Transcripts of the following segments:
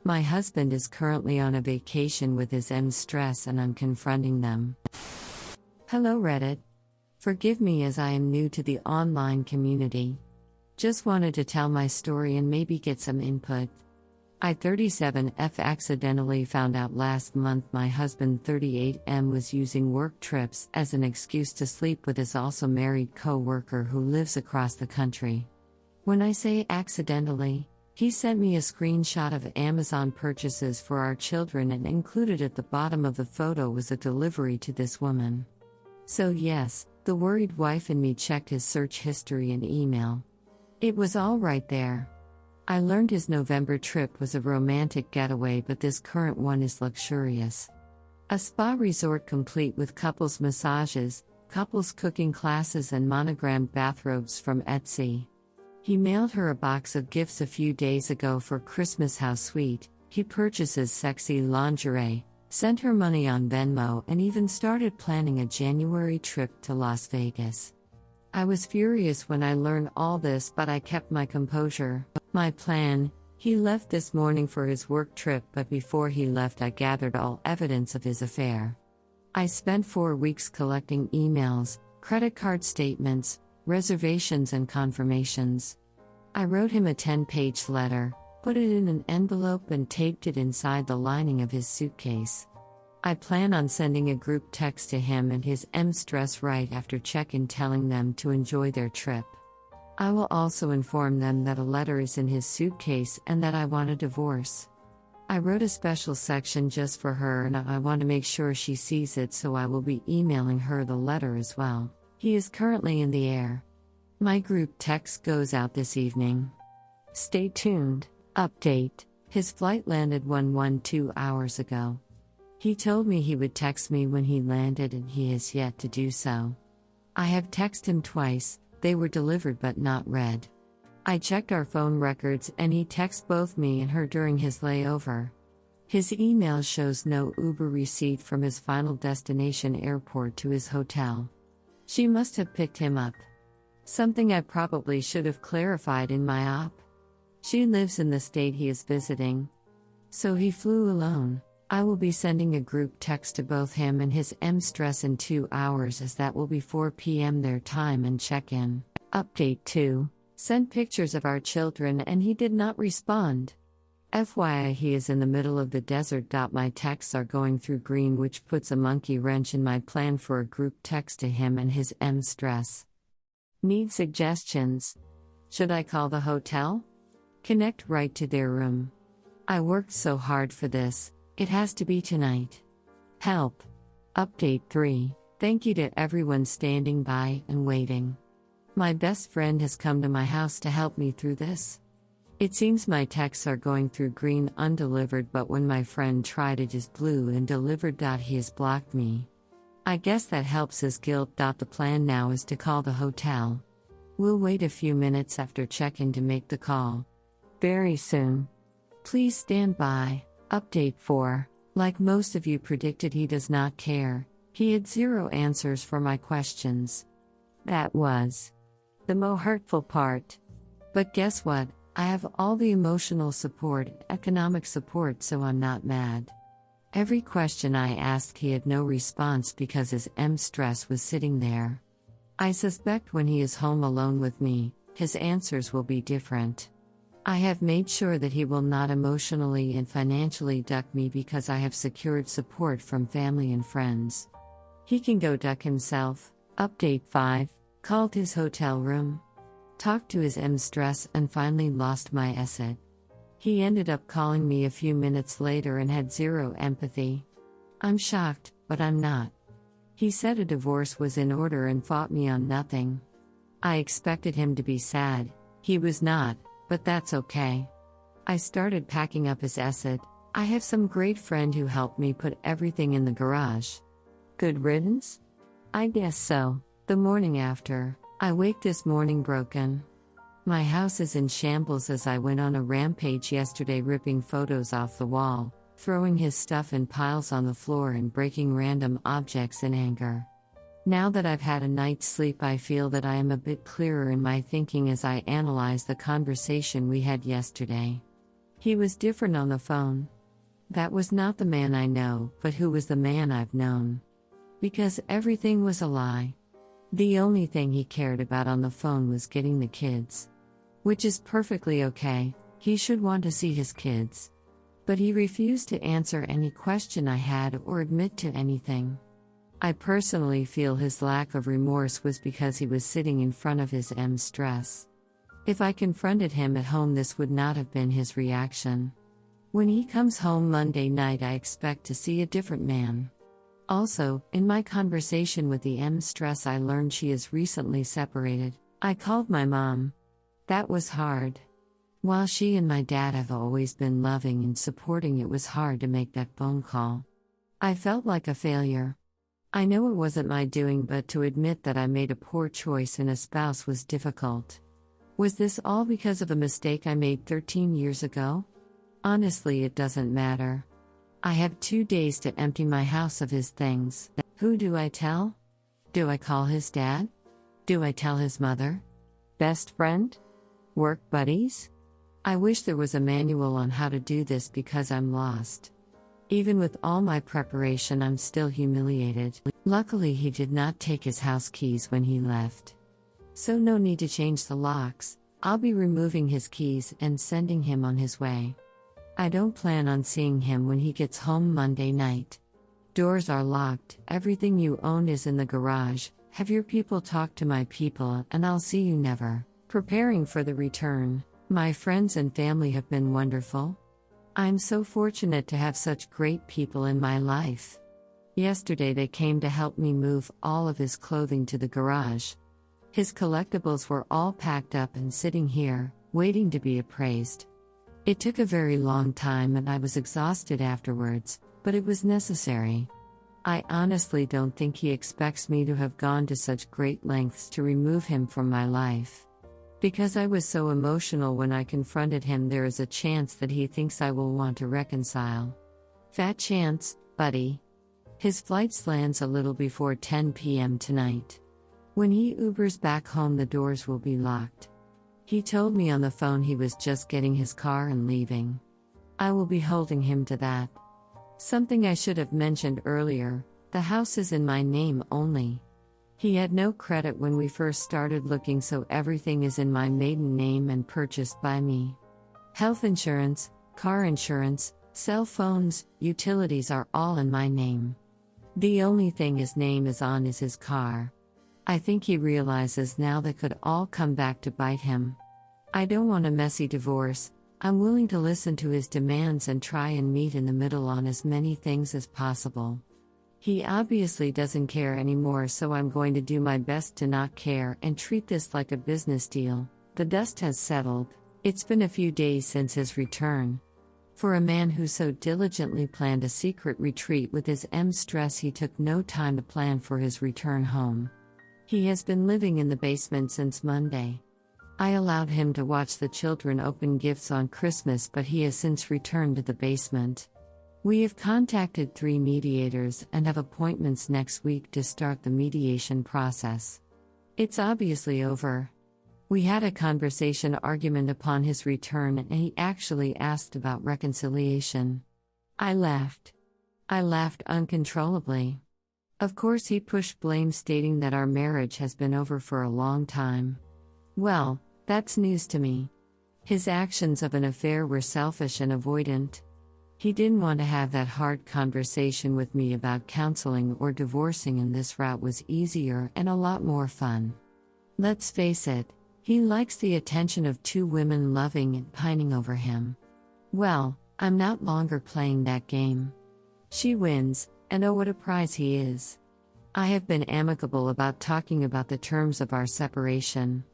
My husband is currently on a vacation with his stress and I'm confronting them. Hello Reddit. Forgive me as I am new to the online community. Just wanted to tell my story and maybe get some input. I 37F accidentally found out last month my husband 38M was using work trips as an excuse to sleep with his also married co-worker who lives across the country. When I say accidentally, he sent me a screenshot of Amazon purchases for our children and included at the bottom of the photo was a delivery to this woman. So yes, the worried wife in me checked his search history and email. It was all right there. I learned his November trip was a romantic getaway, but this current one is luxurious. A spa resort complete with couples massages, couples cooking classes and monogrammed bathrobes from Etsy. He mailed her a box of gifts a few days ago for Christmas. How sweet. He purchases sexy lingerie, sent her money on Venmo and even started planning a January trip to Las Vegas. I was furious when I learned all this, but I kept my composure. My plan: he left this morning for his work trip, but before he left I gathered all evidence of his affair. I spent 4 weeks collecting emails, credit card statements, reservations and confirmations. I wrote him a 10-page letter, put it in an envelope and taped it inside the lining of his suitcase. I plan on sending a group text to him and his stress right after check-in telling them to enjoy their trip. I will also inform them that a letter is in his suitcase and that I want a divorce. I wrote a special section just for her and I want to make sure she sees it, so I will be emailing her the letter as well. He is currently in the air. My group text goes out this evening. Stay tuned. Update: his flight landed 2 hours ago. He told me he would text me when he landed and he has yet to do so. I have texted him twice, they were delivered but not read. I checked our phone records and he texted both me and her during his layover. His email shows no Uber receipt from his final destination airport to his hotel. She must have picked him up. Something I probably should have clarified in my op. She lives in the state he is visiting. So he flew alone. I will be sending a group text to both him and his stress in 2 hours, as that will be 4 p.m. their time, and check in. Update 2. Sent pictures of our children and he did not respond. FYI, he is in the middle of the desert. My texts are going through green, which puts a monkey wrench in my plan for a group text to him and his stress. Need suggestions? Should I call the hotel? Connect right to their room. I worked so hard for this. It has to be tonight. Help. Update 3. Thank you to everyone standing by and waiting. My best friend has come to my house to help me through this. It seems my texts are going through green undelivered, but when my friend tried it is blue and delivered. He has blocked me. I guess that helps his guilt. The plan now is to call the hotel. We'll wait a few minutes after check-in to make the call. Very soon. Please stand by. Update 4. Like most of you predicted, he does not care. He had 0 answers for my questions. That was the most hurtful part. But guess what? I have all the emotional support, economic support, so I'm not mad. Every question I asked he had no response because his stress was sitting there. I suspect when he is home alone with me, his answers will be different. I have made sure that he will not emotionally and financially duck me because I have secured support from family and friends. He can go duck himself. Update 5. Called his hotel room. Talked to his stress and finally lost my asset. He ended up calling me a few minutes later and had 0 empathy. I'm shocked, but I'm not. He said a divorce was in order and fought me on nothing. I expected him to be sad. He was not, but that's okay. I started packing up his asset. I have some great friend who helped me put everything in the garage. Good riddance? I guess so. The morning after, I wake this morning broken. My house is in shambles as I went on a rampage yesterday, ripping photos off the wall, throwing his stuff in piles on the floor and breaking random objects in anger. Now that I've had a night's sleep, I feel that I am a bit clearer in my thinking as I analyze the conversation we had yesterday. He was different on the phone. That was not the man I know, but who was the man I've known. Because everything was a lie. The only thing he cared about on the phone was getting the kids. Which is perfectly okay, he should want to see his kids. But he refused to answer any question I had or admit to anything. I personally feel his lack of remorse was because he was sitting in front of his stress. If I confronted him at home, this would not have been his reaction. When he comes home Monday night, I expect to see a different man. Also, in my conversation with the stress, I learned she is recently separated. I called my mom. That was hard. While she and my dad have always been loving and supporting, it was hard to make that phone call. I felt like a failure. I know it wasn't my doing, but to admit that I made a poor choice in a spouse was difficult. Was this all because of a mistake I made 13 years ago? Honestly, it doesn't matter. I have 2 days to empty my house of his things. Who do I tell? Do I call his dad? Do I tell his mother? Best friend? Work buddies? I wish there was a manual on how to do this because I'm lost. Even with all my preparation, I'm still humiliated. Luckily, he did not take his house keys when he left. So no need to change the locks. I'll be removing his keys and sending him on his way. I don't plan on seeing him when he gets home Monday night. Doors are locked, everything you own is in the garage. Have your people talk to my people, and I'll see you never. Preparing for the return. My friends and family have been wonderful. I'm so fortunate to have such great people in my life. Yesterday they came to help me move all of his clothing to the garage. His collectibles were all packed up and sitting here, waiting to be appraised. It took a very long time and I was exhausted afterwards, but it was necessary. I honestly don't think he expects me to have gone to such great lengths to remove him from my life. Because I was so emotional when I confronted him, there is a chance that he thinks I will want to reconcile. Fat chance, buddy. His flight lands a little before 10 p.m. tonight. When he Ubers back home, the doors will be locked. He told me on the phone he was just getting his car and leaving. I will be holding him to that. Something I should have mentioned earlier, the house is in my name only. He had no credit when we first started looking, so everything is in my maiden name and purchased by me. Health insurance, car insurance, cell phones, utilities are all in my name. The only thing his name is on is his car. I think he realizes now that could all come back to bite him. I don't want a messy divorce. I'm willing to listen to his demands and try and meet in the middle on as many things as possible. He obviously doesn't care anymore, so I'm going to do my best to not care and treat this like a business deal. The dust has settled. It's been a few days since his return. For a man who so diligently planned a secret retreat with his stress, he took no time to plan for his return home. He has been living in the basement since Monday. I allowed him to watch the children open gifts on Christmas, but he has since returned to the basement. We have contacted 3 mediators and have appointments next week to start the mediation process. It's obviously over. We had a conversation argument upon his return and he actually asked about reconciliation. I laughed. I laughed uncontrollably. Of course, he pushed blame, stating that our marriage has been over for a long time. Well, that's news to me. His actions of an affair were selfish and avoidant. He didn't want to have that hard conversation with me about counseling or divorcing, and this route was easier and a lot more fun. Let's face it, he likes the attention of 2 women loving and pining over him. Well, I'm not longer playing that game. She wins, and oh, what a prize he is. I have been amicable about talking about the terms of our separation.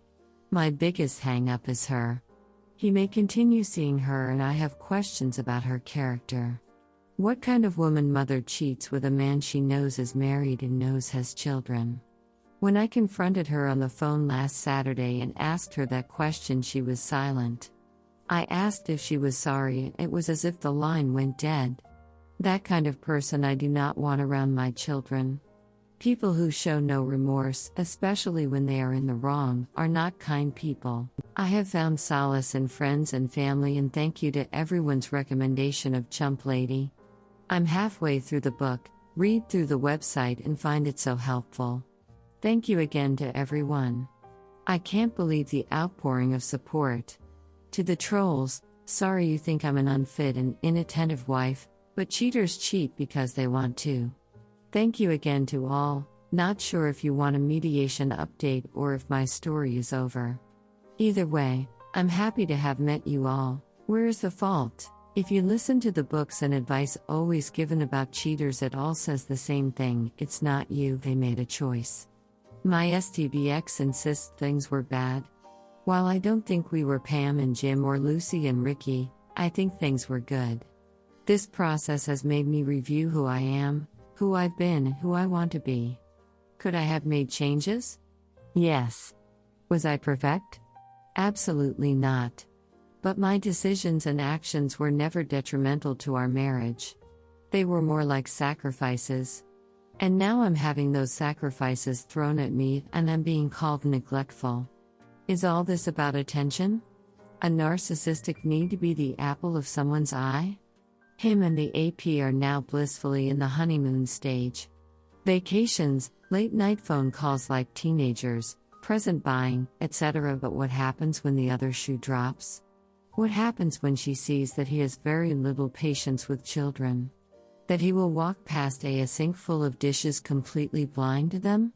My biggest hang-up is her. He may continue seeing her, and I have questions about her character. What kind of woman mother cheats with a man she knows is married and knows has children? When I confronted her on the phone last Saturday and asked her that question, she was silent. I asked if she was sorry, and it was as if the line went dead. That kind of person I do not want around my children. People who show no remorse, especially when they are in the wrong, are not kind people. I have found solace in friends and family, and thank you to everyone's recommendation of Chump Lady. I'm halfway through the book, read through the website and find it so helpful. Thank you again to everyone. I can't believe the outpouring of support. To the trolls, sorry you think I'm an unfit and inattentive wife, but cheaters cheat because they want to. Thank you again to all, not sure if you want a mediation update or if my story is over. Either way, I'm happy to have met you all. Where is the fault? If you listen to the books and advice always given about cheaters, it all says the same thing: it's not you, they made a choice. My STBX insists things were bad. While I don't think we were Pam and Jim or Lucy and Ricky, I think things were good. This process has made me review who I am, who I've been, and who I want to be. Could I have made changes? Yes. Was I perfect? Absolutely not. But my decisions and actions were never detrimental to our marriage. They were more like sacrifices. And now I'm having those sacrifices thrown at me and I'm being called neglectful. Is all this about attention? A narcissistic need to be the apple of someone's eye? Him and the AP are now blissfully in the honeymoon stage. Vacations, late night phone calls like teenagers, present buying, etc. But what happens when the other shoe drops? What happens when she sees that he has very little patience with children? That he will walk past a sink full of dishes completely blind to them?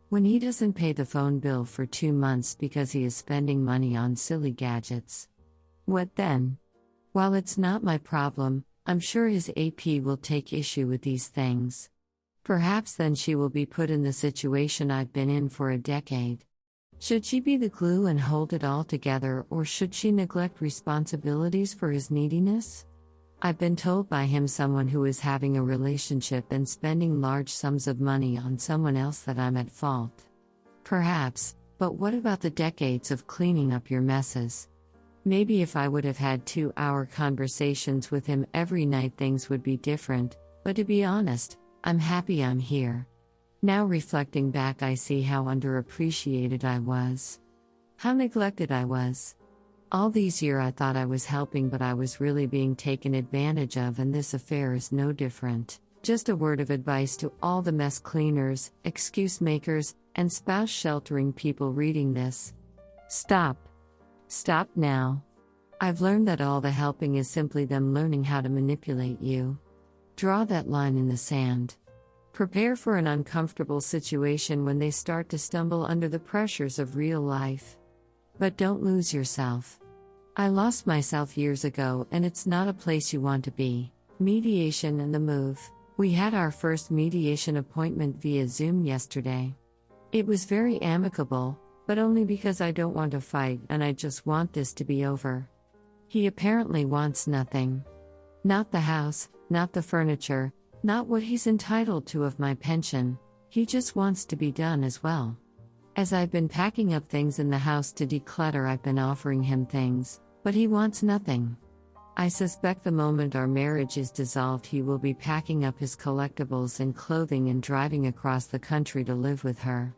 When he doesn't pay the phone bill for 2 months because he is spending money on silly gadgets? What then? While it's not my problem, I'm sure his AP will take issue with these things. Perhaps then she will be put in the situation I've been in for a decade. Should she be the glue and hold it all together, or should she neglect responsibilities for his neediness? I've been told by him, someone who is having a relationship and spending large sums of money on someone else, that I'm at fault. Perhaps, but what about the decades of cleaning up your messes? Maybe if I would have had 2-hour conversations with him every night, things would be different, but to be honest, I'm happy I'm here. Now reflecting back, I see how underappreciated I was. How neglected I was. All these years I thought I was helping, but I was really being taken advantage of, and this affair is no different. Just a word of advice to all the mess cleaners, excuse makers, and spouse sheltering people reading this. Stop. Stop now. I've learned that all the helping is simply them learning how to manipulate you. Draw that line in the sand. Prepare for an uncomfortable situation when they start to stumble under the pressures of real life. But don't lose yourself. I lost myself years ago, and it's not a place you want to be. Mediation and the move. We had our first mediation appointment via Zoom yesterday. It was very amicable, but only because I don't want to fight and I just want this to be over. He apparently wants nothing. Not the house, not the furniture, not what he's entitled to of my pension. He just wants to be done as well. As I've been packing up things in the house to declutter, I've been offering him things, but he wants nothing. I suspect the moment our marriage is dissolved, he will be packing up his collectibles and clothing and driving across the country to live with her.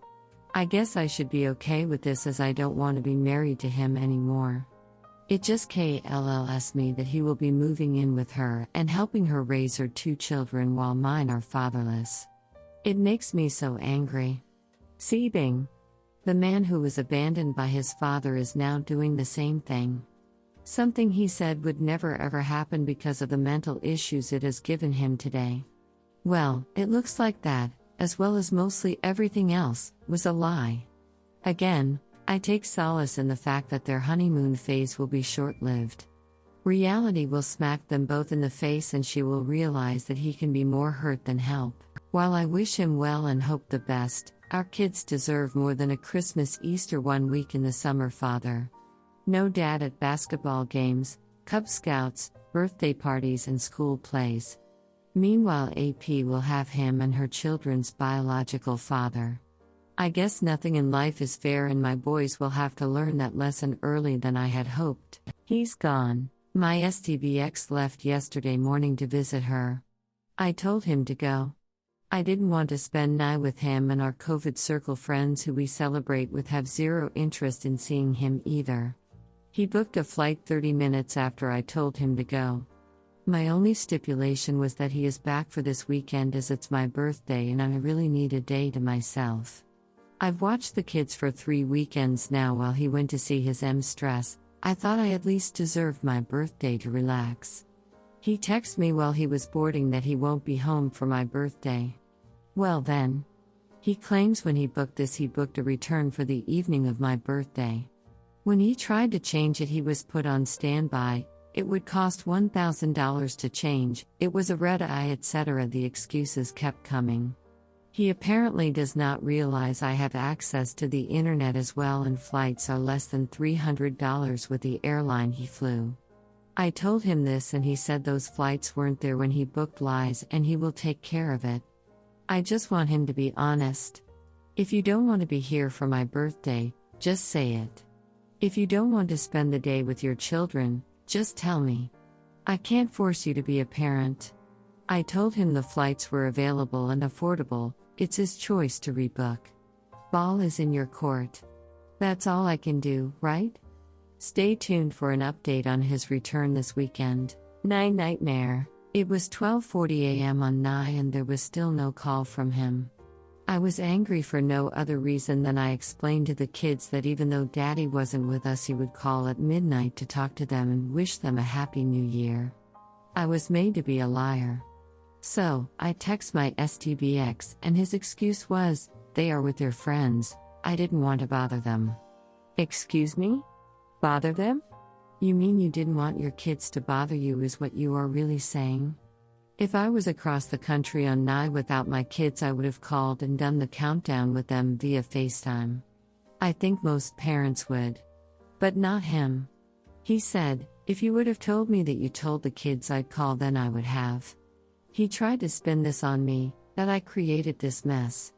I guess I should be okay with this, as I don't want to be married to him anymore. It just KLLs me that he will be moving in with her and helping her raise her 2 children while mine are fatherless. It makes me so angry. Seething. The man who was abandoned by his father is now doing the same thing. Something he said would never ever happen because of the mental issues it has given him today. Well, it looks like that, as well as mostly everything else, was a lie. Again, I take solace in the fact that their honeymoon phase will be short-lived. Reality will smack them both in the face, and she will realize that he can be more hurt than help. While I wish him well and hope the best, our kids deserve more than a Christmas, Easter, 1 week in the summer father. No dad at basketball games, Cub Scouts, birthday parties and school plays. Meanwhile, AP will have him and her children's biological father. I guess nothing in life is fair, and my boys will have to learn that lesson early than I had hoped. He's gone. My STBX left yesterday morning to visit her. I told him to go. I didn't want to spend night with him, and our COVID circle friends who we celebrate with have zero interest in seeing him either. He booked a flight 30 minutes after I told him to go. My only stipulation was that he is back for this weekend as it's my birthday and I really need a day to myself. I've watched the kids for 3 weekends now while he went to see his stress. I thought I at least deserved my birthday to relax. He texted me while he was boarding that he won't be home for my birthday. Well then. He claims when he booked this he booked a return for the evening of my birthday. When he tried to change it he was put on standby, it would cost $1,000 to change, it was a red eye etc. The excuses kept coming. He apparently does not realize I have access to the internet as well and flights are less than $300 with the airline he flew. I told him this and he said those flights weren't there when he booked lies and he will take care of it. I just want him to be honest. If you don't want to be here for my birthday, just say it. If you don't want to spend the day with your children, just tell me. I can't force you to be a parent. I told him the flights were available and affordable, it's his choice to rebook. Ball is in your court. That's all I can do, right? Stay tuned for an update on his return this weekend. Nightmare. It was 12:40 a.m. on 9 and there was still no call from him. I was angry for no other reason than I explained to the kids that even though Daddy wasn't with us he would call at midnight to talk to them and wish them a happy new year. I was made to be a liar. So, I text my STBX and his excuse was, they are with their friends, I didn't want to bother them. Excuse me? Bother them? You mean you didn't want your kids to bother you is what you are really saying? If I was across the country on 9 without my kids I would have called and done the countdown with them via FaceTime. I think most parents would. But not him. He said, if you would have told me that you told the kids I'd call then I would have. He tried to spin this on me, that I created this mess.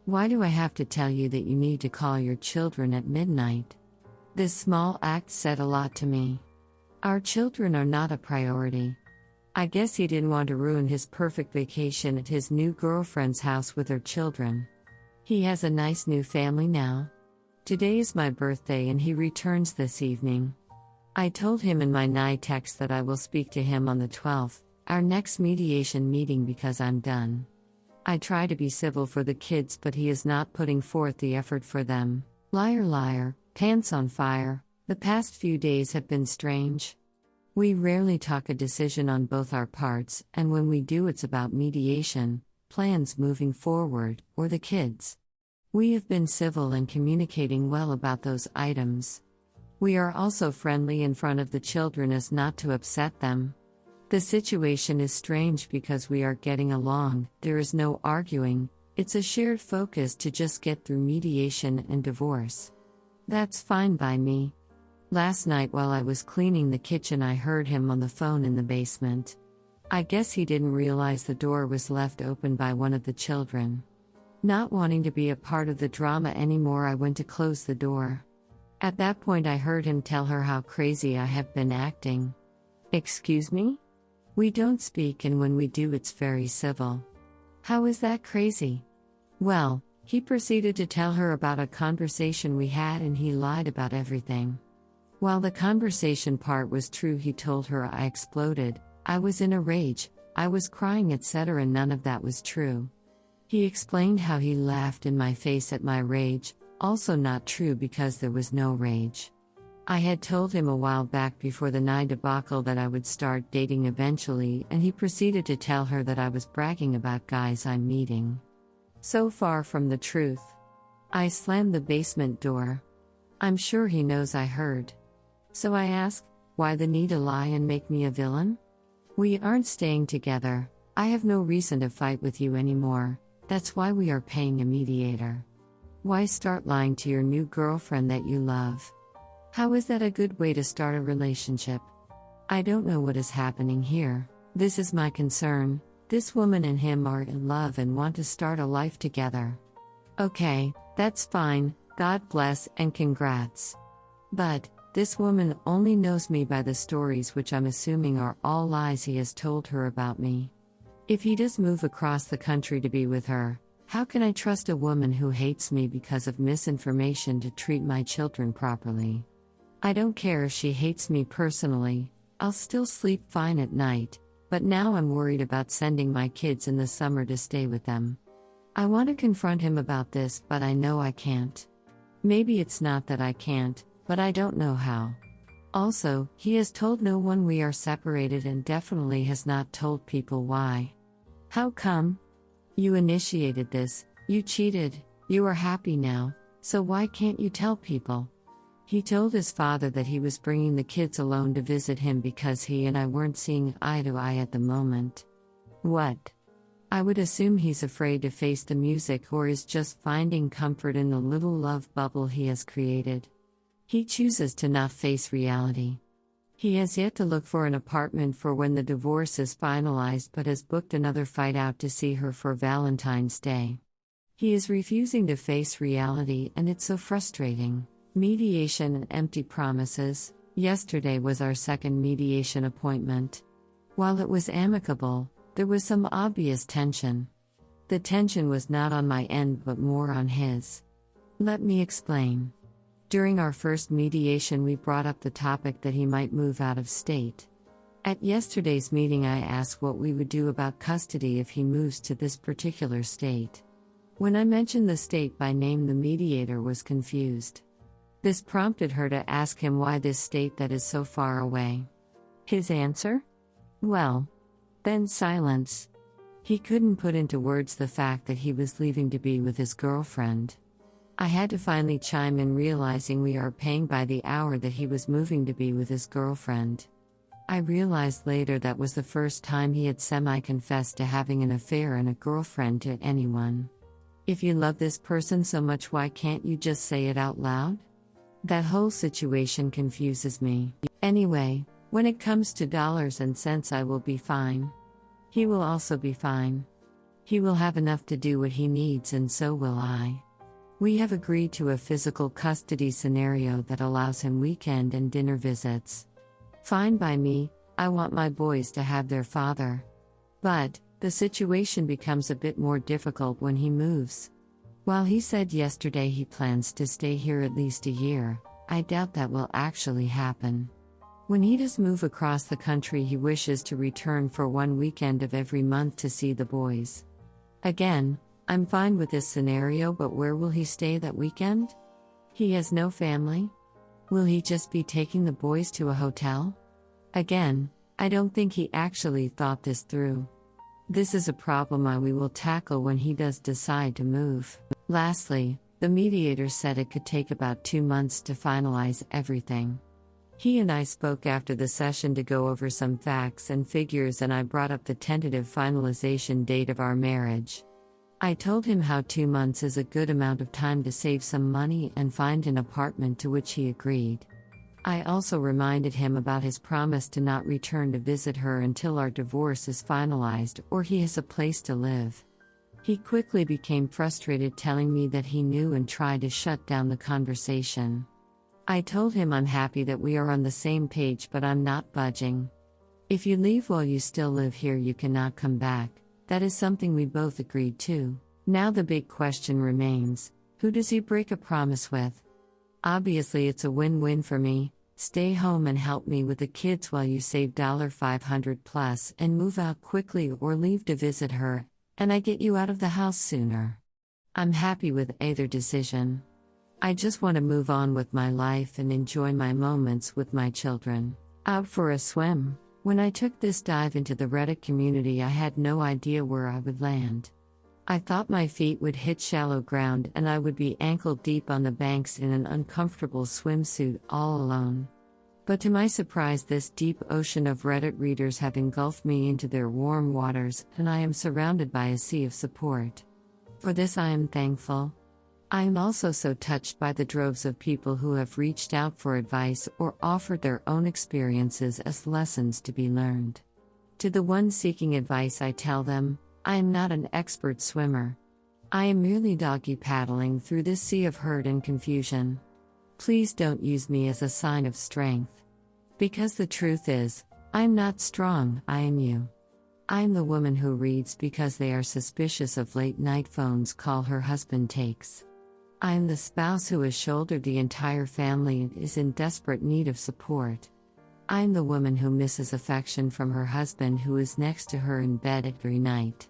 Why do I have to tell you that you need to call your children at midnight? This small act said a lot to me. Our children are not a priority. I guess he didn't want to ruin his perfect vacation at his new girlfriend's house with her children. He has a nice new family now. Today is my birthday and he returns this evening. I told him in my night text that I will speak to him on the 12th, our next mediation meeting because I'm done. I try to be civil for the kids but he is not putting forth the effort for them. Liar liar, pants on fire, the past few days have been strange. We rarely talk a decision on both our parts and when we do it's about mediation, plans moving forward, or the kids. We have been civil and communicating well about those items. We are also friendly in front of the children as not to upset them. The situation is strange because we are getting along, there is no arguing, it's a shared focus to just get through mediation and divorce. That's fine by me. Last night while I was cleaning the kitchen I heard him on the phone in the basement. I guess he didn't realize the door was left open by one of the children. Not wanting to be a part of the drama anymore I went to close the door. At that point I heard him tell her how crazy I have been acting. Excuse me? We don't speak and when we do it's very civil. How is that crazy? Well, he proceeded to tell her about a conversation we had and he lied about everything. While the conversation part was true he told her I exploded, I was in a rage, I was crying etc. None of that was true. He explained how he laughed in my face at my rage, also not true because there was no rage. I had told him a while back before the Nye debacle that I would start dating eventually and he proceeded to tell her that I was bragging about guys I'm meeting. So far from the truth. I slammed the basement door. I'm sure he knows I heard. So I ask, why the need to lie and make me a villain? We aren't staying together, I have no reason to fight with you anymore, that's why we are paying a mediator. Why start lying to your new girlfriend that you love? How is that a good way to start a relationship? I don't know what is happening here, this is my concern, this woman and him are in love and want to start a life together. Okay, that's fine, God bless and congrats. But, this woman only knows me by the stories which I'm assuming are all lies he has told her about me. If he does move across the country to be with her, how can I trust a woman who hates me because of misinformation to treat my children properly? I don't care if she hates me personally, I'll still sleep fine at night, but now I'm worried about sending my kids in the summer to stay with them. I want to confront him about this, but I know I can't. Maybe it's not that I can't, but I don't know how. Also, he has told no one we are separated and definitely has not told people why. How come? You initiated this, you cheated, you are happy now, so why can't you tell people? He told his father that he was bringing the kids alone to visit him because he and I weren't seeing eye to eye at the moment. What? I would assume he's afraid to face the music or is just finding comfort in the little love bubble he has created. He chooses to not face reality. He has yet to look for an apartment for when the divorce is finalized but has booked another flight out to see her for Valentine's Day. He is refusing to face reality and it's so frustrating. Mediation and empty promises. Yesterday was our second mediation appointment. While it was amicable, there was some obvious tension. The tension was not on my end but more on his. Let me explain. During our first mediation, we brought up the topic that he might move out of state. At yesterday's meeting, I asked what we would do about custody if he moves to this particular state. When I mentioned the state by name, the mediator was confused. This prompted her to ask him why this state that is so far away. His answer? Well, then silence. He couldn't put into words the fact that he was leaving to be with his girlfriend. I had to finally chime in, realizing we are paying by the hour that he was moving to be with his girlfriend. I realized later that was the first time he had semi-confessed to having an affair and a girlfriend to anyone. If you love this person so much, why can't you just say it out loud? That whole situation confuses me. Anyway, when it comes to dollars and cents, I will be fine. He will also be fine. He will have enough to do what he needs, and so will I. We have agreed to a physical custody scenario that allows him weekend and dinner visits. Fine by me, I want my boys to have their father. But the situation becomes a bit more difficult when he moves. While he said yesterday he plans to stay here at least a year, I doubt that will actually happen. When he does move across the country, he wishes to return for one weekend of every month to see the boys. Again, I'm fine with this scenario, but where will he stay that weekend? He has no family? Will he just be taking the boys to a hotel? Again, I don't think he actually thought this through. This is a problem we will tackle when he does decide to move. Lastly, the mediator said it could take about 2 months to finalize everything. He and I spoke after the session to go over some facts and figures, and I brought up the tentative finalization date of our marriage. I told him how 2 months is a good amount of time to save some money and find an apartment, to which he agreed. I also reminded him about his promise to not return to visit her until our divorce is finalized or he has a place to live. He quickly became frustrated, telling me that he knew and tried to shut down the conversation. I told him I'm happy that we are on the same page, but I'm not budging. If you leave while you still live here, you cannot come back. That is something we both agreed to. Now the big question remains, who does he break a promise with? Obviously it's a win-win for me. Stay home and help me with the kids while you save $500 plus and move out quickly, or leave to visit her, and I get you out of the house sooner. I'm happy with either decision. I just want to move on with my life and enjoy my moments with my children. Out for a swim. When I took this dive into the Reddit community, I had no idea where I would land. I thought my feet would hit shallow ground and I would be ankle deep on the banks in an uncomfortable swimsuit all alone. But to my surprise, this deep ocean of Reddit readers have engulfed me into their warm waters, and I am surrounded by a sea of support. For this I am thankful. I am also so touched by the droves of people who have reached out for advice or offered their own experiences as lessons to be learned. To the ones seeking advice, I tell them, I am not an expert swimmer. I am merely doggy paddling through this sea of hurt and confusion. Please don't use me as a sign of strength. Because the truth is, I am not strong, I am you. I am the woman who reads because they are suspicious of late night phone calls her husband takes. I am the spouse who has shouldered the entire family and is in desperate need of support. I am the woman who misses affection from her husband who is next to her in bed every night.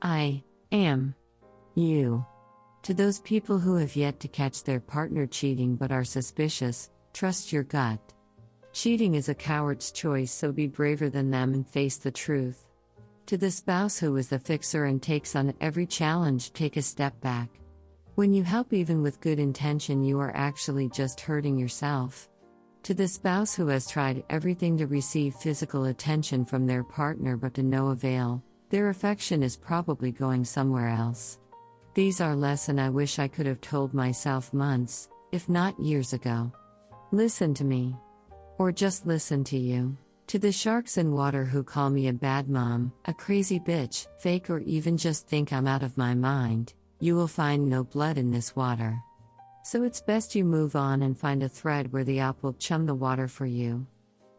I am you. To those people who have yet to catch their partner cheating but are suspicious, trust your gut. Cheating is a coward's choice, so be braver than them and face the truth. To the spouse who is the fixer and takes on every challenge, take a step back. When you help even with good intention, you are actually just hurting yourself. To the spouse who has tried everything to receive physical attention from their partner but to no avail, their affection is probably going somewhere else. These are lessons I wish I could have told myself months, if not years ago. Listen to me. Or just listen to you. To the sharks in water who call me a bad mom, a crazy bitch, fake, or even just think I'm out of my mind, you will find no blood in this water. So it's best you move on and find a thread where the op will chum the water for you.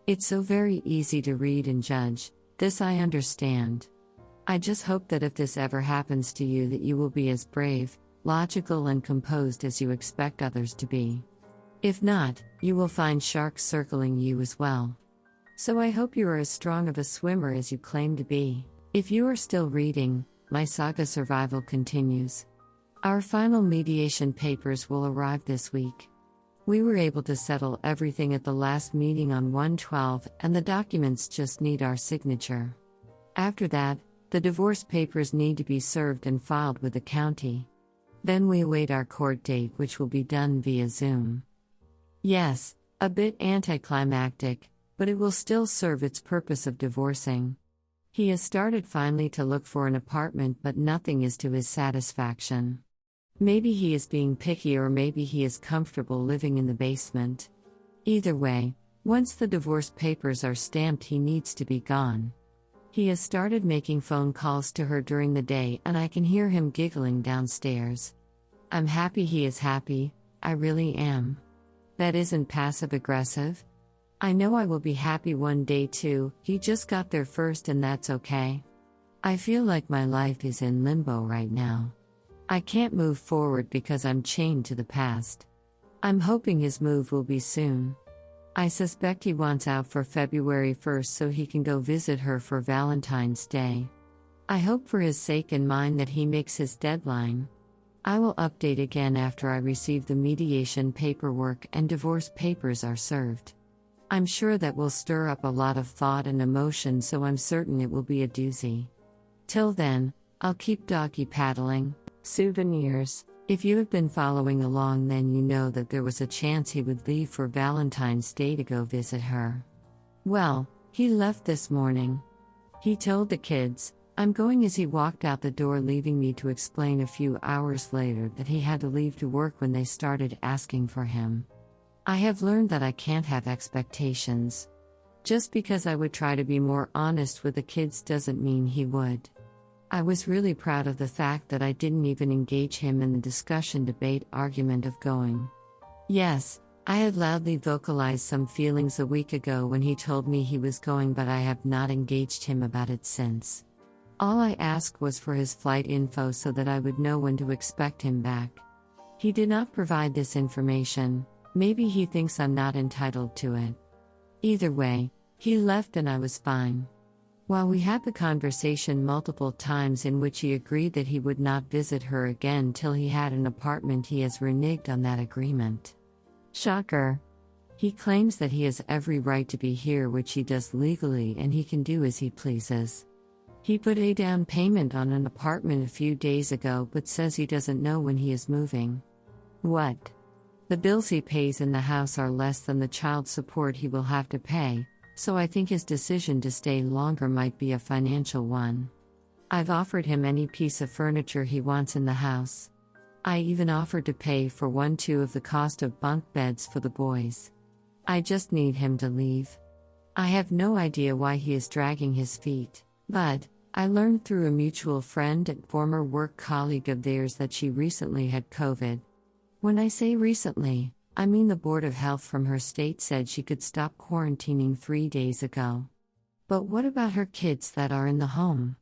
It's so very easy to read and judge, this I understand. I just hope that if this ever happens to you, that you will be as brave, logical and composed as you expect others to be. If not, you will find sharks circling you as well. So I hope you are as strong of a swimmer as you claim to be. If you are still reading, my saga survival continues. Our final mediation papers will arrive this week. We were able to settle everything at the last meeting on 1/12, and the documents just need our signature. After that, the divorce papers need to be served and filed with the county. Then we await our court date, which will be done via Zoom. Yes, a bit anticlimactic, but it will still serve its purpose of divorcing. He has started finally to look for an apartment, but nothing is to his satisfaction. Maybe he is being picky, or maybe he is comfortable living in the basement. Either way, once the divorce papers are stamped, he needs to be gone. He has started making phone calls to her during the day, and I can hear him giggling downstairs. I'm happy he is happy, I really am. That isn't passive-aggressive. I know I will be happy one day too. He just got there first, and that's okay. I feel like my life is in limbo right now. I can't move forward because I'm chained to the past. I'm hoping his move will be soon. I suspect he wants out for February 1st so he can go visit her for Valentine's Day. I hope for his sake and mine that he makes his deadline. I will update again after I receive the mediation paperwork and divorce papers are served. I'm sure that will stir up a lot of thought and emotion, so I'm certain it will be a doozy. Till then, I'll keep doggy paddling. Souvenirs. If you have been following along, then you know that there was a chance he would leave for Valentine's Day to go visit her. Well, he left this morning. He told the kids, I'm going, as he walked out the door, leaving me to explain a few hours later that he had to leave to work when they started asking for him. I have learned that I can't have expectations. Just because I would try to be more honest with the kids doesn't mean he would. I was really proud of the fact that I didn't even engage him in the discussion, debate, argument of going. Yes, I had loudly vocalized some feelings a week ago when he told me he was going, but I have not engaged him about it since. All I asked was for his flight info so that I would know when to expect him back. He did not provide this information. Maybe he thinks I'm not entitled to it. Either way, he left and I was fine. While we had the conversation multiple times in which he agreed that he would not visit her again till he had an apartment, he has reneged on that agreement. Shocker. He claims that he has every right to be here, which he does legally, and he can do as he pleases. He put a down payment on an apartment a few days ago, but says he doesn't know when he is moving. What? The bills he pays in the house are less than the child support he will have to pay, so I think his decision to stay longer might be a financial one. I've offered him any piece of furniture he wants in the house. I even offered to pay for 1/2 of the cost of bunk beds for the boys. I just need him to leave. I have no idea why he is dragging his feet, but I learned through a mutual friend and former work colleague of theirs that she recently had COVID. When I say recently, I mean the Board of Health from her state said she could stop quarantining 3 days ago. But what about her kids that are in the home?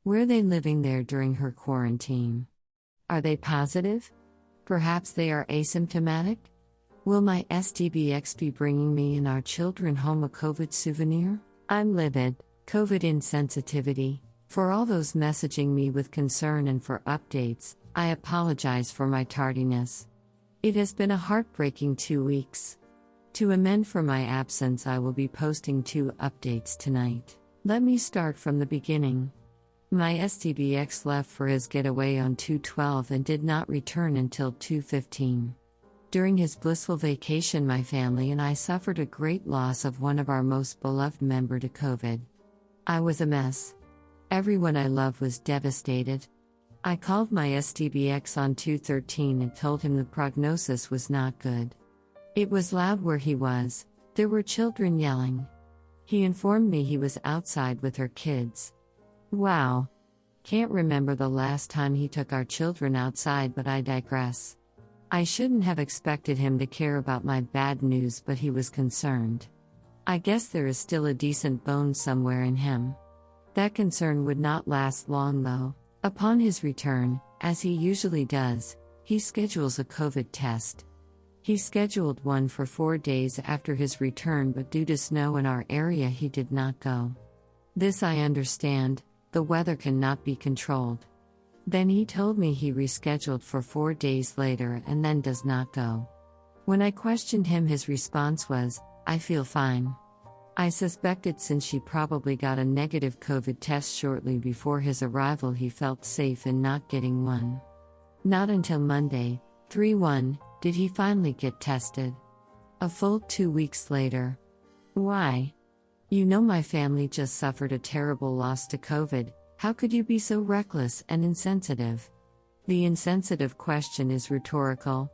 Were they living there during her quarantine? Are they positive? Perhaps they are asymptomatic? Will my STBX be bringing me and our children home a COVID souvenir? I'm livid. COVID insensitivity. For all those messaging me with concern and for updates, I apologize for my tardiness. It has been a heartbreaking 2 weeks. To amend for my absence, I will be posting 2 updates tonight. Let me start from the beginning. My STBX left for his getaway on 2/12 and did not return until 2:15. During his blissful vacation, my family and I suffered a great loss of one of our most beloved members to COVID. I was a mess. Everyone I loved was devastated. I called my STBX on 2/13 and told him the prognosis was not good. It was loud where he was. There were children yelling. He informed me he was outside with her kids. Wow. Can't remember the last time he took our children outside, but I digress. I shouldn't have expected him to care about my bad news, but he was concerned. I guess there is still a decent bone somewhere in him. That concern would not last long though. Upon his return, as he usually does, he schedules a COVID test. He scheduled one for 4 days after his return, but due to snow in our area he did not go. This I understand, the weather cannot be controlled. Then he told me he rescheduled for 4 days later and then does not go. When I questioned him, his response was, "I feel fine." I suspected since she probably got a negative COVID test shortly before his arrival, he felt safe in not getting one. Not until Monday, 3/1, did he finally get tested. A full 2 weeks later. Why? You know my family just suffered a terrible loss to COVID. How could you be so reckless and insensitive? The insensitive question is rhetorical.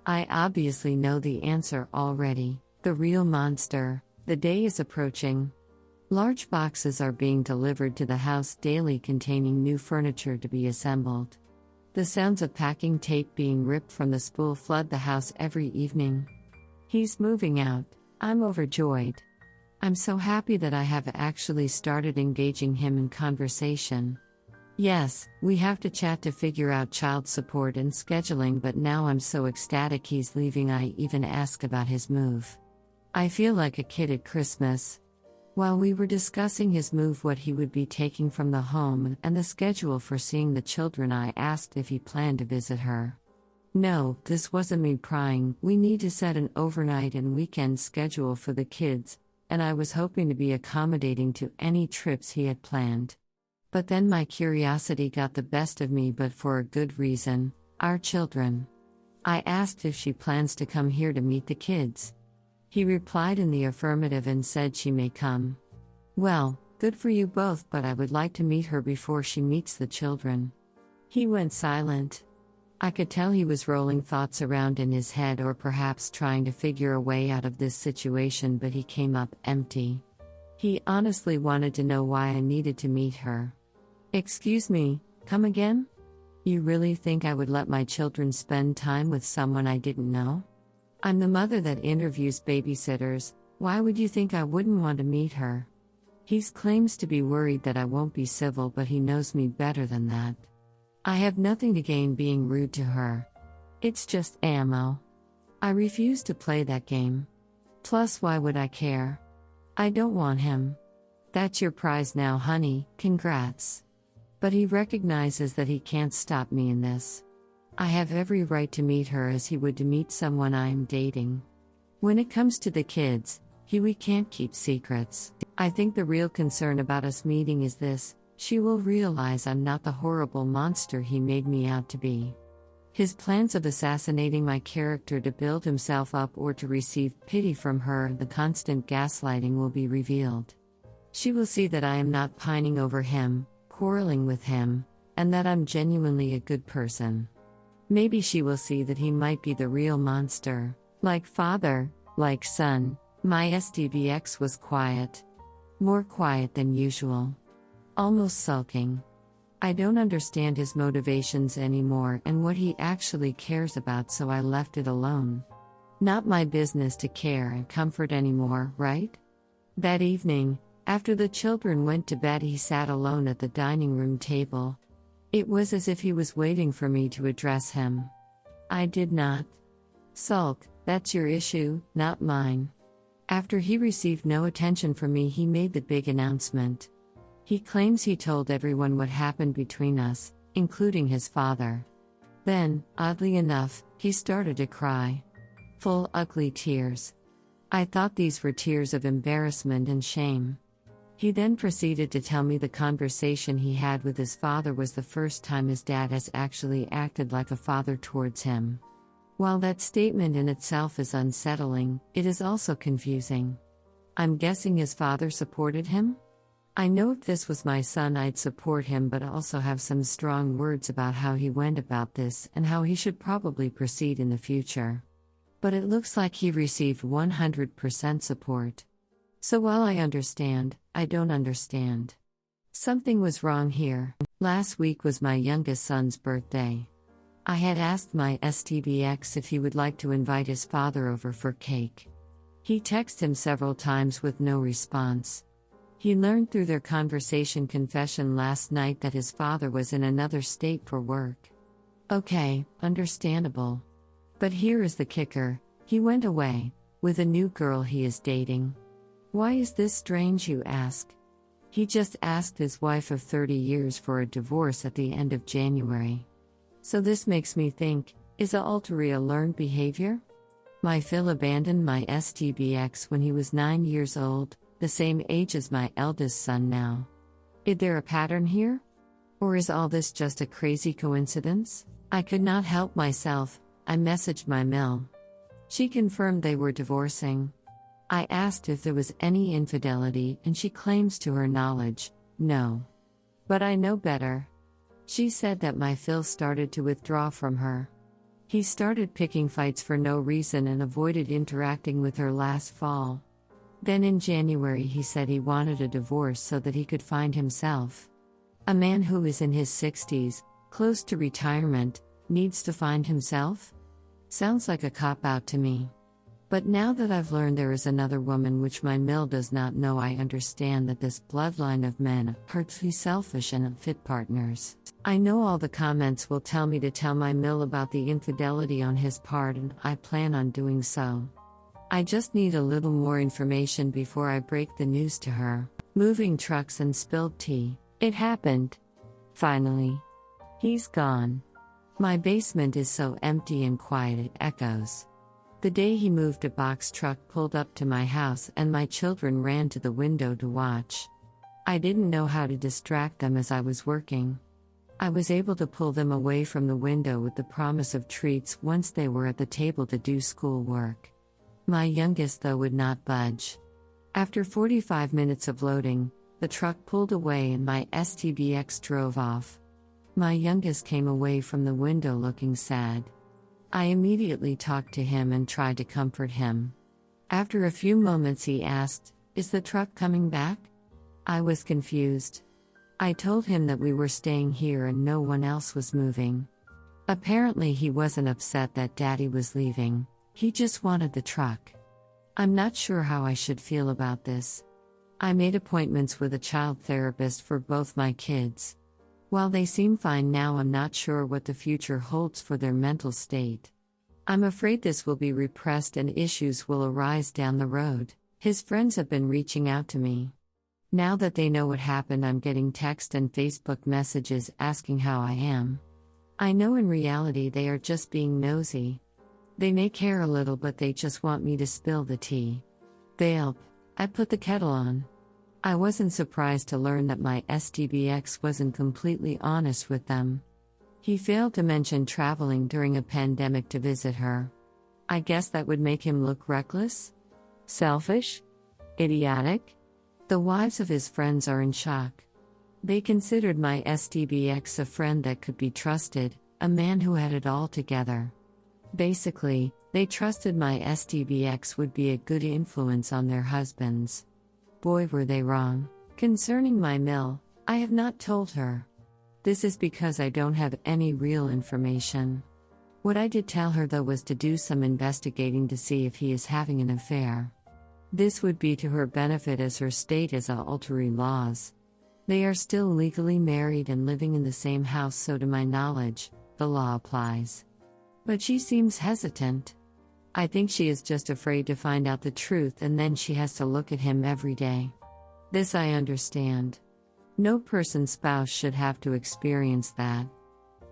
I obviously know the answer already. The real monster. The day is approaching. Large boxes are being delivered to the house daily containing new furniture to be assembled. The sounds of packing tape being ripped from the spool flood the house every evening. He's moving out. I'm overjoyed. I'm so happy that I have actually started engaging him in conversation. Yes, we have to chat to figure out child support and scheduling, but now I'm so ecstatic he's leaving I even ask about his move. I feel like a kid at Christmas. While we were discussing his move, what he would be taking from the home, and the schedule for seeing the children, I asked if he planned to visit her. No, this wasn't me prying. We need to set an overnight and weekend schedule for the kids, and I was hoping to be accommodating to any trips he had planned. But then my curiosity got the best of me, but for a good reason: our children. I asked if she plans to come here to meet the kids. He replied in the affirmative and said she may come. Well, good for you both, but I would like to meet her before she meets the children. He went silent. I could tell he was rolling thoughts around in his head, or perhaps trying to figure a way out of this situation, but he came up empty. He honestly wanted to know why I needed to meet her. Excuse me, come again? You really think I would let my children spend time with someone I didn't know? I'm the mother that interviews babysitters. Why would you think I wouldn't want to meet her? He claims to be worried that I won't be civil, but he knows me better than that. I have nothing to gain being rude to her. It's just ammo. I refuse to play that game. Plus, why would I care? I don't want him. That's your prize now, honey, congrats. But he recognizes that he can't stop me in this. I have every right to meet her as he would to meet someone I am dating. When it comes to the kids, we can't keep secrets. I think the real concern about us meeting is this: she will realize I'm not the horrible monster he made me out to be. His plans of assassinating my character to build himself up or to receive pity from her, the constant gaslighting, will be revealed. She will see that I am not pining over him, quarreling with him, and that I'm genuinely a good person. Maybe she will see that he might be the real monster. Like father, like son. My STBX was quiet. More quiet than usual. Almost sulking. I don't understand his motivations anymore and what he actually cares about, so I left it alone. Not my business to care and comfort anymore, right? That evening, after the children went to bed, he sat alone at the dining room table. It was as if he was waiting for me to address him. I did not. Sulk, that's your issue, not mine. After he received no attention from me, he made the big announcement. He claims he told everyone what happened between us, including his father. Then, oddly enough, he started to cry. Full ugly tears. I thought these were tears of embarrassment and shame. He then proceeded to tell me the conversation he had with his father was the first time his dad has actually acted like a father towards him. While that statement in itself is unsettling, it is also confusing. I'm guessing his father supported him? I know if this was my son I'd support him, but also have some strong words about how he went about this and how he should probably proceed in the future. But it looks like he received 100% support. So while I understand, I don't understand. Something was wrong here. Last week was my youngest son's birthday. I had asked my STBX if he would like to invite his father over for cake. He texted him several times with no response. He learned through their conversation confession last night that his father was in another state for work. Okay, understandable. But here is the kicker, he went away, with a new girl he is dating. Why is this strange, you ask? He just asked his wife of 30 years for a divorce at the end of January. So this makes me think, is adultery a learned behavior? My Phil abandoned my STBX when he was 9 years old, the same age as my eldest son now. Is there a pattern here? Or is all this just a crazy coincidence? I could not help myself, I messaged my Mill. She confirmed they were divorcing. I asked if there was any infidelity and she claims to her knowledge, no. But I know better. She said that my Phil started to withdraw from her. He started picking fights for no reason and avoided interacting with her last fall. Then in January he said he wanted a divorce so that he could find himself. A man who is in his 60s, close to retirement, needs to find himself? Sounds like a cop-out to me. But now that I've learned there is another woman which my Mill does not know, I understand that this bloodline of men are too selfish and unfit partners. I know all the comments will tell me to tell my Mill about the infidelity on his part, and I plan on doing so. I just need a little more information before I break the news to her. Moving trucks and spilled tea. It happened. Finally. He's gone. My basement is so empty and quiet it echoes. The day he moved, a box truck pulled up to my house and my children ran to the window to watch. I didn't know how to distract them as I was working. I was able to pull them away from the window with the promise of treats once they were at the table to do schoolwork. My youngest, though, would not budge. After 45 minutes of loading, the truck pulled away and my STBX drove off. My youngest came away from the window looking sad. I immediately talked to him and tried to comfort him. After a few moments he asked, "Is the truck coming back?" I was confused. I told him that we were staying here and no one else was moving. Apparently he wasn't upset that Daddy was leaving, he just wanted the truck. I'm not sure how I should feel about this. I made appointments with a child therapist for both my kids. While they seem fine now, I'm not sure what the future holds for their mental state. I'm afraid this will be repressed and issues will arise down the road. His friends have been reaching out to me. Now that they know what happened, I'm getting text and Facebook messages asking how I am. I know in reality they are just being nosy. They may care a little, but they just want me to spill the tea. They'll. I put the kettle on. I wasn't surprised to learn that my STBX wasn't completely honest with them. He failed to mention traveling during a pandemic to visit her. I guess that would make him look reckless? Selfish? Idiotic? The wives of his friends are in shock. They considered my STBX a friend that could be trusted, a man who had it all together. Basically, they trusted my STBX would be a good influence on their husbands. Boy, were they wrong. Concerning my Mill, I have not told her. This is because I don't have any real information. What I did tell her, though, was to do some investigating to see if he is having an affair. This would be to her benefit, as her state has adultery laws. They are still legally married and living in the same house, so to my knowledge, the law applies. But she seems hesitant. I think she is just afraid to find out the truth and then she has to look at him every day. This I understand. No person's spouse should have to experience that.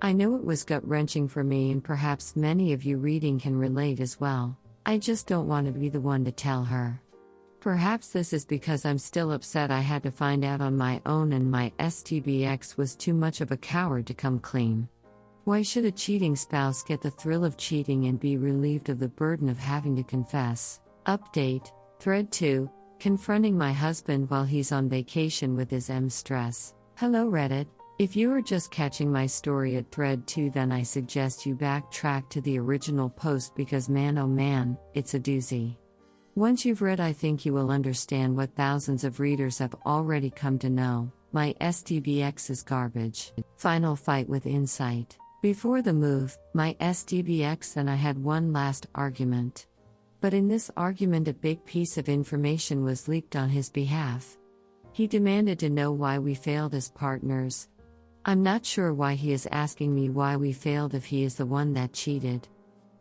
I know it was gut-wrenching for me and perhaps many of you reading can relate as well. I just don't want to be the one to tell her. Perhaps this is because I'm still upset I had to find out on my own and my STBX was too much of a coward to come clean. Why should a cheating spouse get the thrill of cheating and be relieved of the burden of having to confess? Update, Thread 2, confronting my husband while he's on vacation with his stress. Hello Reddit. If you are just catching my story at Thread 2, then I suggest you backtrack to the original post because man oh man, it's a doozy. Once you've read, I think you will understand what thousands of readers have already come to know. My STBX is garbage. Final fight with insight. Before the move, my STBX and I had one last argument. But in this argument, a big piece of information was leaked on his behalf. He demanded to know why we failed as partners. I'm not sure why he is asking me why we failed if he is the one that cheated.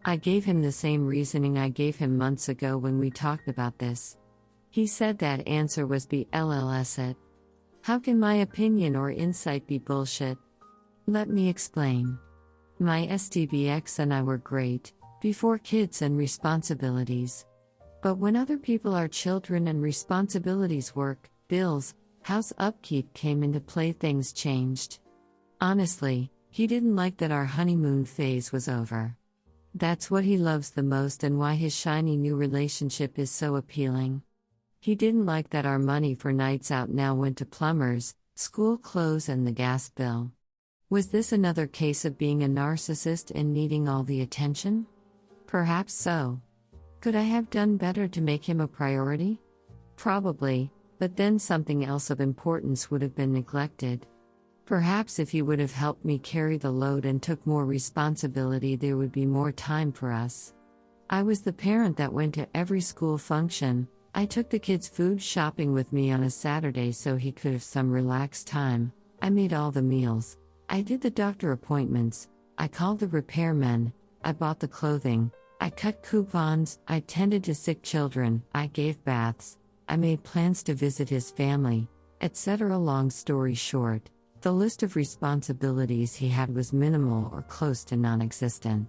I gave him the same reasoning I gave him months ago when we talked about this. He said that answer was BLLS it. How can my opinion or insight be bullshit? Let me explain. My STBX and I were great, before kids and responsibilities. But when other people are children and responsibilities, work, bills, house upkeep came into play, things changed. Honestly, he didn't like that our honeymoon phase was over. That's what he loves the most and why his shiny new relationship is so appealing. He didn't like that our money for nights out now went to plumbers, school clothes and the gas bill. Was this another case of being a narcissist and needing all the attention? Perhaps so. Could I have done better to make him a priority? Probably, but then something else of importance would have been neglected. Perhaps if he would have helped me carry the load and took more responsibility, there would be more time for us. I was the parent that went to every school function. I took the kids food shopping with me on a Saturday so he could have some relaxed time. I made all the meals. I did the doctor appointments. I called the repairmen. I bought the clothing. I cut coupons. I tended to sick children. I gave baths. I made plans to visit his family, etc. Long story short, the list of responsibilities he had was minimal or close to non-existent.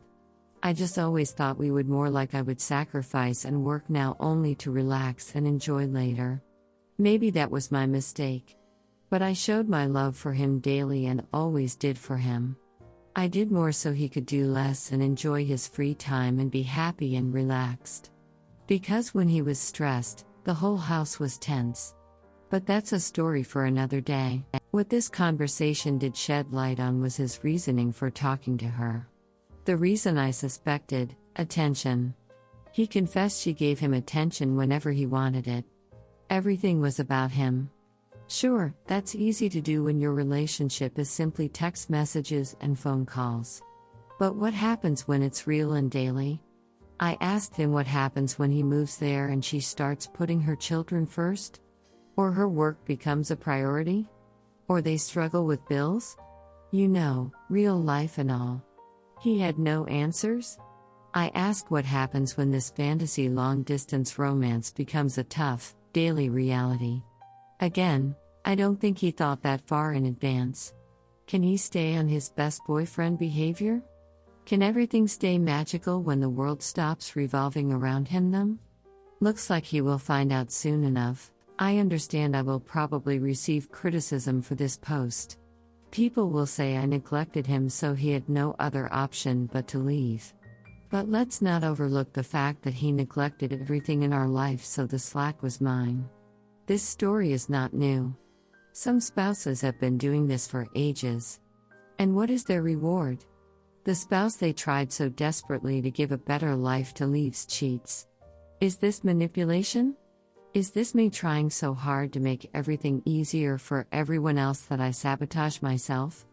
I just always thought we would more like I would sacrifice and work now only to relax and enjoy later. Maybe that was my mistake. But I showed my love for him daily and always did for him. I did more so he could do less and enjoy his free time and be happy and relaxed. Because when he was stressed, the whole house was tense. But that's a story for another day. What this conversation did shed light on was his reasoning for talking to her. The reason I suspected: attention. He confessed she gave him attention whenever he wanted it. Everything was about him. Sure, that's easy to do when your relationship is simply text messages and phone calls. But what happens when it's real and daily? I asked him what happens when he moves there and she starts putting her children first? Or her work becomes a priority? Or they struggle with bills? You know, real life and all. He had no answers. I asked what happens when this fantasy long-distance romance becomes a tough, daily reality. Again, I don't think he thought that far in advance. Can he stay on his best boyfriend behavior? Can everything stay magical when the world stops revolving around him though? Looks like he will find out soon enough. I understand I will probably receive criticism for this post. People will say I neglected him so he had no other option but to leave. But let's not overlook the fact that he neglected everything in our life so the slack was mine. This story is not new. Some spouses have been doing this for ages. And what is their reward? The spouse they tried so desperately to give a better life to leaves cheats. Is this manipulation? Is this me trying so hard to make everything easier for everyone else that I sabotage myself?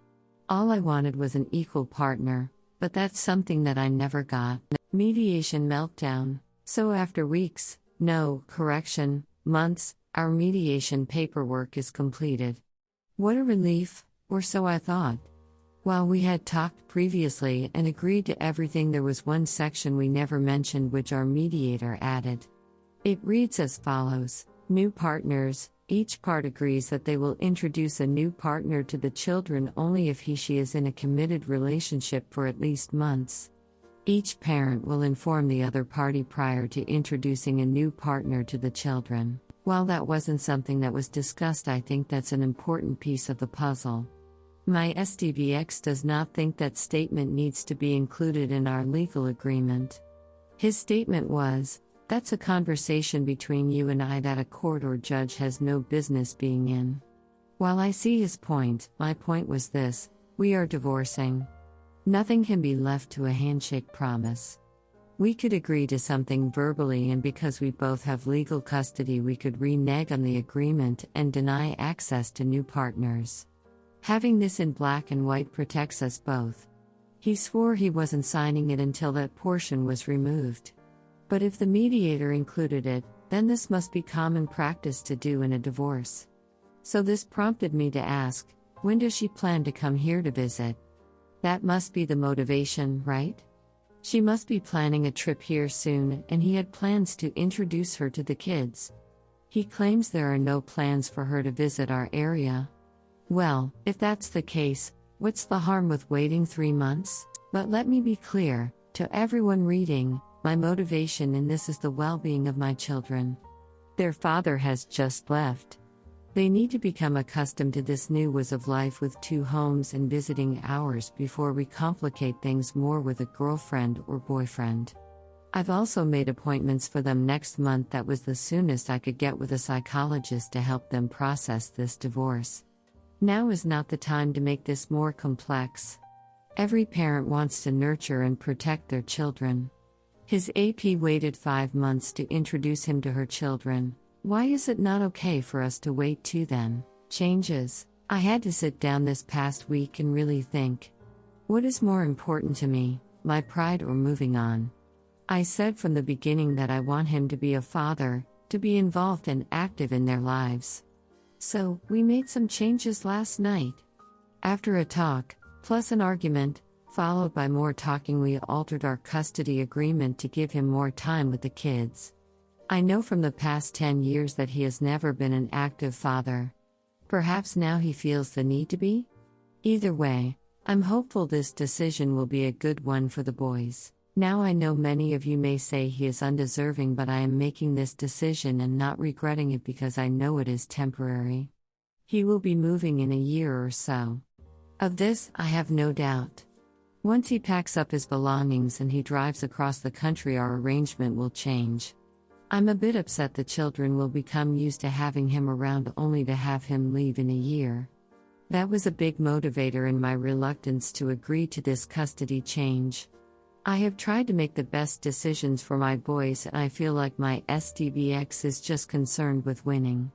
All I wanted was an equal partner, but that's something that I never got. Mediation meltdown. So after weeks, no, correction, months, our mediation paperwork is completed. What a relief, or so I thought. While we had talked previously and agreed to everything, there was one section we never mentioned which our mediator added. It reads as follows: New partners. Each part agrees that they will introduce a new partner to the children only if he/she is in a committed relationship for at least months. Each parent will inform the other party prior to introducing a new partner to the children. While that wasn't something that was discussed, I think that's an important piece of the puzzle. My SDBX does not think that statement needs to be included in our legal agreement. His statement was, "That's a conversation between you and I that a court or judge has no business being in." While I see his point, my point was this: we are divorcing. Nothing can be left to a handshake promise. We could agree to something verbally, and because we both have legal custody, we could renege on the agreement and deny access to new partners. Having this in black and white protects us both. He swore he wasn't signing it until that portion was removed. But if the mediator included it, then this must be common practice to do in a divorce. So this prompted me to ask, when does she plan to come here to visit? That must be the motivation, right? She must be planning a trip here soon, and he had plans to introduce her to the kids. He claims there are no plans for her to visit our area. Well, if that's the case, what's the harm with waiting 3 months? But let me be clear, to everyone reading, my motivation in this is the well-being of my children. Their father has just left. They need to become accustomed to this new way of life with 2 homes and visiting hours before we complicate things more with a girlfriend or boyfriend. I've also made appointments for them next month. That was the soonest I could get with a psychologist to help them process this divorce. Now is not the time to make this more complex. Every parent wants to nurture and protect their children. His AP waited 5 months to introduce him to her children. Why is it not okay for us to wait too then? Changes. I had to sit down this past week and really think. What is more important to me, my pride or moving on? I said from the beginning that I want him to be a father, to be involved and active in their lives. So, we made some changes last night. After a talk, plus an argument, followed by more talking, we altered our custody agreement to give him more time with the kids. I know from the past 10 years that he has never been an active father. Perhaps now he feels the need to be? Either way, I'm hopeful this decision will be a good one for the boys. Now I know many of you may say he is undeserving, but I am making this decision and not regretting it because I know it is temporary. He will be moving in a year or so. Of this, I have no doubt. Once he packs up his belongings and he drives across the country, our arrangement will change. I'm a bit upset the children will become used to having him around only to have him leave in a year. That was a big motivator in my reluctance to agree to this custody change. I have tried to make the best decisions for my boys, and I feel like my SDBX is just concerned with winning.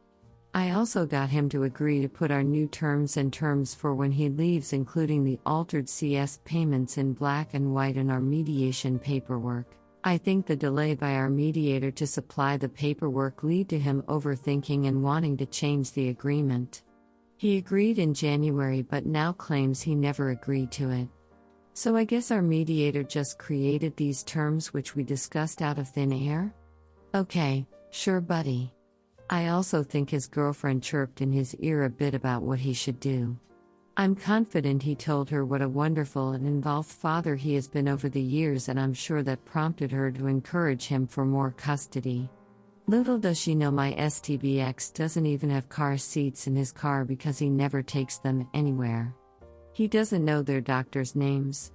I also got him to agree to put our new terms for when he leaves, including the altered CS payments in black and white in our mediation paperwork. I think the delay by our mediator to supply the paperwork led to him overthinking and wanting to change the agreement. He agreed in January but now claims he never agreed to it. So I guess our mediator just created these terms which we discussed out of thin air? Okay, sure buddy. I also think his girlfriend chirped in his ear a bit about what he should do. I'm confident he told her what a wonderful and involved father he has been over the years, and I'm sure that prompted her to encourage him for more custody. Little does she know my STBX doesn't even have car seats in his car because he never takes them anywhere. He doesn't know their doctors' names.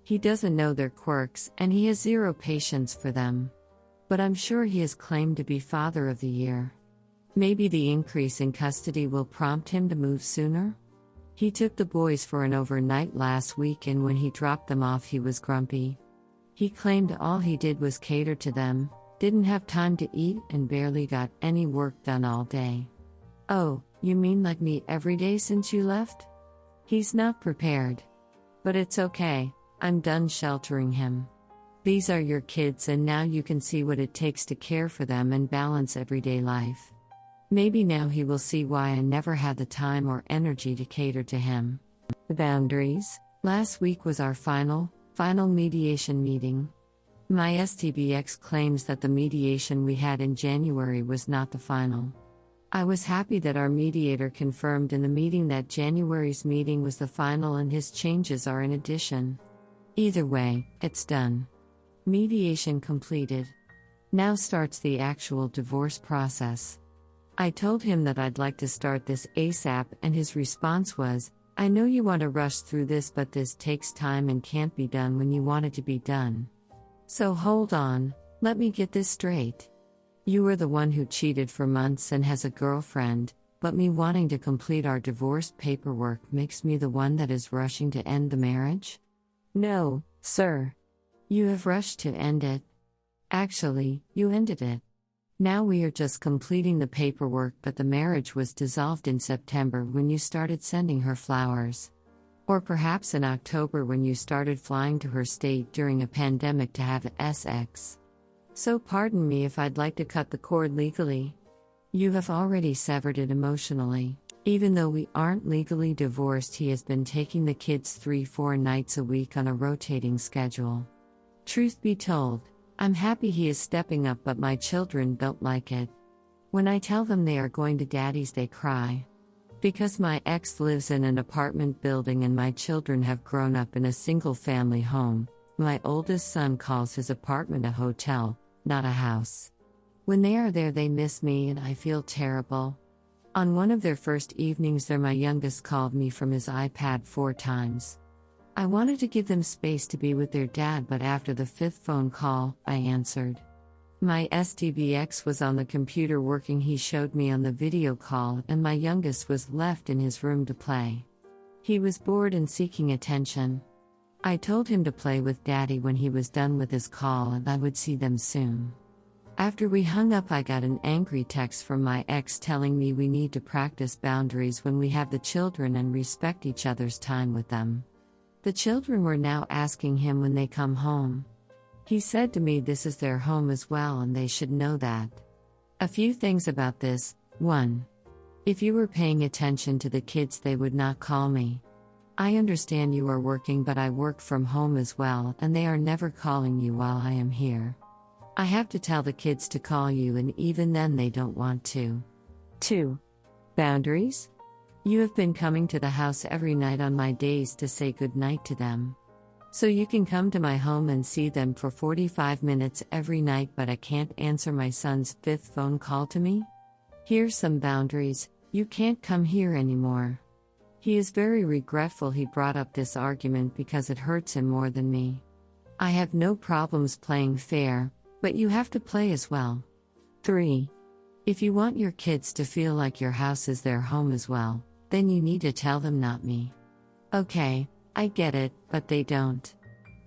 He doesn't know their quirks, and he has zero patience for them. But I'm sure he is claimed to be Father of the Year. Maybe the increase in custody will prompt him to move sooner? He took the boys for an overnight last week, and when he dropped them off he was grumpy. He claimed all he did was cater to them, didn't have time to eat, and barely got any work done all day. Oh, you mean like me every day since you left? He's not prepared. But it's okay, I'm done sheltering him. These are your kids, and now you can see what it takes to care for them and balance everyday life. Maybe now he will see why I never had the time or energy to cater to him. The boundaries. Last week was our final mediation meeting. My STBX claims that the mediation we had in January was not the final. I was happy that our mediator confirmed in the meeting that January's meeting was the final and his changes are in addition. Either way, it's done. Mediation completed. Now starts the actual divorce process. I told him that I'd like to start this ASAP, and his response was, "I know you want to rush through this, but this takes time and can't be done when you want it to be done. So hold on, let me get this straight. You were the one who cheated for months and has a girlfriend, but me wanting to complete our divorce paperwork makes me the one that is rushing to end the marriage? No, sir. You have rushed to end it. Actually, you ended it. Now we are just completing the paperwork, but the marriage was dissolved in September when you started sending her flowers. Or perhaps in October when you started flying to her state during a pandemic to have sex. So pardon me if I'd like to cut the cord legally. You have already severed it emotionally. Even though we aren't legally divorced, he has been taking the kids 3-4 nights a week on a rotating schedule. Truth be told, I'm happy he is stepping up, but my children don't like it. When I tell them they are going to daddy's, they cry. Because my ex lives in an apartment building and my children have grown up in a single-family home, my oldest son calls his apartment a hotel, not a house. When they are there, they miss me and I feel terrible. On one of their first evenings there, my youngest called me from his iPad 4 times. I wanted to give them space to be with their dad, but after the 5th phone call, I answered. My STBX was on the computer working. He showed me on the video call, and my youngest was left in his room to play. He was bored and seeking attention. I told him to play with daddy when he was done with his call and I would see them soon. After we hung up, I got an angry text from my ex telling me we need to practice boundaries when we have the children and respect each other's time with them. The children were now asking him when they come home. He said to me this is their home as well and they should know that. A few things about this. 1. If you were paying attention to the kids, they would not call me. I understand you are working, but I work from home as well, and they are never calling you while I am here. I have to tell the kids to call you, and even then they don't want to. 2. Boundaries? You have been coming to the house every night on my days to say goodnight to them. So you can come to my home and see them for 45 minutes every night, but I can't answer my son's 5th phone call to me? Here's some boundaries: you can't come here anymore. He is very regretful he brought up this argument because it hurts him more than me. I have no problems playing fair, but you have to play as well. 3. If you want your kids to feel like your house is their home as well, then you need to tell them, not me. Okay, I get it, but they don't.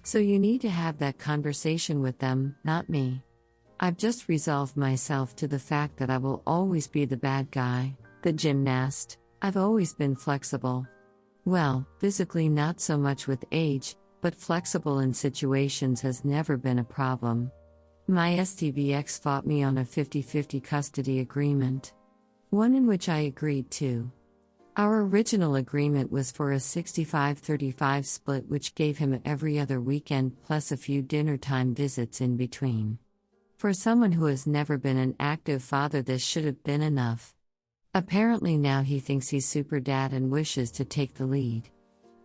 So you need to have that conversation with them, not me. I've just resolved myself to the fact that I will always be the bad guy, the gymnast. I've always been flexible. Well, physically not so much with age, but flexible in situations has never been a problem. My STBX fought me on a 50-50 custody agreement. One in which I agreed to. Our original agreement was for a 65-35 split, which gave him every other weekend plus a few dinner time visits in between. For someone who has never been an active father, this should have been enough. Apparently now he thinks he's super dad and wishes to take the lead.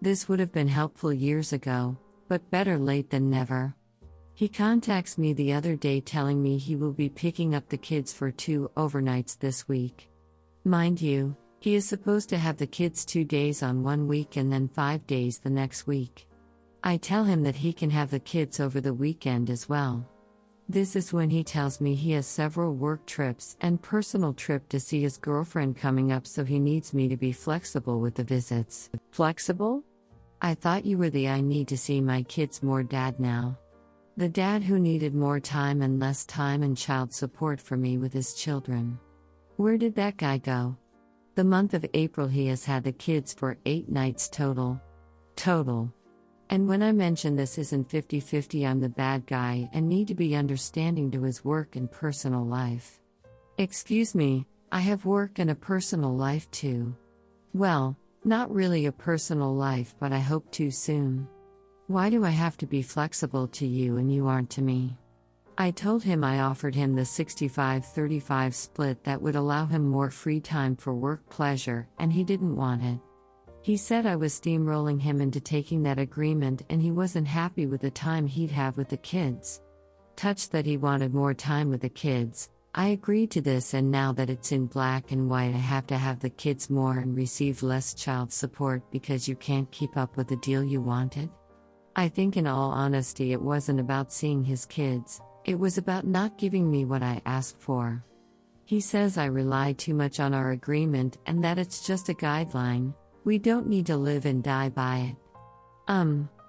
This would have been helpful years ago, but better late than never. He contacts me the other day telling me he will be picking up the kids for 2 overnights this week. Mind you, he is supposed to have the kids 2 days on one week and then 5 days the next week. I tell him that he can have the kids over the weekend as well. This is when he tells me he has several work trips and personal trip to see his girlfriend coming up, so he needs me to be flexible with the visits. Flexible? I thought you were the I need to see my kids more dad now. The dad who needed more time and less time and child support for me with his children. Where did that guy go? The month of April he has had the kids for 8 nights total. And when I mention this isn't 50-50, I'm the bad guy and need to be understanding to his work and personal life. Excuse me, I have work and a personal life too. Well, Not really a personal life, but I hope to soon. Why do I have to be flexible to you and you aren't to me? I told him I offered him the 65-35 split that would allow him more free time for work pleasure, and he didn't want it. He said I was steamrolling him into taking that agreement and he wasn't happy with the time he'd have with the kids. Touched that he wanted more time with the kids, I agreed to this, and now that it's in black and white I have to have the kids more and receive less child support because you can't keep up with the deal you wanted. I think in all honesty it wasn't about seeing his kids, it was about not giving me what I asked for. He says I rely too much on our agreement and that it's just a guideline, we don't need to live and die by it.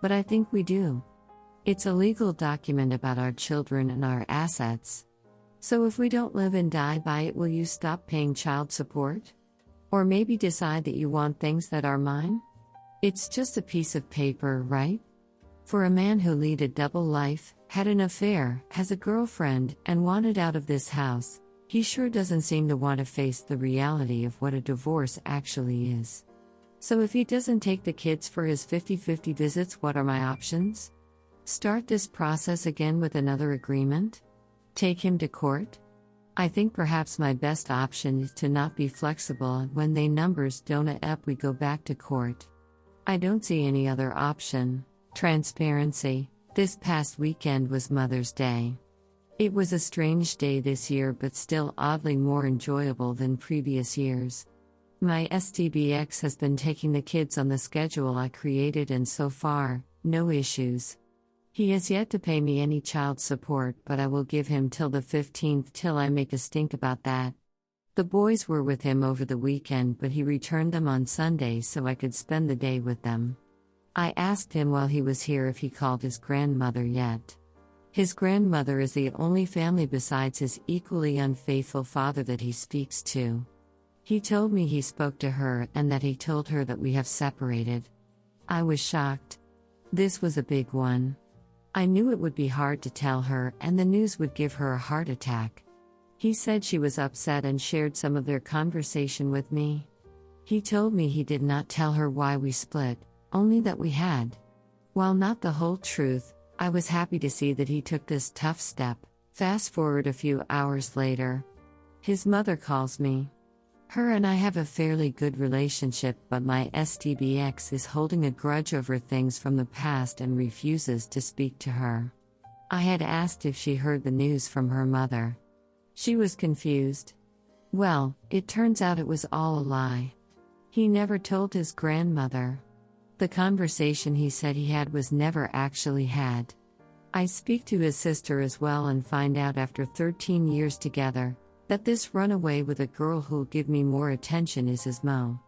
But I think we do. It's a legal document about our children and our assets. So if we don't live and die by it, will you stop paying child support? Or maybe decide that you want things that are mine? It's just a piece of paper, right? For a man who lead a double life, had an affair, has a girlfriend, and wanted out of this house, he sure doesn't seem to want to face the reality of what a divorce actually is. So if he doesn't take the kids for his 50-50 visits, what are my options? Start this process again with another agreement? Take him to court? I think perhaps my best option is to not be flexible, and when they numbers don't add up we go back to court. I don't see any other option. Transparency. This past weekend was Mother's Day. It was a strange day this year, but still oddly more enjoyable than previous years. My STBX has been taking the kids on the schedule I created, and so far, no issues. He has yet to pay me any child support, but I will give him till the 15th till I make a stink about that. The boys were with him over the weekend, but he returned them on Sunday so I could spend the day with them. I asked him while he was here if he called his grandmother yet. His grandmother is the only family besides his equally unfaithful father that he speaks to. He told me he spoke to her and that he told her that we have separated. I was shocked. This was a big one. I knew it would be hard to tell her and the news would give her a heart attack. He said she was upset and shared some of their conversation with me. He told me he did not tell her why we split, only that we had. While not the whole truth, I was happy to see that he took this tough step. Fast forward a few hours later. His mother calls me. Her and I have a fairly good relationship, but my STBX is holding a grudge over things from the past and refuses to speak to her. I had asked if she heard the news from her mother. She was confused. Well, it turns out it was all a lie. He never told his grandmother. The conversation he said he had was never actually had. I speak to his sister as well and find out after 13 years together that this runaway with a girl who'll give me more attention is his Mo.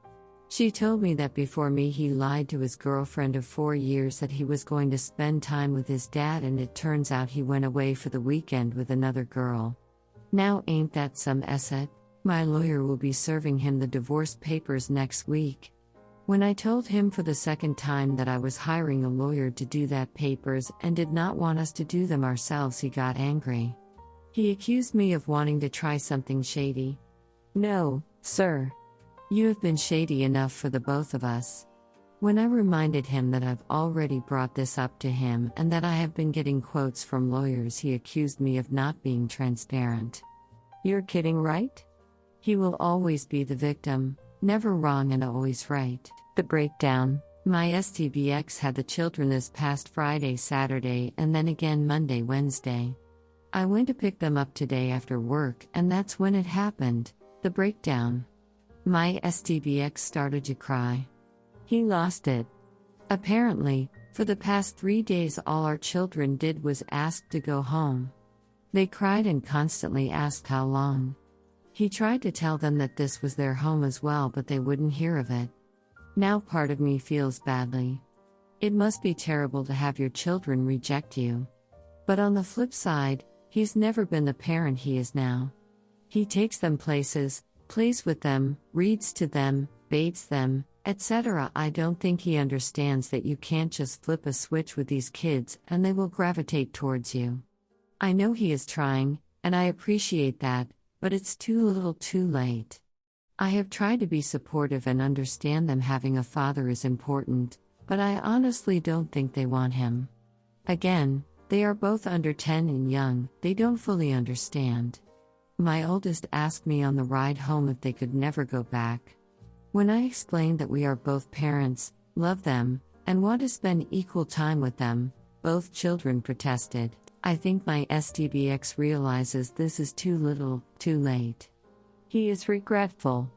She told me that before me he lied to his girlfriend of 4 years that he was going to spend time with his dad, and it turns out he went away for the weekend with another girl. Now ain't that some asset? My lawyer will be serving him the divorce papers next week. When I told him for the second time that I was hiring a lawyer to do that papers and did not want us to do them ourselves, he got angry. He accused me of wanting to try something shady. No, sir. You have been shady enough for the both of us. When I reminded him that I've already brought this up to him and that I have been getting quotes from lawyers, he accused me of not being transparent. You're kidding, right? He will always be the victim, never wrong and always right. The breakdown. My STBX had the children this past Friday, Saturday, and then again Monday, Wednesday. I went to pick them up today after work, and that's when it happened, the breakdown. My STBX started to cry. He lost it. Apparently, for the past 3 days all our children did was ask to go home. They cried and constantly asked how long. He tried to tell them that this was their home as well, but they wouldn't hear of it. Now part of me feels badly. It must be terrible to have your children reject you. But on the flip side, he's never been the parent he is now. He takes them places, plays with them, reads to them, bathes them, etc. I don't think he understands that you can't just flip a switch with these kids and they will gravitate towards you. I know he is trying, and I appreciate that, but it's too little too late. I have tried to be supportive and understand them having a father is important, but I honestly don't think they want him. Again, they are both under 10 and young, they don't fully understand. My oldest asked me on the ride home if they could never go back. When I explained that we are both parents, love them, and want to spend equal time with them, both children protested. I think my STBX realizes this is too little, too late. He is regretful.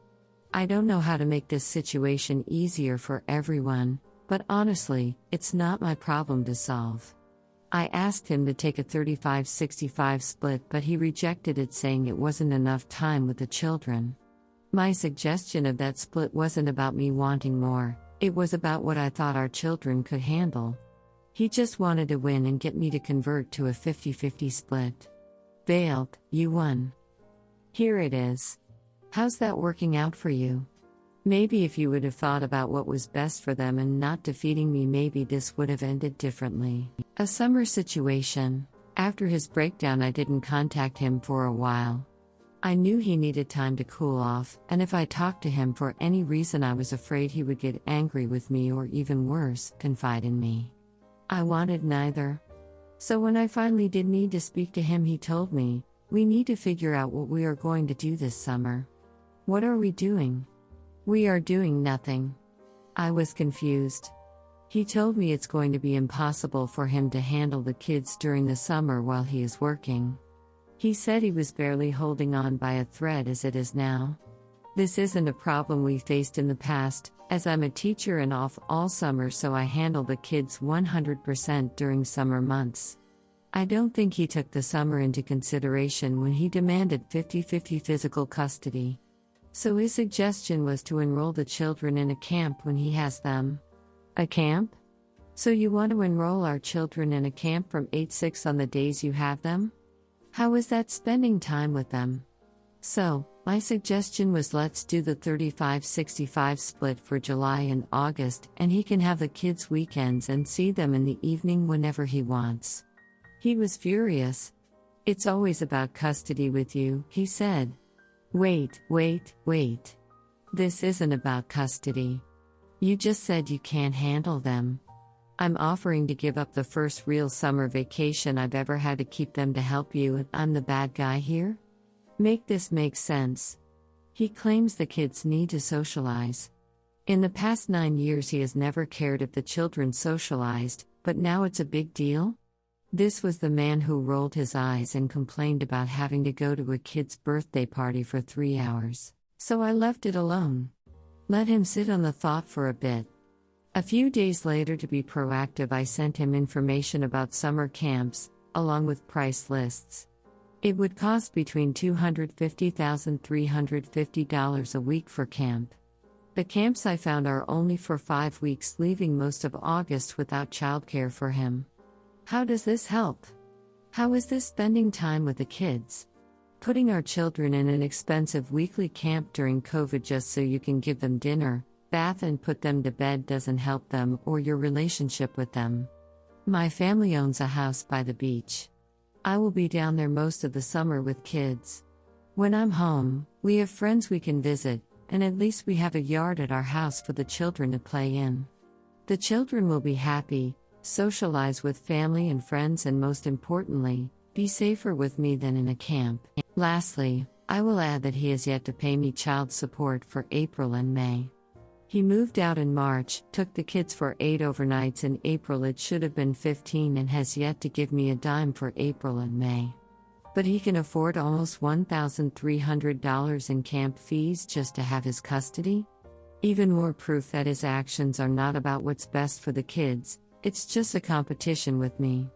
I don't know how to make this situation easier for everyone, but honestly, it's not my problem to solve. I asked him to take a 35-65 split, but he rejected it, saying it wasn't enough time with the children. My suggestion of that split wasn't about me wanting more, it was about what I thought our children could handle. He just wanted to win and get me to convert to a 50-50 split. Bailed, you won. Here it is. How's that working out for you? Maybe if you would have thought about what was best for them and not defeating me, maybe this would have ended differently. A summer situation. After his breakdown, I didn't contact him for a while. I knew he needed time to cool off, and if I talked to him for any reason, I was afraid he would get angry with me or even worse, confide in me. I wanted neither. So when I finally did need to speak to him, he told me, "We need to figure out what we are going to do this summer." What are we doing? We are doing nothing. I was confused. He told me it's going to be impossible for him to handle the kids during the summer while he is working. He said he was barely holding on by a thread as it is now. This isn't a problem we faced in the past, as I'm a teacher and off all summer, so I handle the kids 100% during summer months. I don't think he took the summer into consideration when he demanded 50-50 physical custody. So his suggestion was to enroll the children in a camp when he has them. A camp? So you want to enroll our children in a camp from 8-6 on the days you have them? How is that spending time with them? So, my suggestion was, let's do the 35-65 split for July and August, and he can have the kids weekends and see them in the evening whenever he wants. He was furious. "It's always about custody with you," he said. Wait. This isn't about custody. You just said you can't handle them. I'm offering to give up the first real summer vacation I've ever had to keep them to help you, and I'm the bad guy here? Make this make sense. He claims the kids need to socialize. In the past 9 years he has never cared if the children socialized, but now it's a big deal? This was the man who rolled his eyes and complained about having to go to a kid's birthday party for 3 hours. So I left it alone. Let him sit on the thought for a bit. A few days later, to be proactive, I sent him information about summer camps, along with price lists. It would cost between $250,000 and $350 a week for camp. The camps I found are only for 5 weeks, leaving most of August without childcare for him. How does this help? How is this spending time with the kids? Putting our children in an expensive weekly camp during COVID just so you can give them dinner, bath and put them to bed doesn't help them or your relationship with them. My family owns a house by the beach. I will be down there most of the summer with kids. When I'm home, we have friends we can visit, and at least we have a yard at our house for the children to play in. The children will be happy, socialize with family and friends, and most importantly, be safer with me than in a camp. Lastly, I will add that he has yet to pay me child support for April and May. He moved out in March, took the kids for 8 overnights in April. It should have been 15, and has yet to give me a dime for April and May. But he can afford almost $1,300 in camp fees just to have his custody? Even more proof that his actions are not about what's best for the kids, it's just a competition with me.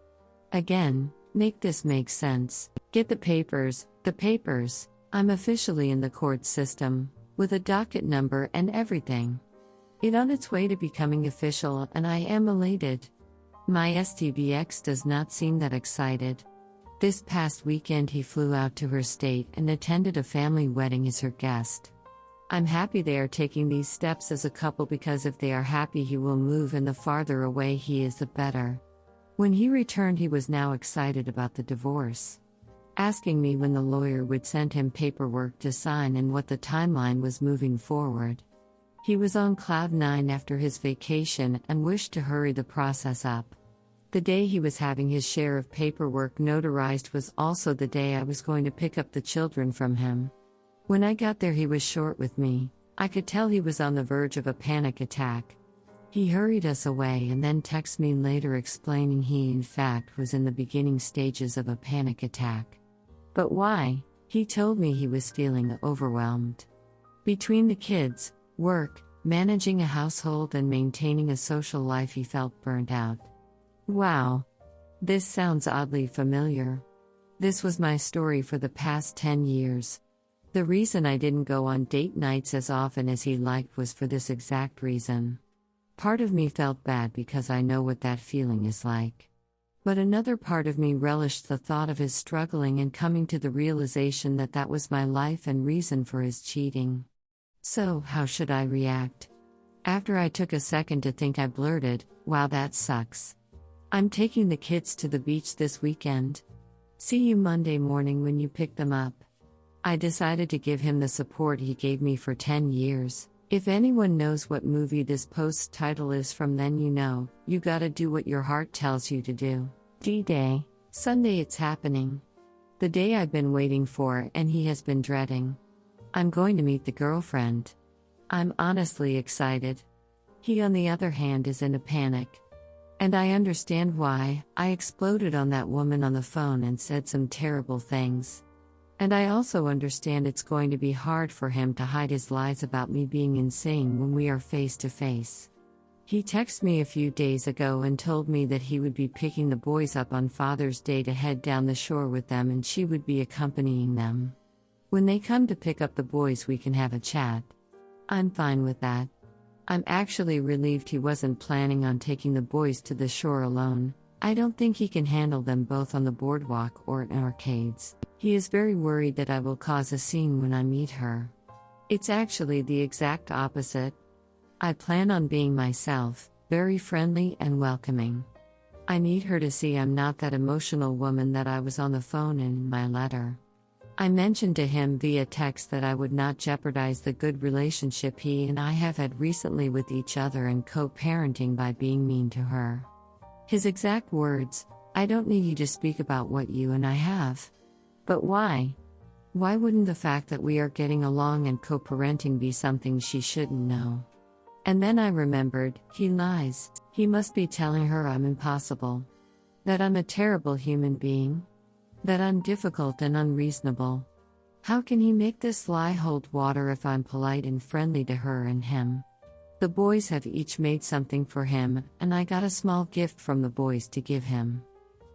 Again, make this make sense. Get the papers. I'm officially in the court system, with a docket number and everything. It's on its way to becoming official, and I am elated. My STBX does not seem that excited. This past weekend he flew out to her state and attended a family wedding as her guest. I'm happy they are taking these steps as a couple, because if they are happy he will move, and the farther away he is the better. When he returned he was now excited about the divorce. asking me when the lawyer would send him paperwork to sign and what the timeline was moving forward. He was on cloud nine after his vacation and wished to hurry the process up. The day he was having his share of paperwork notarized was also the day I was going to pick up the children from him. When I got there, he was short with me. I could tell he was on the verge of a panic attack. He hurried us away and then texted me later explaining he in fact was in the beginning stages of a panic attack. But why? He told me he was feeling overwhelmed. Between the kids, work, managing a household and maintaining a social life, he felt burnt out. Wow. This sounds oddly familiar. This was my story for the past 10 years. The reason I didn't go on date nights as often as he liked was for this exact reason. Part of me felt bad because I know what that feeling is like. But another part of me relished the thought of his struggling and coming to the realization that that was my life and reason for his cheating. So, how should I react? After I took a second to think, I blurted, "Wow, that sucks. I'm taking the kids to the beach this weekend. See you Monday morning when you pick them up." I decided to give him the support he gave me for 10 years. If anyone knows what movie this post's title is from, then you know, you gotta do what your heart tells you to do. D-Day. Sunday, it's happening. The day I've been waiting for and he has been dreading. I'm going to meet the girlfriend. I'm honestly excited. He, on the other hand, is in a panic. And I understand why. I exploded on that woman on the phone and said some terrible things. And I also understand it's going to be hard for him to hide his lies about me being insane when we are face to face. He texted me a few days ago and told me that he would be picking the boys up on Father's Day to head down the shore with them and she would be accompanying them. When they come to pick up the boys, we can have a chat. I'm fine with that. I'm actually relieved he wasn't planning on taking the boys to the shore alone. I don't think he can handle them both on the boardwalk or in arcades. He is very worried that I will cause a scene when I meet her. It's actually the exact opposite. I plan on being myself, very friendly and welcoming. I need her to see I'm not that emotional woman that I was on the phone and in my letter. I mentioned to him via text that I would not jeopardize the good relationship he and I have had recently with each other and co-parenting by being mean to her. His exact words, "I don't need you to speak about what you and I have." But why? Why wouldn't the fact that we are getting along and co-parenting be something she shouldn't know? And then I remembered, he lies. He must be telling her I'm impossible. That I'm a terrible human being. That I'm difficult and unreasonable. How can he make this lie hold water if I'm polite and friendly to her and him? The boys have each made something for him, and I got a small gift from the boys to give him.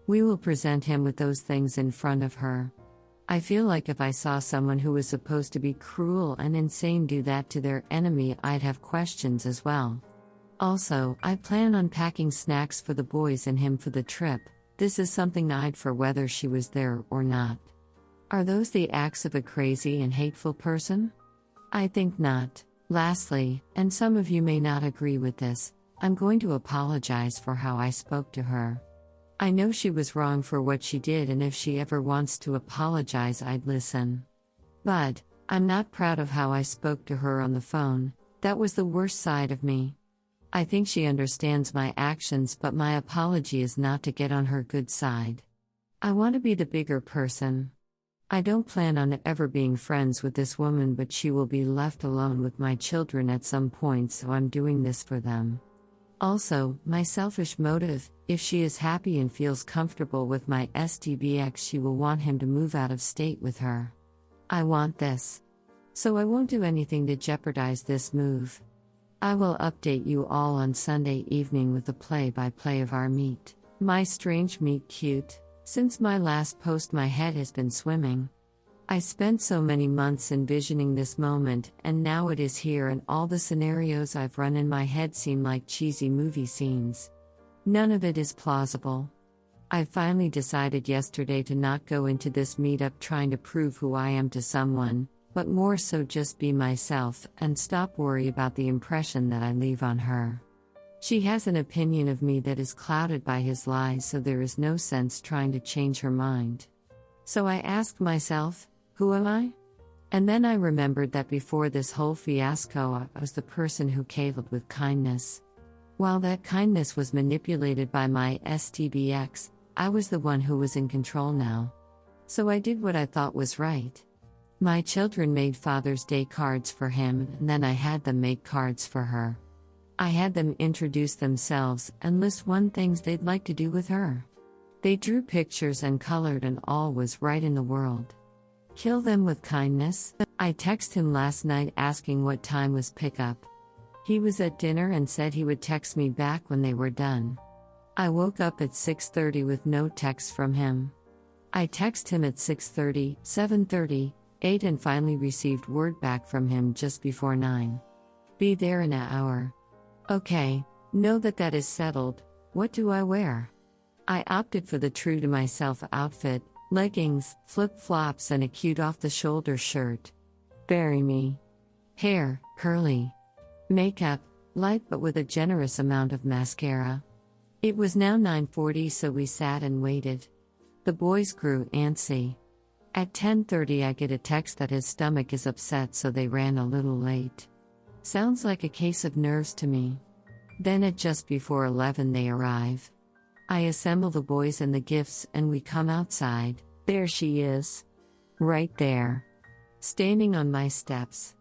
We will present him with those things in front of her. I feel like if I saw someone who was supposed to be cruel and insane do that to their enemy, I'd have questions as well. Also, I plan on packing snacks for the boys and him for the trip. This is something I'd for whether she was there or not. Are those the acts of a crazy and hateful person? I think not. Lastly, and some of you may not agree with this, I'm going to apologize for how I spoke to her. I know she was wrong for what she did, and if she ever wants to apologize, I'd listen. But I'm not proud of how I spoke to her on the phone. That was the worst side of me. I think she understands my actions, but my apology is not to get on her good side. I want to be the bigger person. I don't plan on ever being friends with this woman, but she will be left alone with my children at some point, so I'm doing this for them. Also, my selfish motive, if she is happy and feels comfortable with my STBX, she will want him to move out of state with her. I want this. So I won't do anything to jeopardize this move. I will update you all on Sunday evening with the play-by-play of our meet. My strange meet cute. Since my last post, my head has been swimming. I spent so many months envisioning this moment, and now it is here, and all the scenarios I've run in my head seem like cheesy movie scenes. None of it is plausible. I finally decided yesterday to not go into this meetup trying to prove who I am to someone, but more so just be myself and stop worry about the impression that I leave on her. She has an opinion of me that is clouded by his lies, so there is no sense trying to change her mind. So I asked myself, who am I? And then I remembered that before this whole fiasco, I was the person who cabled with kindness. While that kindness was manipulated by my STBX, I was the one who was in control now. So I did what I thought was right. My children made Father's Day cards for him, and then I had them make cards for her. I had them introduce themselves and list one things they'd like to do with her. They drew pictures and colored, and all was right in the world. Kill them with kindness. I texted him last night asking what time was pickup. He was at dinner and said he would text me back when they were done. I woke up at 6:30 with no text from him. I texted him at 6:30, 7:30, 8 and finally received word back from him just before 9. Be there in an hour. Okay, know that is settled. What do I wear? I opted for the true to myself outfit, leggings, flip-flops and a cute off-the-shoulder shirt. Bury me. Hair, curly. Makeup, light but with a generous amount of mascara. It was now 9:40, so we sat and waited. The boys grew antsy. At 10:30 I get a text that his stomach is upset, so they ran a little late. Sounds like a case of nerves to me. Then at just before 11 they arrive. I assemble the boys and the gifts and we come outside. There she is. Right there. Standing on my steps.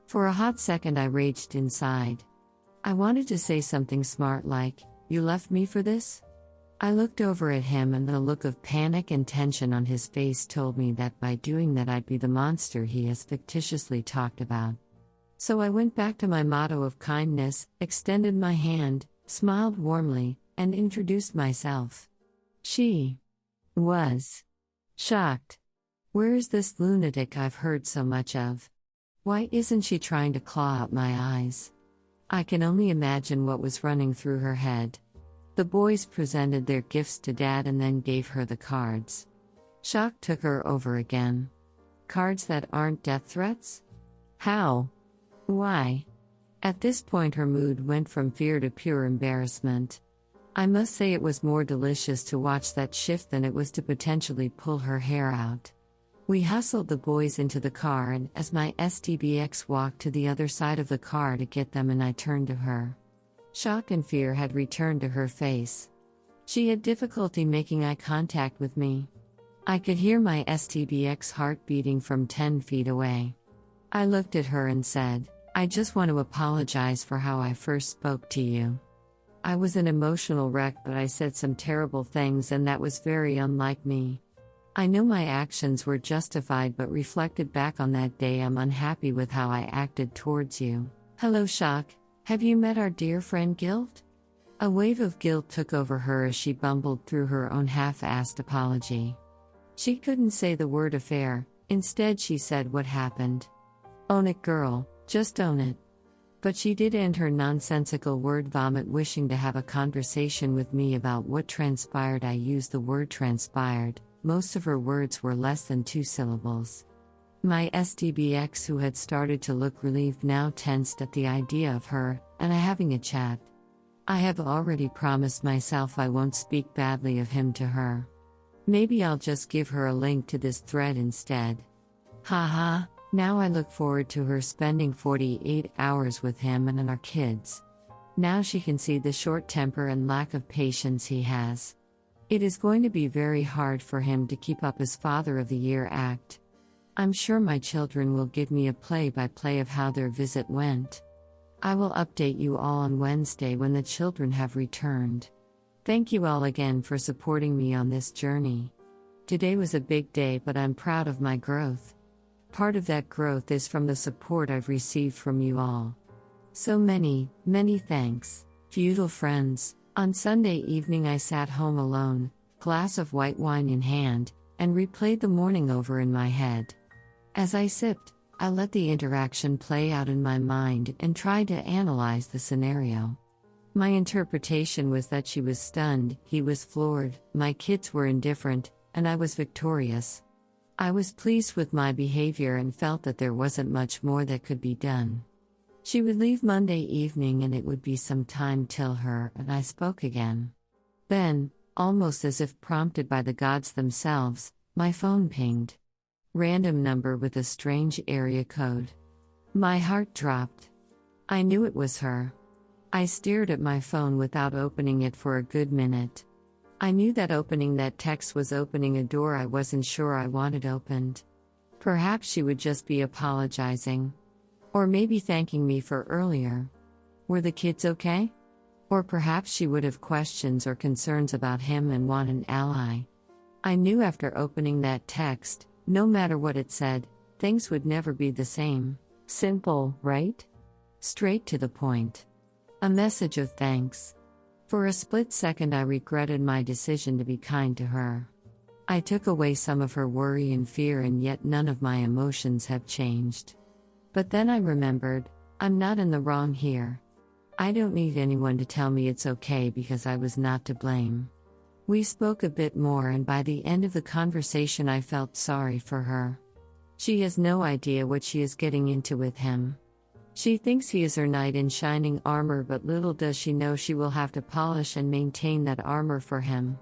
For a hot second I raged inside. I wanted to say something smart like, "You left me for this?" I looked over at him and the look of panic and tension on his face told me that by doing that I'd be the monster he has fictitiously talked about. So I went back to my motto of kindness, extended my hand, smiled warmly, and introduced myself. She was shocked. Where is this lunatic I've heard so much of? Why isn't she trying to claw out my eyes? I can only imagine what was running through her head. The boys presented their gifts to Dad and then gave her the cards. Shock took her over again. Cards that aren't death threats? How? Why? At this point her mood went from fear to pure embarrassment. I must say it was more delicious to watch that shift than it was to potentially pull her hair out. We hustled the boys into the car, and as my STBX walked to the other side of the car to get them, and I turned to her. Shock and fear had returned to her face. She had difficulty making eye contact with me. I could hear my STBX heart beating from 10 feet away. I looked at her and said, "I just want to apologize for how I first spoke to you. I was an emotional wreck, but I said some terrible things and that was very unlike me. I know my actions were justified, but reflected back on that day I'm unhappy with how I acted towards you. Hello Shock, have you met our dear friend Guilt?" A wave of guilt took over her as she bumbled through her own half-assed apology. She couldn't say the word affair, instead she said what happened. Own it girl, just own it. But she did end her nonsensical word vomit wishing to have a conversation with me about what transpired. I used the word transpired. Most of her words were less than 2 syllables. My STBX, who had started to look relieved, now tensed at the idea of her and I having a chat. I have already promised myself I won't speak badly of him to her. Maybe I'll just give her a link to this thread instead. Haha. Now I look forward to her spending 48 hours with him and our kids. Now she can see the short temper and lack of patience he has. It is going to be very hard for him to keep up his Father of the Year act. I'm sure my children will give me a play-by-play of how their visit went. I will update you all on Wednesday when the children have returned. Thank you all again for supporting me on this journey. Today was a big day, but I'm proud of my growth. Part of that growth is from the support I've received from you all. So many, many thanks. Feudal friends, on Sunday evening I sat home alone, glass of white wine in hand, and replayed the morning over in my head. As I sipped, I let the interaction play out in my mind and tried to analyze the scenario. My interpretation was that she was stunned, he was floored, my kids were indifferent, and I was victorious. I was pleased with my behavior and felt that there wasn't much more that could be done. She would leave Monday evening and it would be some time till her and I spoke again. Then, almost as if prompted by the gods themselves, My phone pinged. Random number with a strange area code. My heart dropped. I knew it was her. I stared at my phone without opening it for a good minute. I knew that opening that text was opening a door I wasn't sure I wanted opened. Perhaps she would just be apologizing. Or maybe thanking me for earlier. Were the kids okay? Or perhaps she would have questions or concerns about him and want an ally. I knew after opening that text, no matter what it said, things would never be the same. Simple, right? Straight to the point. A message of thanks. For a split second I regretted my decision to be kind to her. I took away some of her worry and fear, and yet none of my emotions have changed. But then I remembered, I'm not in the wrong here. I don't need anyone to tell me it's okay because I was not to blame. We spoke a bit more, and by the end of the conversation I felt sorry for her. She has no idea what she is getting into with him. She thinks he is her knight in shining armor, but little does she know she will have to polish and maintain that armor for him.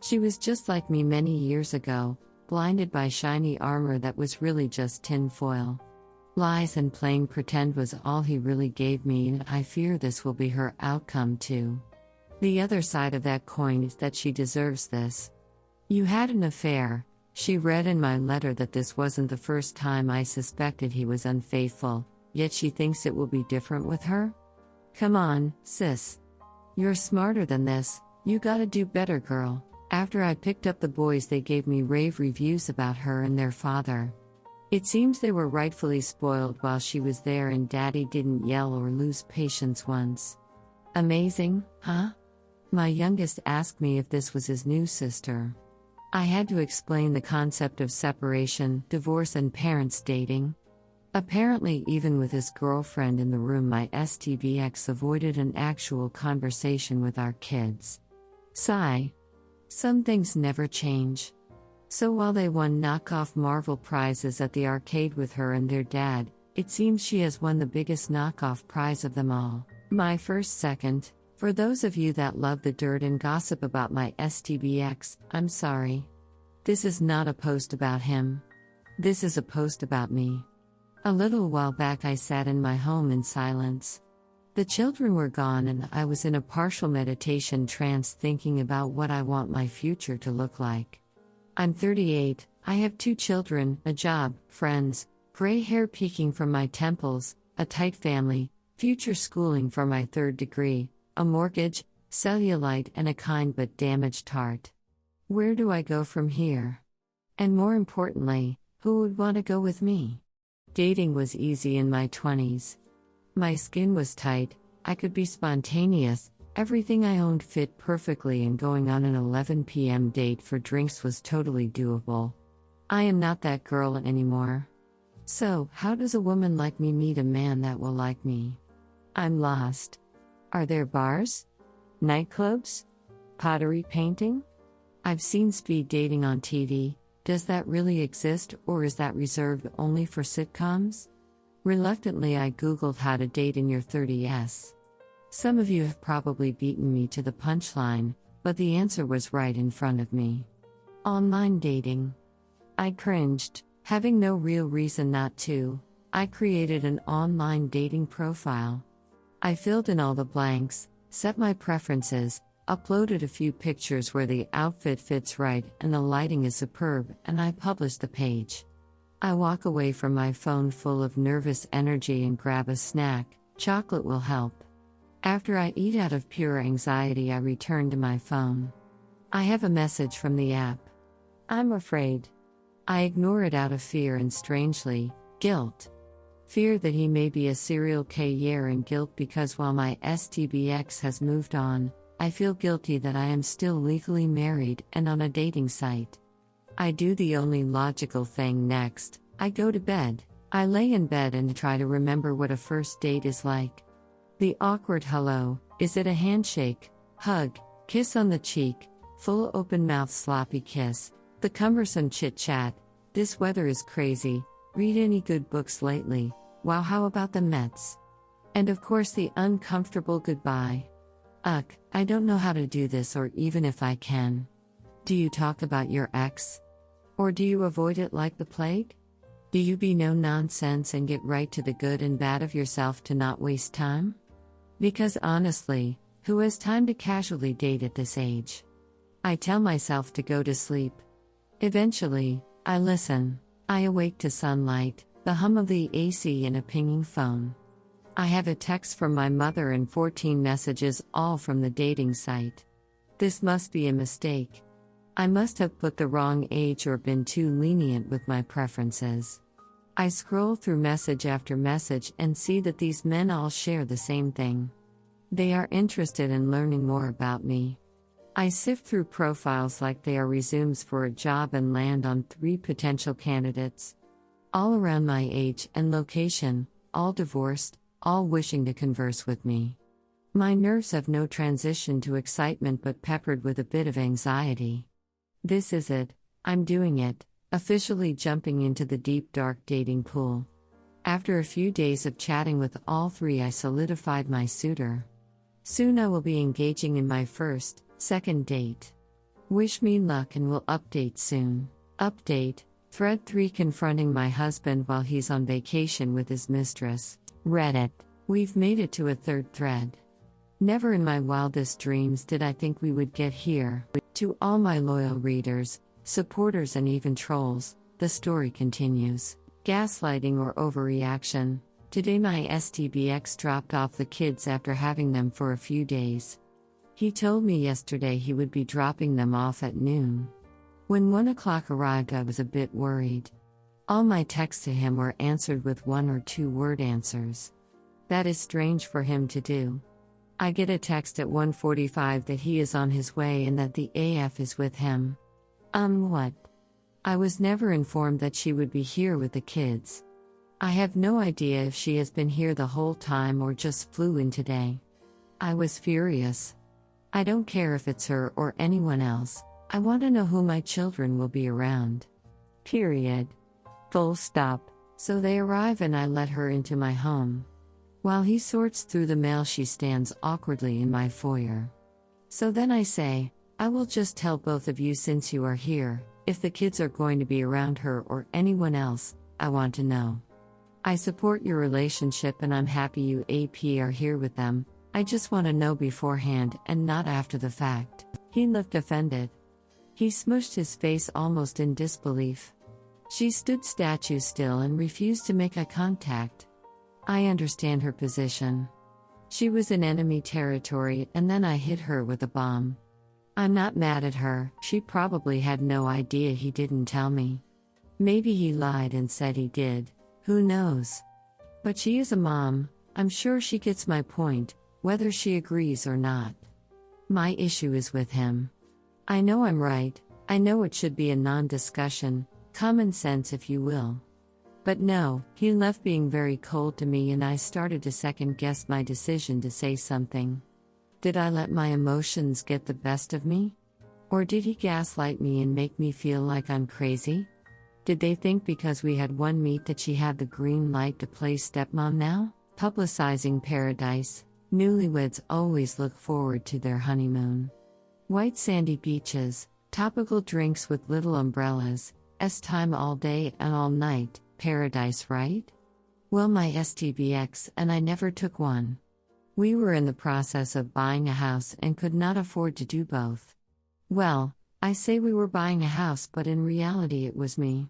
She was just like me many years ago, blinded by shiny armor that was really just tin foil. Lies and playing pretend was all he really gave me, and I fear this will be her outcome too. The other side of that coin is that she deserves this. You had an affair. She read in my letter that this wasn't the first time I suspected he was unfaithful, yet she thinks it will be different with her? Come on, sis. You're smarter than this, you gotta do better, girl. After I picked up the boys, they gave me rave reviews about her and their father. It seems they were rightfully spoiled while she was there, and Daddy didn't yell or lose patience once. Amazing, huh? My youngest asked me if this was his new sister. I had to explain the concept of separation, divorce, and parents dating. Apparently, even with his girlfriend in the room, my STBX avoided an actual conversation with our kids. Sigh. Some things never change. So while they won knockoff Marvel prizes at the arcade with her and their dad, it seems she has won the biggest knockoff prize of them all. My first second. For those of you that love the dirt and gossip about my STBX, I'm sorry. This is not a post about him. This is a post about me. A little while back I sat in my home in silence. The children were gone and I was in a partial meditation trance thinking about what I want my future to look like. I'm 38, I have 2 children, a job, friends, gray hair peeking from my temples, a tight family, future schooling for my 3rd degree, a mortgage, cellulite, and a kind but damaged heart. Where do I go from here? And more importantly, who would want to go with me? Dating was easy in my 20s. My skin was tight, I could be spontaneous, everything I owned fit perfectly, and going on an 11 p.m. date for drinks was totally doable. I am not that girl anymore. So, how does a woman like me meet a man that will like me? I'm lost. Are there bars? Nightclubs? Pottery painting? I've seen speed dating on TV. Does that really exist, or is that reserved only for sitcoms? Reluctantly, I Googled how to date in your 30s. Some of you have probably beaten me to the punchline, but the answer was right in front of me. Online dating. I cringed, having no real reason not to. I created an online dating profile. I filled in all the blanks, set my preferences, uploaded a few pictures where the outfit fits right and the lighting is superb, and I published the page. I walk away from my phone full of nervous energy and grab a snack. Chocolate will help. After I eat out of pure anxiety, I return to my phone. I have a message from the app. I'm afraid. I ignore it out of fear and, strangely, guilt. Fear that he may be a serial killer, and guilt because while my STBX has moved on, I feel guilty that I am still legally married and on a dating site. I do the only logical thing next. I go to bed. I lay in bed and try to remember what a first date is like. The awkward hello, is it a handshake, hug, kiss on the cheek, full open mouth sloppy kiss, the cumbersome chit-chat, this weather is crazy, read any good books lately, wow, how about the Mets? And of course the uncomfortable goodbye. Ugh, I don't know how to do this, or even if I can. Do you talk about your ex? Or do you avoid it like the plague? Do you be no nonsense and get right to the good and bad of yourself to not waste time? Because honestly, who has time to casually date at this age? I tell myself to go to sleep. Eventually, I listen. I awake to sunlight, the hum of the AC and a pinging phone. I have a text from my mother and 14 messages, all from the dating site. This must be a mistake. I must have put the wrong age or been too lenient with my preferences. I scroll through message after message and see that these men all share the same thing. They are interested in learning more about me. I sift through profiles like they are resumes for a job and land on 3 potential candidates. All around my age and location, all divorced, all wishing to converse with me. My nerves have no transition to excitement but peppered with a bit of anxiety. This is it, I'm doing it, officially jumping into the deep dark dating pool. After a few days of chatting with all 3, I solidified my suitor. Soon I will be engaging in my first, second date. Wish me luck and will update soon. Update, thread 3 confronting my husband while he's on vacation with his mistress. Reddit. We've made it to a 3rd thread. Never in my wildest dreams did I think we would get here. To all my loyal readers, supporters and even trolls, the story continues. Gaslighting or overreaction. Today my STBX dropped off the kids after having them for a few days. He told me yesterday he would be dropping them off at noon. When 1 o'clock arrived I was a bit worried. All my texts to him were answered with 1 or 2 word answers. That is strange for him to do. I get a text at 1:45 that he is on his way and that the AF is with him. What? I was never informed that she would be here with the kids. I have no idea if she has been here the whole time or just flew in today. I was furious. I don't care if it's her or anyone else, I want to know who my children will be around. Period. Full stop. So they arrive and I let her into my home. While he sorts through the mail she stands awkwardly in my foyer. So then I say, I will just tell both of you since you are here, if the kids are going to be around her or anyone else, I want to know. I support your relationship and I'm happy you AP are here with them, I just want to know beforehand and not after the fact. He looked offended. He smushed his face almost in disbelief. She stood statue still and refused to make eye contact. I understand her position. She was in enemy territory and then I hit her with a bomb. I'm not mad at her, she probably had no idea he didn't tell me. Maybe he lied and said he did, who knows? But she is a mom, I'm sure she gets my point, whether she agrees or not. My issue is with him. I know I'm right, I know it should be a non-discussion, common sense if you will. But no, he left being very cold to me and I started to second-guess my decision to say something. Did I let my emotions get the best of me? Or did he gaslight me and make me feel like I'm crazy? Did they think because we had one meet that she had the green light to play stepmom now? Publicizing paradise. Newlyweds always look forward to their honeymoon. White sandy beaches, topical drinks with little umbrellas, time all day and all night. Paradise, right? Well, my STBX and I never took one. We were in the process of buying a house and could not afford to do both. Well, I say we were buying a house, but in reality it was me.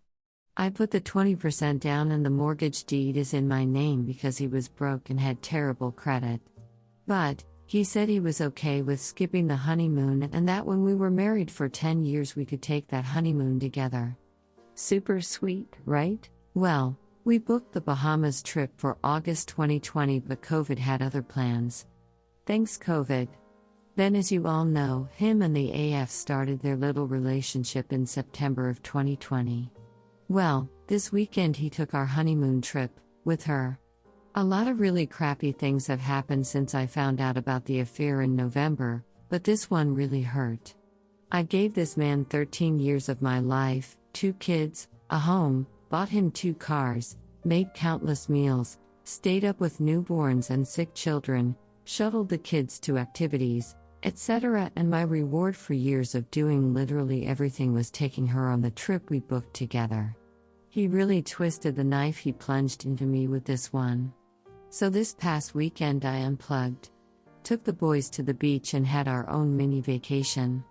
I put the 20% down and the mortgage deed is in my name because he was broke and had terrible credit. But, he said he was okay with skipping the honeymoon and that when we were married for 10 years we could take that honeymoon together. Super sweet, right? Well, we booked the Bahamas trip for August 2020 but COVID had other plans. Thanks COVID. Then as you all know, him and the AF started their little relationship in September of 2020. Well, this weekend he took our honeymoon trip, with her. A lot of really crappy things have happened since I found out about the affair in November, but this one really hurt. I gave this man 13 years of my life, 2 kids, a home, bought him 2 cars, made countless meals, stayed up with newborns and sick children, shuttled the kids to activities, etc., and my reward for years of doing literally everything was taking her on the trip we booked together. He really twisted the knife he plunged into me with this one. So this past weekend I unplugged, took the boys to the beach and had our own mini vacation.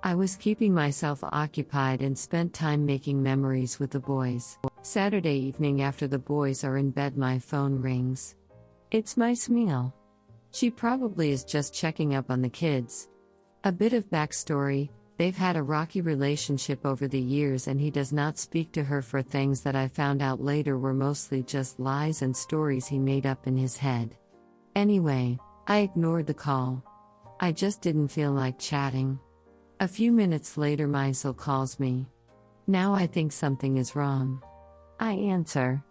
I was keeping myself occupied and spent time making memories with the boys. Saturday evening after the boys are in bed my phone rings. It's my Smeel. She probably is just checking up on the kids. A bit of backstory, they've had a rocky relationship over the years and he does not speak to her for things that I found out later were mostly just lies and stories he made up in his head. Anyway, I ignored the call. I just didn't feel like chatting. A few minutes later Maisel calls me. Now I think something is wrong. I answer.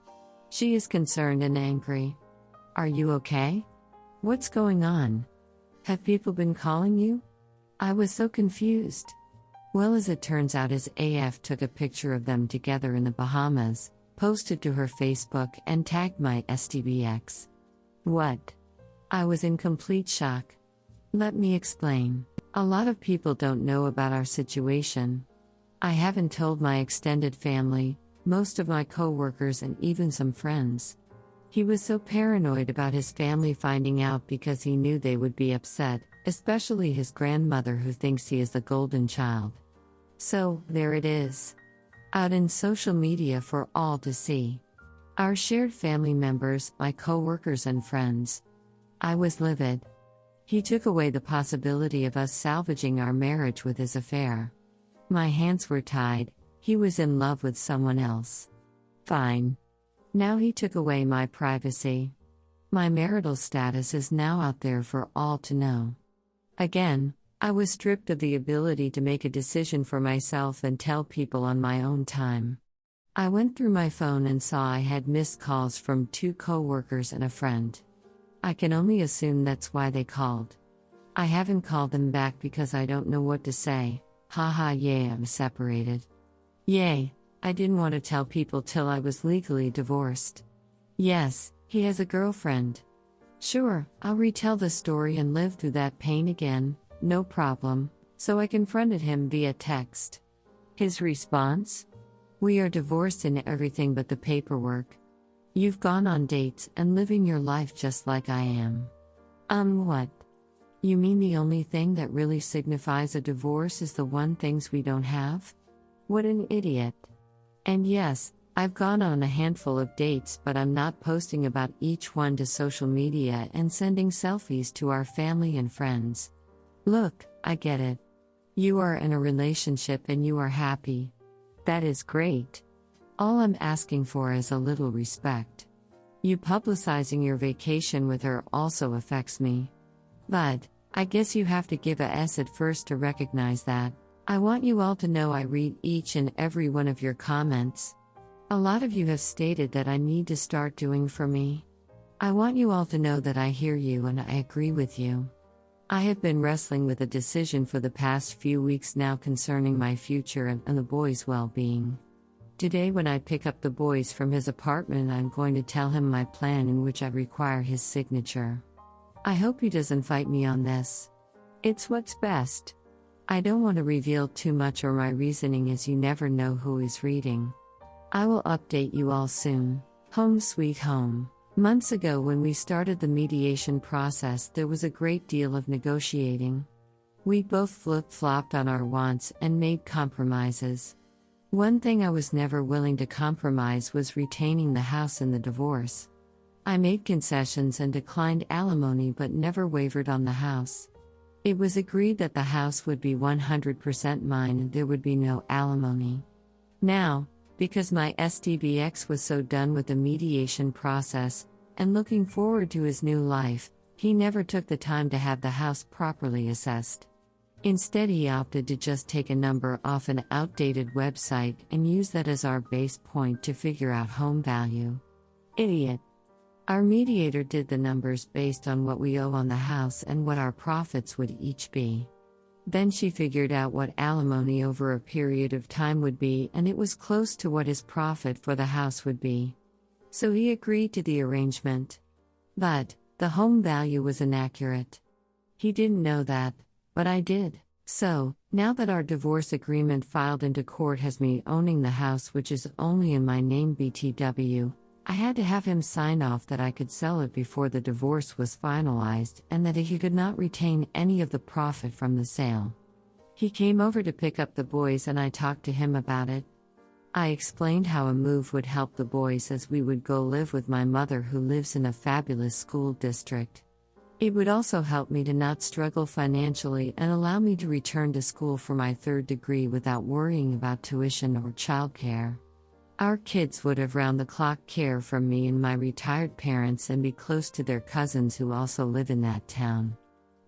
She is concerned and angry. Are you okay? What's going on? Have people been calling you? I was so confused. Well, as it turns out, his AF took a picture of them together in the Bahamas, posted to her Facebook, and tagged my STBX. What? I was in complete shock. Let me explain. A lot of people don't know about our situation. I haven't told my extended family, most of my co-workers, and even some friends. He was so paranoid about his family finding out because he knew they would be upset, especially his grandmother who thinks he is the golden child. So, there it is. Out in social media for all to see. Our shared family members, my co-workers and friends. I was livid. He took away the possibility of us salvaging our marriage with his affair. My hands were tied, he was in love with someone else. Fine. Now he took away my privacy. My marital status is now out there for all to know. Again, I was stripped of the ability to make a decision for myself and tell people on my own time. I went through my phone and saw I had missed calls from 2 co-workers and a friend. I can only assume that's why they called. I haven't called them back because I don't know what to say. Haha, yay, I'm separated. Yay, I didn't want to tell people till I was legally divorced. Yes, he has a girlfriend. Sure, I'll retell the story and live through that pain again, no problem. So I confronted him via text. His response? We are divorced in everything but the paperwork. You've gone on dates and living your life just like I am. What? You mean the only thing that really signifies a divorce is the one things we don't have? What an idiot. And yes, I've gone on a handful of dates, but I'm not posting about each one to social media and sending selfies to our family and friends. Look, I get it. You are in a relationship and you are happy. That is great. All I'm asking for is a little respect. You publicizing your vacation with her also affects me. But, I guess you have to give a S at first to recognize that. I want you all to know I read each and every one of your comments. A lot of you have stated that I need to start doing for me. I want you all to know that I hear you and I agree with you. I have been wrestling with a decision for the past few weeks now concerning my future and the boys' well-being. Today when I pick up the boys from his apartment, I'm going to tell him my plan in which I require his signature. I hope he doesn't fight me on this. It's what's best. I don't want to reveal too much or my reasoning as you never know who is reading. I will update you all soon. Home sweet home. Months ago when we started the mediation process, there was a great deal of negotiating. We both flip-flopped on our wants and made compromises. One thing I was never willing to compromise was retaining the house in the divorce. I made concessions and declined alimony but never wavered on the house. It was agreed that the house would be 100% mine and there would be no alimony. Now, because my SDBX was so done with the mediation process, and looking forward to his new life, he never took the time to have the house properly assessed. Instead he opted to just take a number off an outdated website and use that as our base point to figure out home value. Idiot. Our mediator did the numbers based on what we owe on the house and what our profits would each be. Then she figured out what alimony over a period of time would be, and it was close to what his profit for the house would be. So he agreed to the arrangement. But, the home value was inaccurate. He didn't know that, but I did. So, now that our divorce agreement filed into court has me owning the house which is only in my name BTW, I had to have him sign off that I could sell it before the divorce was finalized and that he could not retain any of the profit from the sale. He came over to pick up the boys and I talked to him about it. I explained how a move would help the boys as we would go live with my mother who lives in a fabulous school district. It would also help me to not struggle financially and allow me to return to school for my third degree without worrying about tuition or childcare. Our kids would have round-the-clock care from me and my retired parents and be close to their cousins who also live in that town.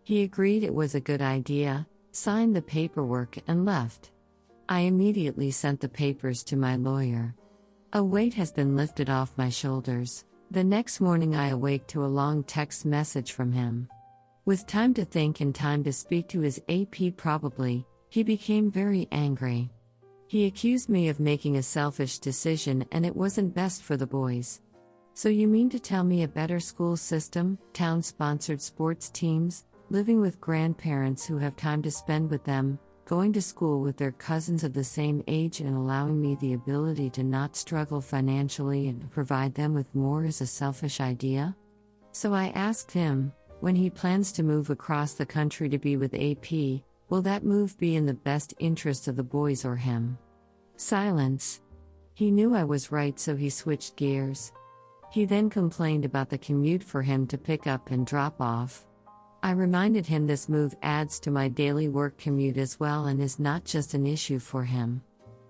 He agreed it was a good idea, signed the paperwork and left. I immediately sent the papers to my lawyer. A weight has been lifted off my shoulders. The next morning I awake to a long text message from him. With time to think and time to speak to his AP probably, he became very angry. He accused me of making a selfish decision and it wasn't best for the boys. So you mean to tell me a better school system, town-sponsored sports teams, living with grandparents who have time to spend with them, going to school with their cousins of the same age and allowing me the ability to not struggle financially and provide them with more is a selfish idea? So I asked him, when he plans to move across the country to be with AP, will that move be in the best interest of the boys or him? Silence. He knew I was right, so he switched gears. He then complained about the commute for him to pick up and drop off. I reminded him this move adds to my daily work commute as well and is not just an issue for him.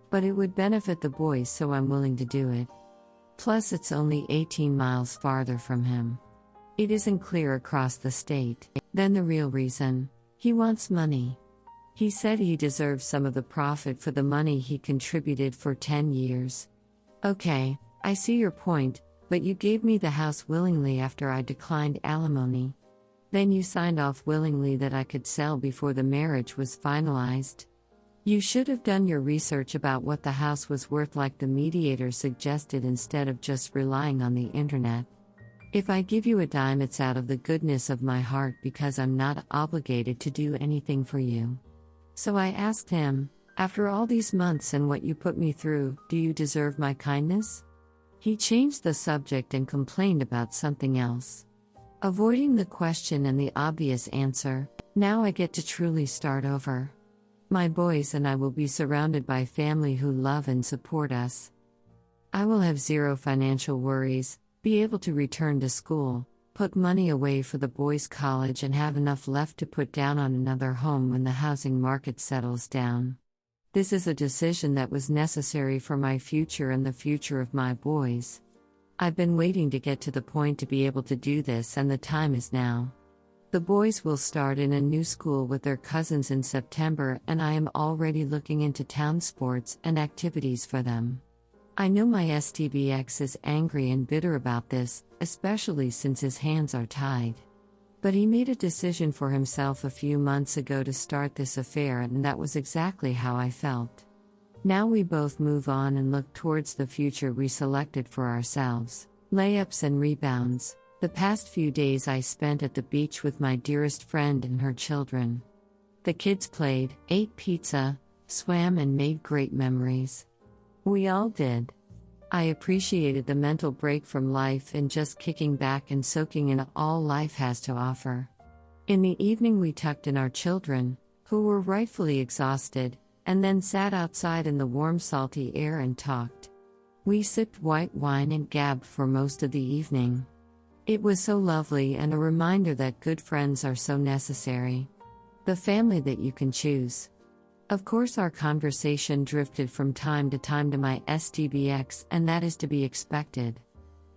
But it would benefit the boys, so I'm willing to do it. Plus it's only 18 miles farther from him. It isn't clear across the state. Then the real reason. He wants money. He said he deserves some of the profit for the money he contributed for 10 years. Okay, I see your point, but you gave me the house willingly after I declined alimony. Then you signed off willingly that I could sell before the marriage was finalized. You should have done your research about what the house was worth like the mediator suggested instead of just relying on the internet. If I give you a dime, it's out of the goodness of my heart because I'm not obligated to do anything for you. So I asked him, after all these months and what you put me through, do you deserve my kindness? He changed the subject and complained about something else. Avoiding the question and the obvious answer, now I get to truly start over. My boys and I will be surrounded by family who love and support us. I will have zero financial worries, be able to return to school, put money away for the boys' college and have enough left to put down on another home when the housing market settles down. This is a decision that was necessary for my future and the future of my boys. I've been waiting to get to the point to be able to do this and the time is now. The boys will start in a new school with their cousins in September and I am already looking into town sports and activities for them. I know my STBX is angry and bitter about this, especially since his hands are tied. But he made a decision for himself a few months ago to start this affair and that was exactly how I felt. Now we both move on and look towards the future we selected for ourselves. Layups and rebounds. The past few days I spent at the beach with my dearest friend and her children. The kids played, ate pizza, swam and made great memories. We all did. I appreciated the mental break from life and just kicking back and soaking in all life has to offer. In the evening we tucked in our children, who were rightfully exhausted, and then sat outside in the warm salty air and talked. We sipped white wine and gabbed for most of the evening. It was so lovely and a reminder that good friends are so necessary. The family that you can choose. Of course our conversation drifted from time to my STBX and that is to be expected.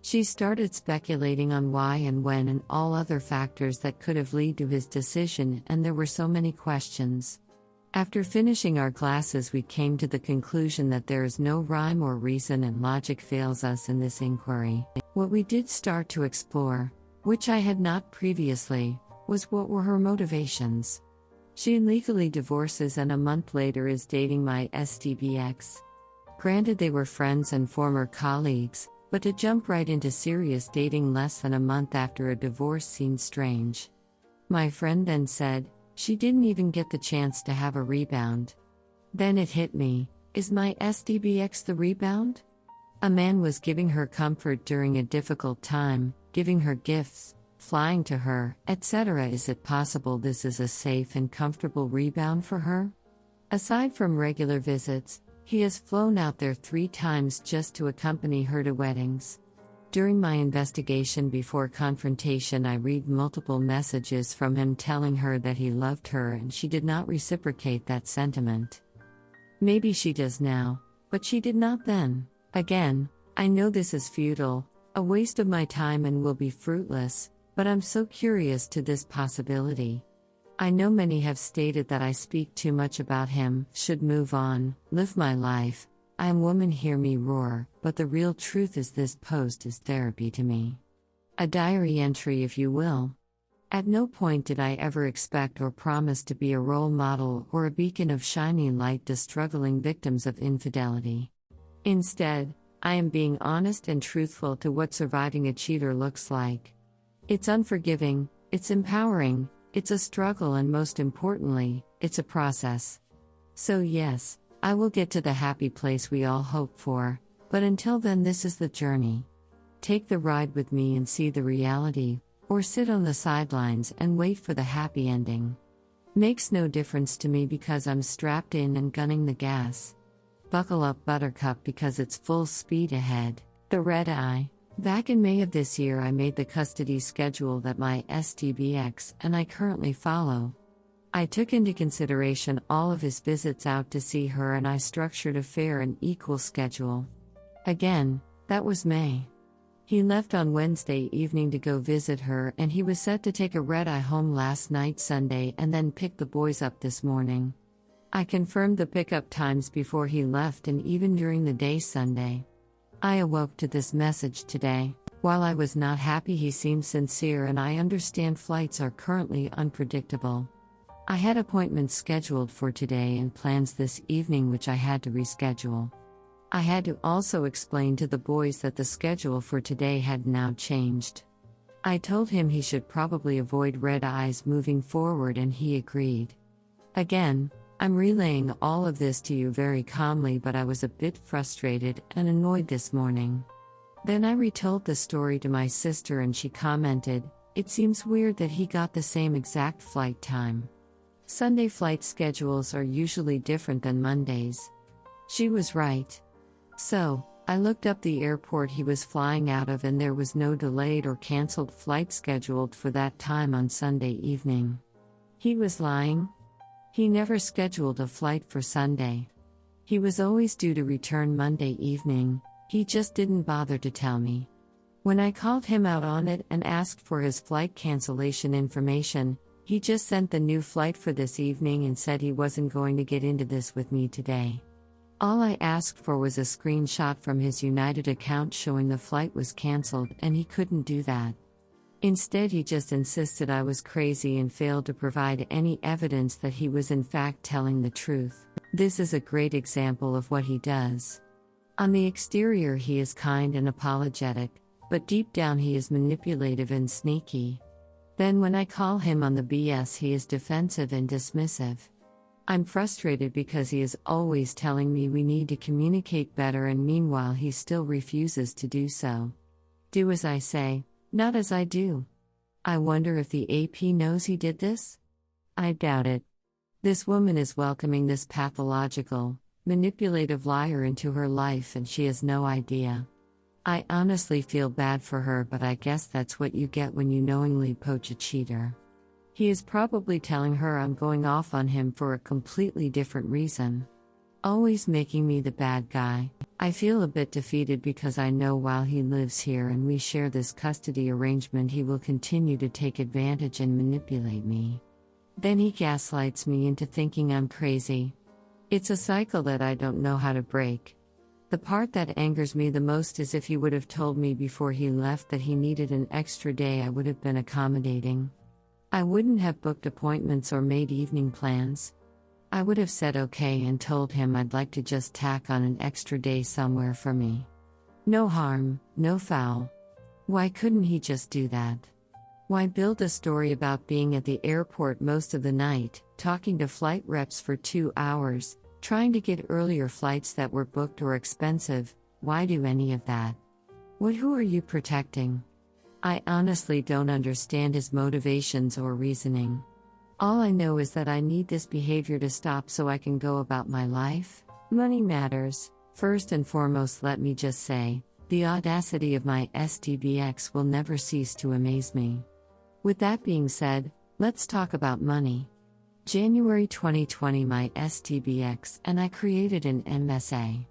She started speculating on why and when and all other factors that could have led to his decision and there were so many questions. After finishing our glasses we came to the conclusion that there is no rhyme or reason and logic fails us in this inquiry. What we did start to explore, which I had not previously, was what were her motivations. She legally divorces and a month later is dating my STBX. Granted they were friends and former colleagues, but to jump right into serious dating less than a month after a divorce seemed strange. My friend then said, She didn't even get the chance to have a rebound. Then it hit me, is my SDBX the rebound? A man was giving her comfort during a difficult time, giving her gifts, flying to her, etc. Is it possible this is a safe and comfortable rebound for her? Aside from regular visits, he has flown out there 3 times just to accompany her to weddings. During my investigation before confrontation, I read multiple messages from him telling her that he loved her, and she did not reciprocate that sentiment. Maybe she does now, but she did not then. Again, I know this is futile, a waste of my time, and will be fruitless, but I'm so curious to this possibility. I know many have stated that I speak too much about him, should move on, live my life. I am woman, hear me roar, but the real truth is this post is therapy to me. A diary entry, if you will. At no point did I ever expect or promise to be a role model or a beacon of shining light to struggling victims of infidelity. Instead, I am being honest and truthful to what surviving a cheater looks like. It's unforgiving, it's empowering, it's a struggle, and most importantly, it's a process. So yes, I will get to the happy place we all hope for, but until then, this is the journey. Take the ride with me and see the reality, or sit on the sidelines and wait for the happy ending. Makes no difference to me because I'm strapped in and gunning the gas. Buckle up, Buttercup, because it's full speed ahead. The red eye. Back in May of this year, I made the custody schedule that my STBX and I currently follow. I took into consideration all of his visits out to see her, and I structured a fair and equal schedule. Again, that was May. He left on Wednesday evening to go visit her, and he was set to take a red-eye home last night Sunday and then pick the boys up this morning. I confirmed the pickup times before he left and even during the day Sunday. I awoke to this message today. While I was not happy, he seemed sincere, and I understand flights are currently unpredictable. I had appointments scheduled for today and plans this evening which I had to reschedule. I had to also explain to the boys that the schedule for today had now changed. I told him he should probably avoid red eyes moving forward, and he agreed. Again, I'm relaying all of this to you very calmly, but I was a bit frustrated and annoyed this morning. Then I retold the story to my sister, and she commented, "It seems weird that he got the same exact flight time. Sunday flight schedules are usually different than Mondays." She was right. So, I looked up the airport he was flying out of, and there was no delayed or cancelled flight scheduled for that time on Sunday evening. He was lying. He never scheduled a flight for Sunday. He was always due to return Monday evening, he just didn't bother to tell me. When I called him out on it and asked for his flight cancellation information, he just sent the new flight for this evening and said he wasn't going to get into this with me today. All I asked for was a screenshot from his United account showing the flight was cancelled, and he couldn't do that. Instead, he just insisted I was crazy and failed to provide any evidence that he was in fact telling the truth. This is a great example of what he does. On the exterior, he is kind and apologetic, but deep down he is manipulative and sneaky. Then when I call him on the BS, he is defensive and dismissive. I'm frustrated because he is always telling me we need to communicate better, and meanwhile he still refuses to do so. Do as I say, not as I do. I wonder if the AP knows he did this? I doubt it. This woman is welcoming this pathological, manipulative liar into her life, and she has no idea. I honestly feel bad for her, but I guess that's what you get when you knowingly poach a cheater. He is probably telling her I'm going off on him for a completely different reason. Always making me the bad guy. I feel a bit defeated because I know while he lives here and we share this custody arrangement, he will continue to take advantage and manipulate me. Then he gaslights me into thinking I'm crazy. It's a cycle that I don't know how to break. The part that angers me the most is if he would have told me before he left that he needed an extra day, I would have been accommodating. I wouldn't have booked appointments or made evening plans. I would have said okay and told him I'd like to just tack on an extra day somewhere for me. No harm, no foul. Why couldn't he just do that? Why build a story about being at the airport most of the night, talking to flight reps for 2 hours, trying to get earlier flights that were booked or expensive? Why do any of that? Who are you protecting? I honestly don't understand his motivations or reasoning. All I know is that I need this behavior to stop so I can go about my life. Money matters. First and foremost, let me just say, the audacity of my STBX will never cease to amaze me. With that being said, let's talk about money. January 2020, my STBX and I created an MSA.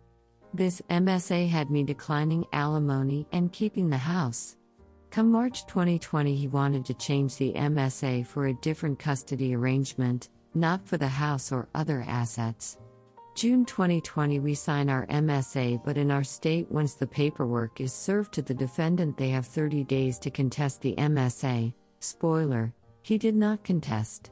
This MSA had me declining alimony and keeping the house. Come March 2020, he wanted to change the MSA for a different custody arrangement, not for the house or other assets. June 2020, we sign our MSA, but in our state, once the paperwork is served to the defendant, they have 30 days to contest the MSA. Spoiler, he did not contest.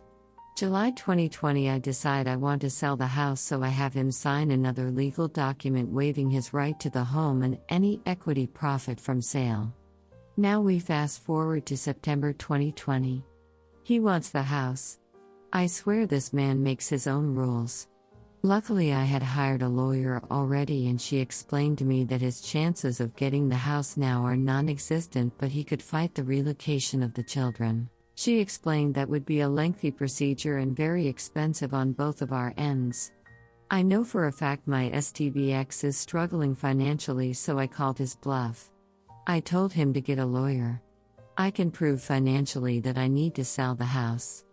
July 2020, I decide I want to sell the house, so I have him sign another legal document waiving his right to the home and any equity profit from sale. Now we fast forward to September 2020. He wants the house. I swear this man makes his own rules. Luckily, I had hired a lawyer already, and she explained to me that his chances of getting the house now are non-existent, but he could fight the relocation of the children. She explained that would be a lengthy procedure and very expensive on both of our ends. I know for a fact my STBX is struggling financially, so I called his bluff. I told him to get a lawyer. I can prove financially that I need to sell the house.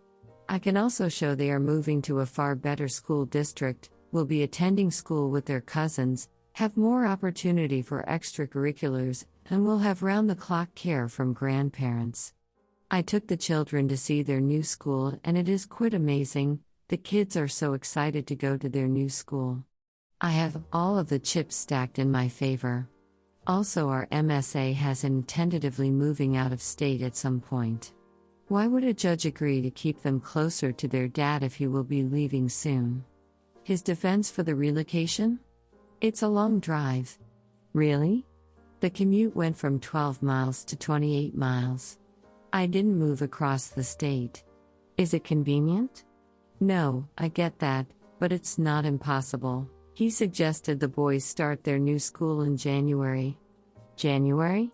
I can also show they are moving to a far better school district, will be attending school with their cousins, have more opportunity for extracurriculars, and will have round-the-clock care from grandparents. I took the children to see their new school, and it is quite amazing. The kids are so excited to go to their new school. I have all of the chips stacked in my favor. Also, our MSA has him tentatively moving out of state at some point. Why would a judge agree to keep them closer to their dad if he will be leaving soon? His defense for the relocation? It's a long drive. Really? The commute went from 12 miles to 28 miles. I didn't move across the state. Is it convenient? No, I get that, but it's not impossible. He suggested the boys start their new school in January. January?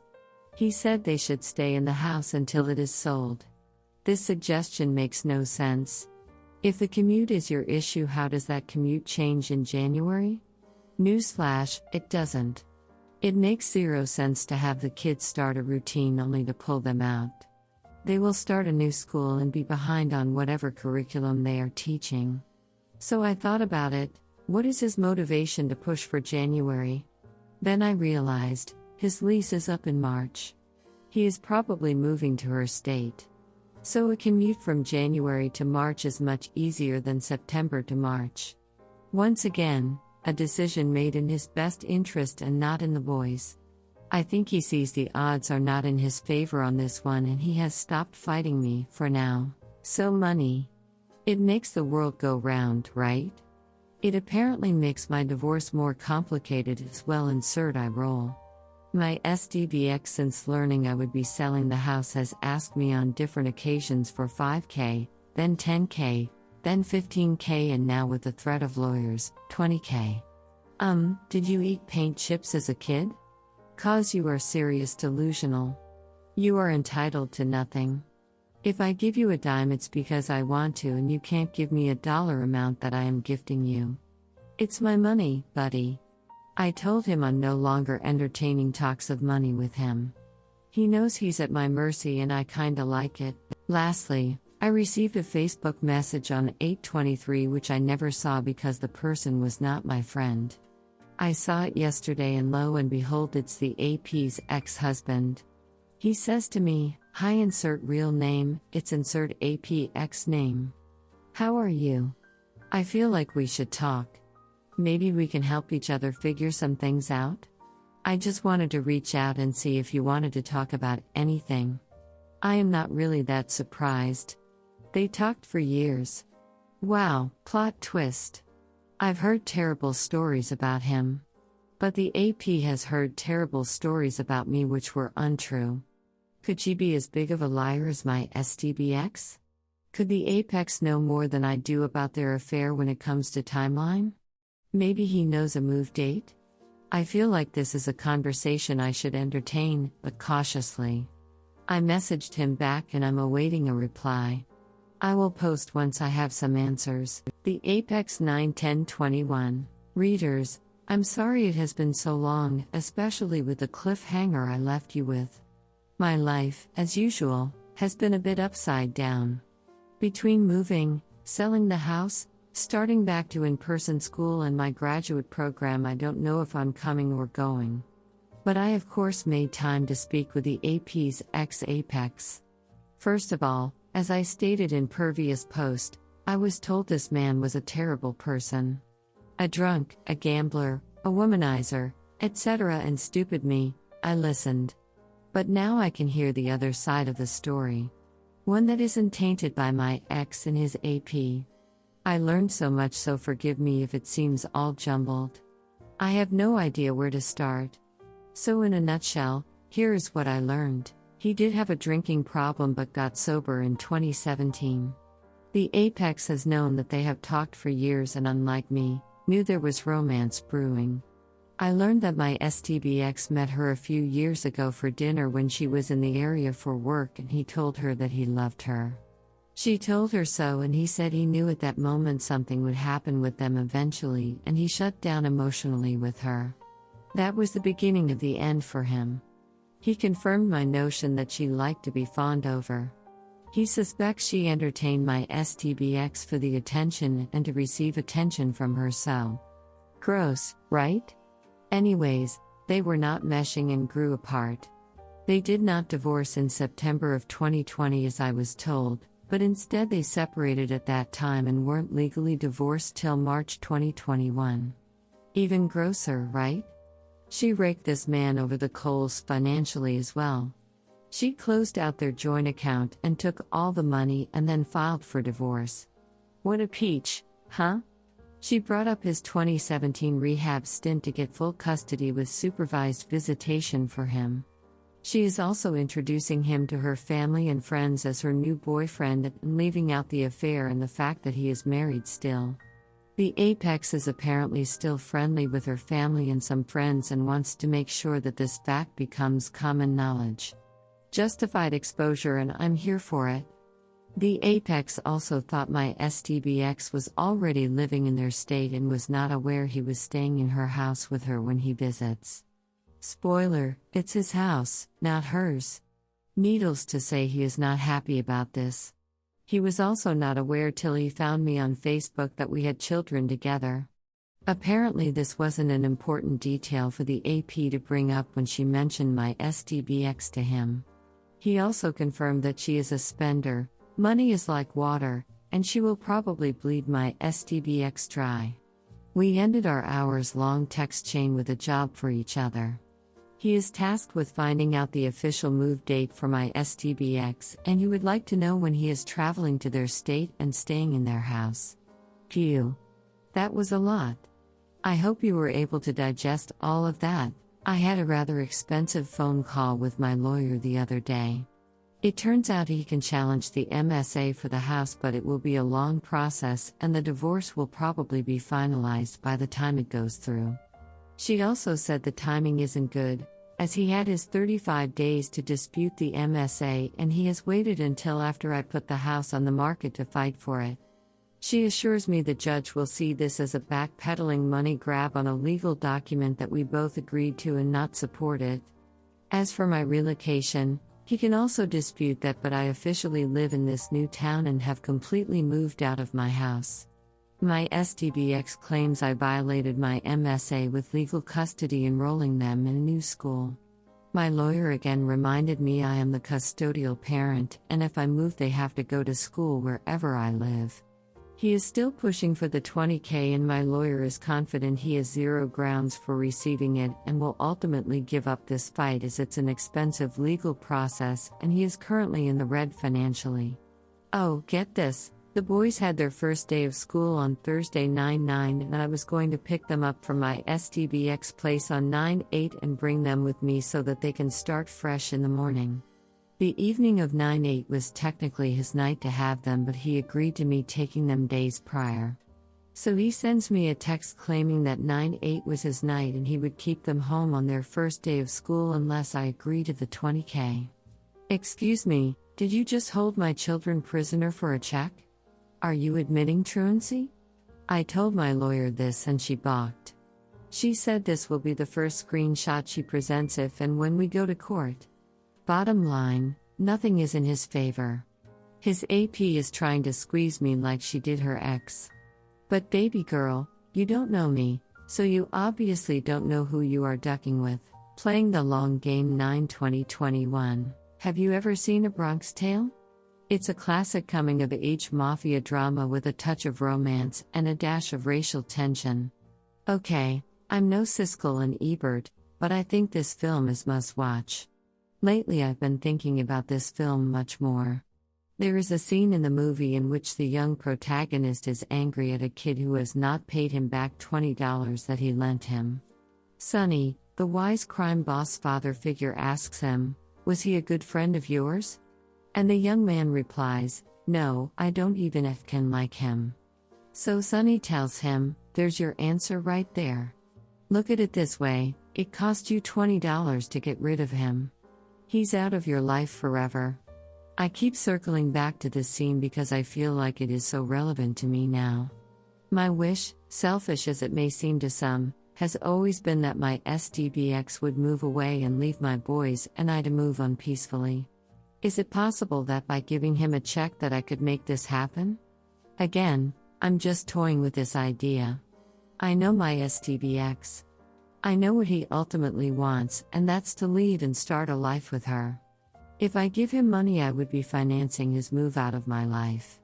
He said they should stay in the house until it is sold. This suggestion makes no sense. If the commute is your issue, how does that commute change in January? Newsflash, it doesn't. It makes zero sense to have the kids start a routine only to pull them out. They will start a new school and be behind on whatever curriculum they are teaching. So I thought about it. What is his motivation to push for January? Then I realized, his lease is up in March. He is probably moving to her state. So a commute from January to March is much easier than September to March. Once again, a decision made in his best interest and not in the boys'. I think he sees the odds are not in his favor on this one, and he has stopped fighting me, for now. So money. It makes the world go round, right? It apparently makes my divorce more complicated as well. Insert eye roll. My SDBX, since learning I would be selling the house, has asked me on different occasions for $5,000, then $10,000, then $15,000, and now with the threat of lawyers, $20,000. Did you eat paint chips as a kid? 'Cause you are serious delusional. You are entitled to nothing. If I give you a dime, it's because I want to, and you can't give me a dollar amount that I am gifting you. It's my money, buddy. I told him I'm no longer entertaining talks of money with him. He knows he's at my mercy, and I kinda like it. Lastly, I received a Facebook message on 8/23 which I never saw because the person was not my friend. I saw it yesterday, and lo and behold, it's the AP's ex-husband. He says to me, "Hi, insert real name, it's insert APX name. How are you? I feel like we should talk. Maybe we can help each other figure some things out? I just wanted to reach out and see if you wanted to talk about anything." I am not really that surprised. They talked for years. Wow, plot twist. I've heard terrible stories about him. But the AP has heard terrible stories about me which were untrue. Could she be as big of a liar as my STBX? Could the apex know more than I do about their affair when it comes to timeline? Maybe he knows a move date? I feel like this is a conversation I should entertain, but cautiously. I messaged him back and I'm awaiting a reply. I will post once I have some answers. The Apex 91021. Readers, I'm sorry it has been so long, especially with the cliffhanger I left you with. My life, as usual, has been a bit upside down. Between moving, selling the house, starting back to in-person school and my graduate program, I don't know if I'm coming or going. But I of course made time to speak with the AP's ex-Apex. First of all, as I stated in previous post, I was told this man was a terrible person. A drunk, a gambler, a womanizer, etc. And stupid me, I listened. But now I can hear the other side of the story. One that isn't tainted by my ex and his AP. I learned so much, so forgive me if it seems all jumbled. I have no idea where to start. So in a nutshell, here is what I learned. He did have a drinking problem but got sober in 2017. The Apex has known that they have talked for years and unlike me, knew there was romance brewing. I learned that my STBX met her a few years ago for dinner when she was in the area for work and he told her that he loved her. She told her so and he said he knew at that moment something would happen with them eventually and he shut down emotionally with her. That was the beginning of the end for him. He confirmed my notion that she liked to be fawned over. He suspects she entertained my STBX for the attention and to receive attention from her, so. Gross, right? Anyways, they were not meshing and grew apart. They did not divorce in September of 2020 as I was told, but instead they separated at that time and weren't legally divorced till March 2021. Even grosser, right? She raked this man over the coals financially as well. She closed out their joint account and took all the money and then filed for divorce. What a peach, huh? She brought up his 2017 rehab stint to get full custody with supervised visitation for him. She is also introducing him to her family and friends as her new boyfriend and leaving out the affair and the fact that he is married still. The Apex is apparently still friendly with her family and some friends and wants to make sure that this fact becomes common knowledge. Justified exposure, and I'm here for it. The Apex also thought my STBX was already living in their state and was not aware he was staying in her house with her when he visits. Spoiler, it's his house, not hers. Needless to say, he is not happy about this. He was also not aware till he found me on Facebook that we had children together. Apparently this wasn't an important detail for the AP to bring up when she mentioned my STBX to him. He also confirmed that she is a spender, money is like water, and she will probably bleed my STBX dry. We ended our hours-long text chain with a job for each other. He is tasked with finding out the official move date for my STBX, and he would like to know when he is traveling to their state and staying in their house. Phew. That was a lot. I hope you were able to digest all of that. I had a rather expensive phone call with my lawyer the other day. It turns out he can challenge the MSA for the house, but it will be a long process and the divorce will probably be finalized by the time it goes through. She also said the timing isn't good, as he had his 35 days to dispute the MSA and he has waited until after I put the house on the market to fight for it. She assures me the judge will see this as a backpedaling money grab on a legal document that we both agreed to and not support it. As for my relocation, he can also dispute that, but I officially live in this new town and have completely moved out of my house. My STBX claims I violated my MSA with legal custody enrolling them in a new school. My lawyer again reminded me I am the custodial parent, and if I move they have to go to school wherever I live. He is still pushing for the $20,000 and my lawyer is confident he has zero grounds for receiving it and will ultimately give up this fight as it's an expensive legal process and he is currently in the red financially. Oh, get this, the boys had their first day of school on Thursday 9/9 and I was going to pick them up from my STBX place on 9/8 and bring them with me so that they can start fresh in the morning. The evening of 9/8 was technically his night to have them, but he agreed to me taking them days prior. So he sends me a text claiming that 9/8 was his night and he would keep them home on their first day of school unless I agree to the $20K. Excuse me, did you just hold my children prisoner for a check? Are you admitting truancy? I told my lawyer this and she balked. She said this will be the first screenshot she presents if and when we go to court. Bottom line, nothing is in his favor. His AP is trying to squeeze me like she did her ex. But baby girl, you don't know me, so you obviously don't know who you are ducking with. Playing the long game 9/20/21. Have you ever seen A Bronx Tale? It's a classic coming-of-age mafia drama with a touch of romance and a dash of racial tension. Okay, I'm no Siskel and Ebert, but I think this film is must-watch. Lately I've been thinking about this film much more. There is a scene in the movie in which the young protagonist is angry at a kid who has not paid him back $20 that he lent him. Sonny, the wise crime boss father figure, asks him, "Was he a good friend of yours?" And the young man replies, "No, I don't even f'kin like him." So Sonny tells him, "There's your answer right there. Look at it this way, it cost you $20 to get rid of him. He's out of your life forever." I keep circling back to this scene because I feel like it is so relevant to me now. My wish, selfish as it may seem to some, has always been that my SDBX would move away and leave my boys and I to move on peacefully. Is it possible that by giving him a check that I could make this happen? Again, I'm just toying with this idea. I know my SDBX. I know what he ultimately wants, and that's to leave and start a life with her. If I give him money, I would be financing his move out of my life.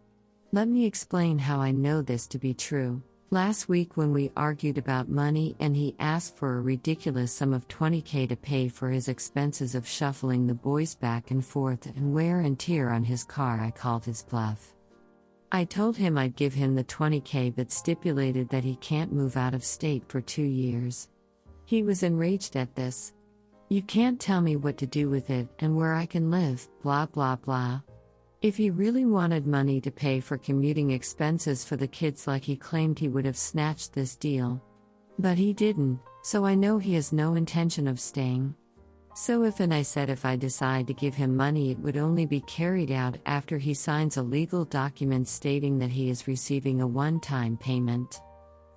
Let me explain how I know this to be true. Last week when we argued about money and he asked for a ridiculous sum of $20K to pay for his expenses of shuffling the boys back and forth and wear and tear on his car, I called his bluff. I told him I'd give him the $20K but stipulated that he can't move out of state for 2 years. He was enraged at this. "You can't tell me what to do with it and where I can live, blah blah blah." If he really wanted money to pay for commuting expenses for the kids like he claimed, he would have snatched this deal. But he didn't, so I know he has no intention of staying. So I said if I decide to give him money, it would only be carried out after he signs a legal document stating that he is receiving a one-time payment.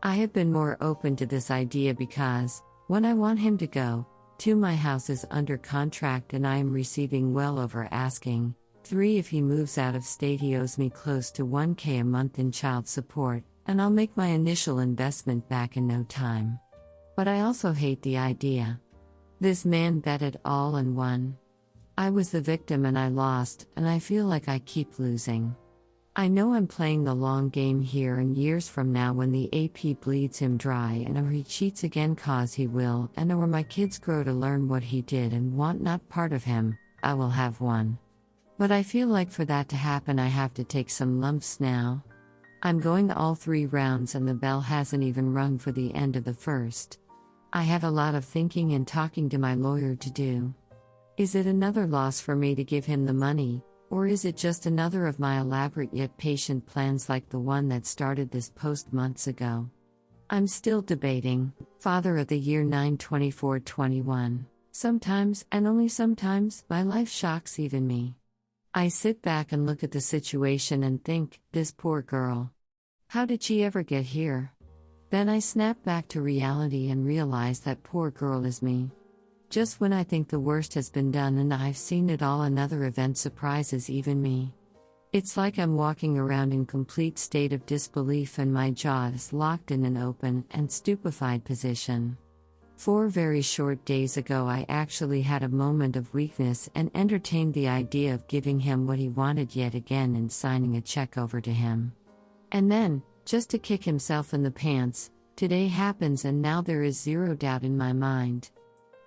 I have been more open to this idea because, when I want him to go, 2, my house is under contract and I am receiving well over asking. 3, if he moves out of state, he owes me close to $1K a month in child support, and I'll make my initial investment back in no time. But I also hate the idea. This man bet it all and won. I was the victim and I lost, and I feel like I keep losing. I know I'm playing the long game here, and years from now when the AP bleeds him dry and or he cheats again, cause he will, and or my kids grow to learn what he did and want not part of him, I will have one. But I feel like for that to happen I have to take some lumps now. I'm going all 3 rounds and the bell hasn't even rung for the end of the first. I have a lot of thinking and talking to my lawyer to do. Is it another loss for me to give him the money? Or is it just another of my elaborate yet patient plans like the one that started this post months ago? I'm still debating. Father of the Year 9/24/21. Sometimes, and only sometimes, my life shocks even me. I sit back and look at the situation and think, this poor girl. How did she ever get here? Then I snap back to reality and realize that poor girl is me. Just when I think the worst has been done and I've seen it all, another event surprises even me. It's like I'm walking around in complete state of disbelief and my jaw is locked in an open and stupefied position. 4 very short days ago I actually had a moment of weakness and entertained the idea of giving him what he wanted yet again and signing a check over to him. And then, just to kick himself in the pants, today happens and now there is zero doubt in my mind.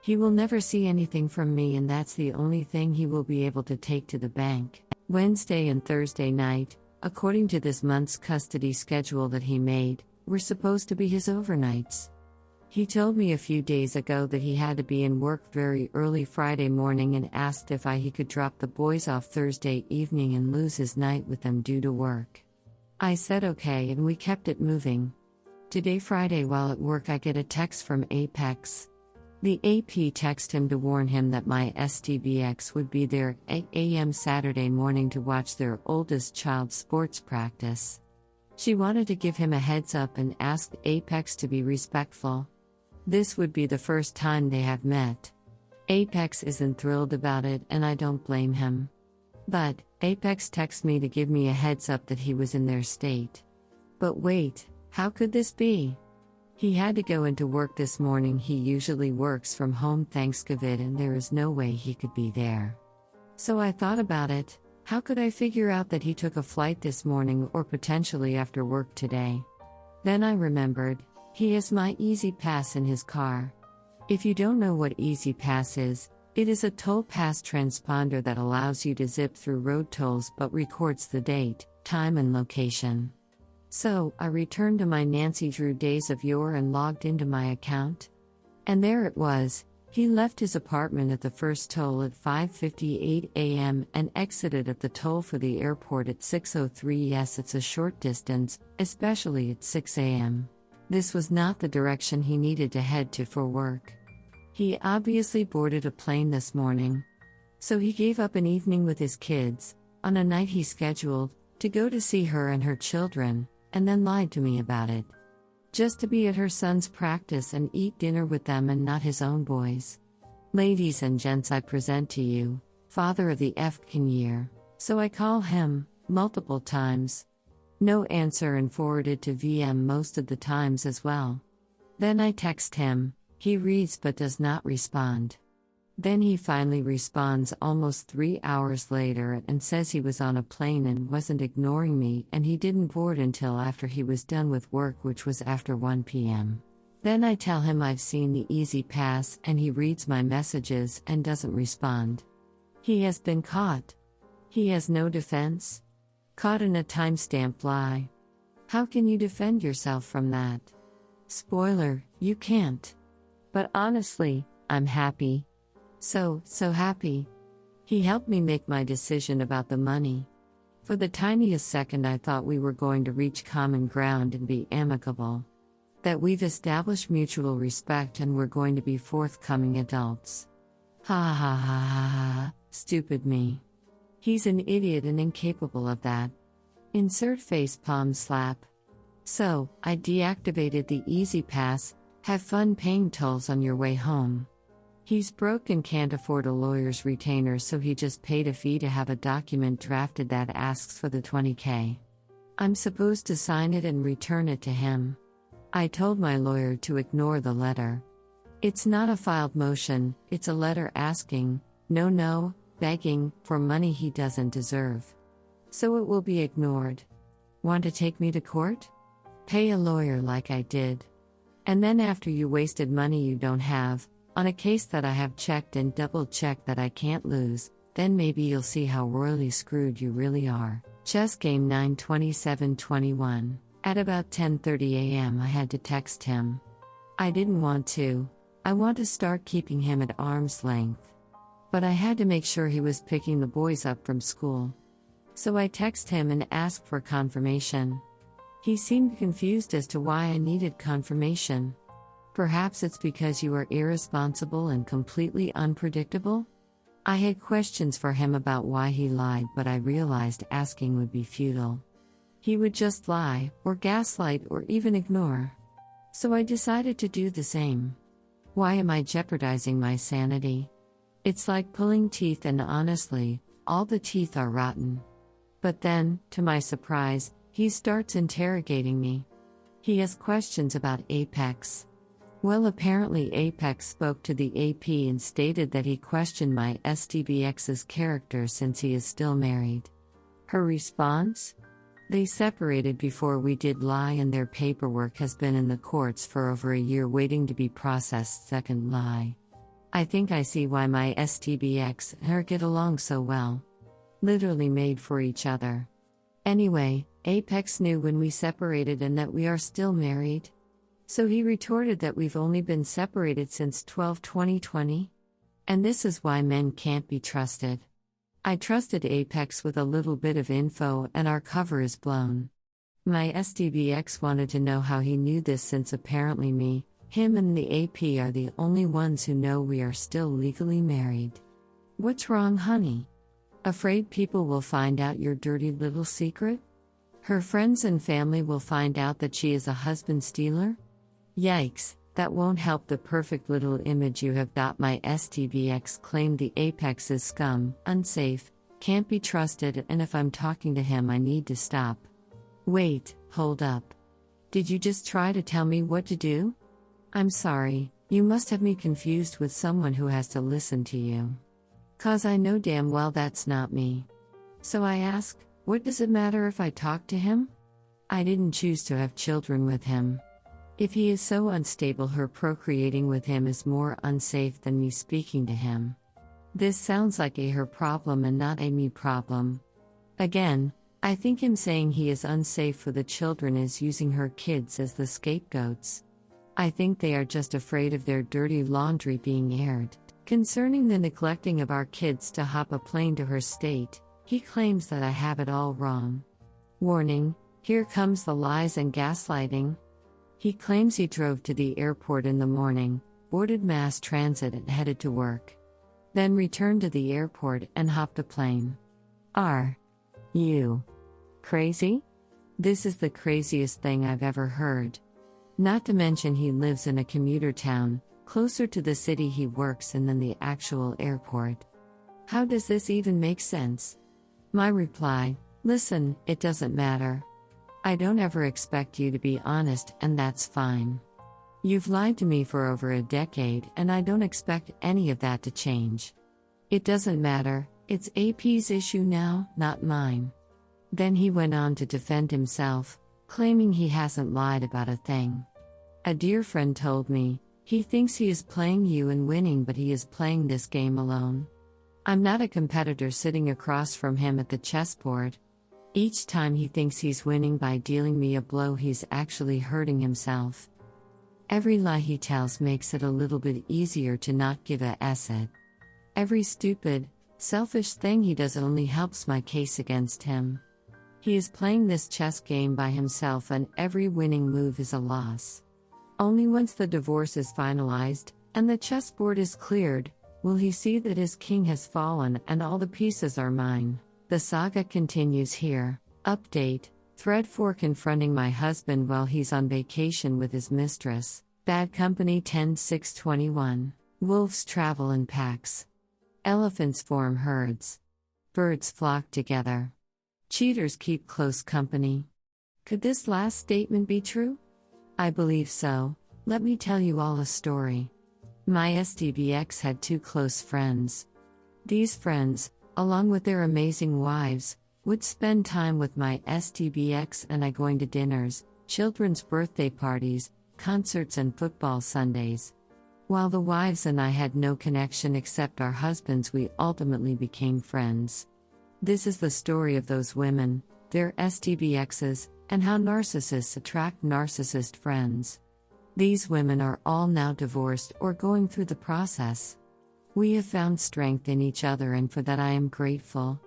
He will never see anything from me, and that's the only thing he will be able to take to the bank. Wednesday and Thursday night, according to this month's custody schedule that he made, were supposed to be his overnights. He told me a few days ago that he had to be in work very early Friday morning and asked if he could drop the boys off Thursday evening and lose his night with them due to work. I said okay and we kept it moving. Today Friday while at work I get a text from Apex. The AP texted him to warn him that my STBX would be there at 8 a.m. Saturday morning to watch their oldest child's sports practice. She wanted to give him a heads up and asked Apex to be respectful. This would be the first time they have met. Apex isn't thrilled about it and I don't blame him. But, Apex texted me to give me a heads up that he was in their state. But wait, how could this be? He had to go into work this morning. He usually works from home thanks to COVID and there is no way he could be there. So I thought about it, how could I figure out that he took a flight this morning or potentially after work today? Then I remembered, he has my Easy Pass in his car. If you don't know what Easy Pass is, it is a toll pass transponder that allows you to zip through road tolls but records the date, time and location. So, I returned to my Nancy Drew days of yore and logged into my account. And there it was, he left his apartment at the first toll at 5:58 a.m. and exited at the toll for the airport at 6:03. Yes, it's a short distance, especially at 6 a.m. This was not the direction he needed to head to for work. He obviously boarded a plane this morning. So he gave up an evening with his kids, on a night he scheduled, to go to see her and her children, and then lied to me about it. Just to be at her son's practice and eat dinner with them and not his own boys. Ladies and gents, I present to you, father of the F-kin year, so I call him, multiple times. No answer and forwarded to VM most of the times as well. Then I text him, he reads but does not respond. Then he finally responds almost 3 hours later and says he was on a plane and wasn't ignoring me and he didn't board until after he was done with work, which was after 1 p.m. Then I tell him I've seen the Easy Pass and he reads my messages and doesn't respond. He has been caught. He has no defense. Caught in a timestamped lie. How can you defend yourself from that? Spoiler, you can't. But honestly, I'm happy. So happy. He helped me make my decision about the money. For the tiniest second I thought we were going to reach common ground and be amicable. That we've established mutual respect and we're going to be forthcoming adults. Ha ha ha ha ha, stupid me. He's an idiot and incapable of that. Insert face palm slap. So, I deactivated the Easy Pass, have fun paying tolls on your way home. He's broke and can't afford a lawyer's retainer, so he just paid a fee to have a document drafted that asks for the $20K. I'm supposed to sign it and return it to him. I told my lawyer to ignore the letter. It's not a filed motion, it's a letter asking, no, begging, for money he doesn't deserve. So it will be ignored. Want to take me to court? Pay a lawyer like I did. And then after you wasted money you don't have, on a case that I have checked and double-checked that I can't lose, then maybe you'll see how royally screwed you really are. Chess game 9/27/21. At about 10:30 a.m. I had to text him. I didn't want to. I want to start keeping him at arm's length. But I had to make sure he was picking the boys up from school. So I text him and asked for confirmation. He seemed confused as to why I needed confirmation. Perhaps it's because you are irresponsible and completely unpredictable? I had questions for him about why he lied, but I realized asking would be futile. He would just lie, or gaslight, or even ignore. So I decided to do the same. Why am I jeopardizing my sanity? It's like pulling teeth, and honestly, all the teeth are rotten. But then, to my surprise, he starts interrogating me. He has questions about Apex. Well, apparently Apex spoke to the AP and stated that he questioned my STBX's character since he is still married. Her response? They separated before we did lie and their paperwork has been in the courts for over a year waiting to be processed. Second lie. I think I see why my STBX and her get along so well. Literally made for each other. Anyway, Apex knew when we separated and that we are still married. So he retorted that we've only been separated since 12/2020? And this is why men can't be trusted. I trusted Apex with a little bit of info and our cover is blown. My SDBX wanted to know how he knew this since apparently me, him and the AP are the only ones who know we are still legally married. What's wrong, honey? Afraid people will find out your dirty little secret? Her friends and family will find out that she is a husband stealer? Yikes, that won't help the perfect little image you have. My STBX claimed the Apex is scum, unsafe, can't be trusted, and if I'm talking to him I need to stop. Wait, hold up. Did you just try to tell me what to do? I'm sorry, you must have me confused with someone who has to listen to you. 'Cause I know damn well that's not me. So I ask, what does it matter if I talk to him? I didn't choose to have children with him. If he is so unstable, her procreating with him is more unsafe than me speaking to him. This sounds like a her problem and not a me problem. Again, I think him saying he is unsafe for the children is using her kids as the scapegoats. I think they are just afraid of their dirty laundry being aired. Concerning the neglecting of our kids to hop a plane to her state, he claims that I have it all wrong. Warning, here comes the lies and gaslighting. He claims he drove to the airport in the morning, boarded mass transit and headed to work. Then returned to the airport and hopped a plane. Are you crazy? This is the craziest thing I've ever heard. Not to mention he lives in a commuter town, closer to the city he works in than the actual airport. How does this even make sense? My reply, listen, it doesn't matter. I don't ever expect you to be honest, and that's fine. You've lied to me for over a decade, and I don't expect any of that to change. It doesn't matter, it's AP's issue now, not mine. Then he went on to defend himself, claiming he hasn't lied about a thing. A dear friend told me, he thinks he is playing you and winning, but he is playing this game alone. I'm not a competitor sitting across from him at the chessboard. Each time he thinks he's winning by dealing me a blow, he's actually hurting himself. Every lie he tells makes it a little bit easier to not give a S-it. Every stupid, selfish thing he does only helps my case against him. He is playing this chess game by himself, and every winning move is a loss. Only once the divorce is finalized, and the chessboard is cleared, will he see that his king has fallen and all the pieces are mine. The saga continues here. Update, thread 4 confronting my husband while he's on vacation with his mistress. Bad company 10/6/21. Wolves travel in packs. Elephants form herds. Birds flock together. Cheaters keep close company. Could this last statement be true? I believe so. Let me tell you all a story. My SDBX had 2 close friends. These friends, along with their amazing wives, would spend time with my SDBX and I going to dinners, children's birthday parties, concerts and football Sundays. While the wives and I had no connection except our husbands, we ultimately became friends. This is the story of those women, their SDBXs, and how narcissists attract narcissist friends. These women are all now divorced or going through the process. We have found strength in each other, and for that I am grateful.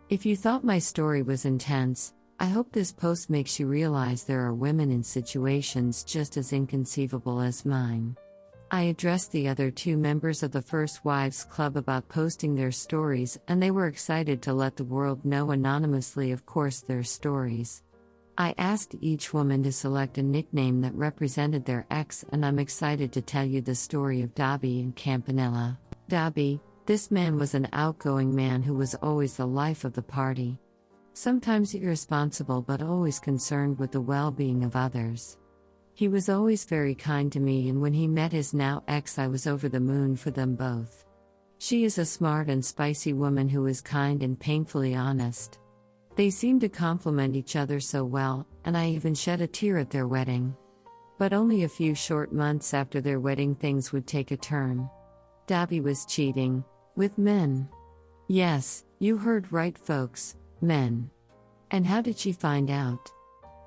If you thought my story was intense, I hope this post makes you realize there are women in situations just as inconceivable as mine. I addressed the other 2 members of the First Wives Club about posting their stories, and they were excited to let the world know anonymously, of course, their stories. I asked each woman to select a nickname that represented their ex, and I'm excited to tell you the story of Dobby and Campanella. Dobby, this man was an outgoing man who was always the life of the party. Sometimes irresponsible, but always concerned with the well-being of others. He was always very kind to me, and when he met his now ex, I was over the moon for them both. She is a smart and spicy woman who is kind and painfully honest. They seemed to complement each other so well, and I even shed a tear at their wedding. But only a few short months after their wedding, things would take a turn. Dobby was cheating with men. Yes, you heard right, folks, men. And how did she find out?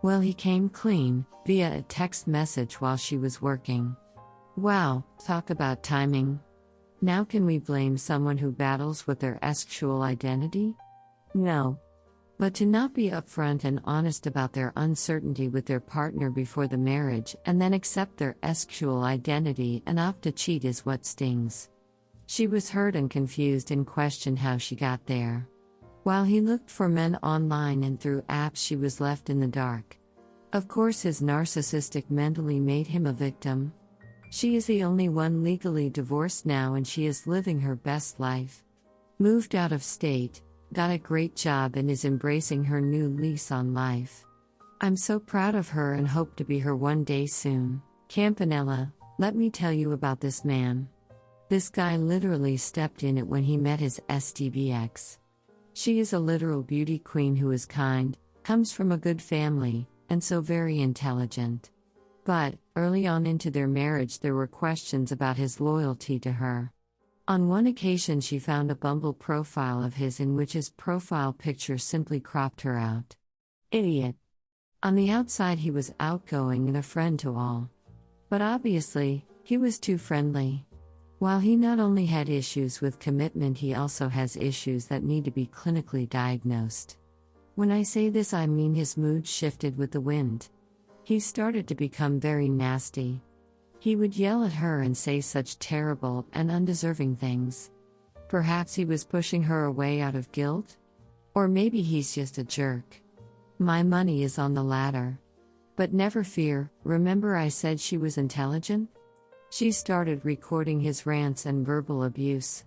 Well, he came clean, via a text message while she was working. Wow, talk about timing. Now can we blame someone who battles with their sexual identity? No. But to not be upfront and honest about their uncertainty with their partner before the marriage and then accept their sexual identity and opt to cheat is what stings. She was hurt and confused and questioned how she got there. While he looked for men online and through apps, she was left in the dark. Of course, his narcissistic mentally made him a victim. She is the only one legally divorced now and she is living her best life. Moved out of state, got a great job and is embracing her new lease on life. I'm so proud of her and hope to be her one day soon. Campanella, let me tell you about this man. This guy literally stepped in it when he met his STBX. She is a literal beauty queen who is kind, comes from a good family, and so very intelligent. But, early on into their marriage there were questions about his loyalty to her. On one occasion she found a Bumble profile of his in which his profile picture simply cropped her out. Idiot. On the outside he was outgoing and a friend to all. But obviously, he was too friendly. While he not only had issues with commitment, he also has issues that need to be clinically diagnosed. When I say this, I mean his mood shifted with the wind. He started to become very nasty. He would yell at her and say such terrible and undeserving things. Perhaps he was pushing her away out of guilt? Or maybe he's just a jerk. My money is on the latter. But never fear, remember I said she was intelligent? She started recording his rants and verbal abuse.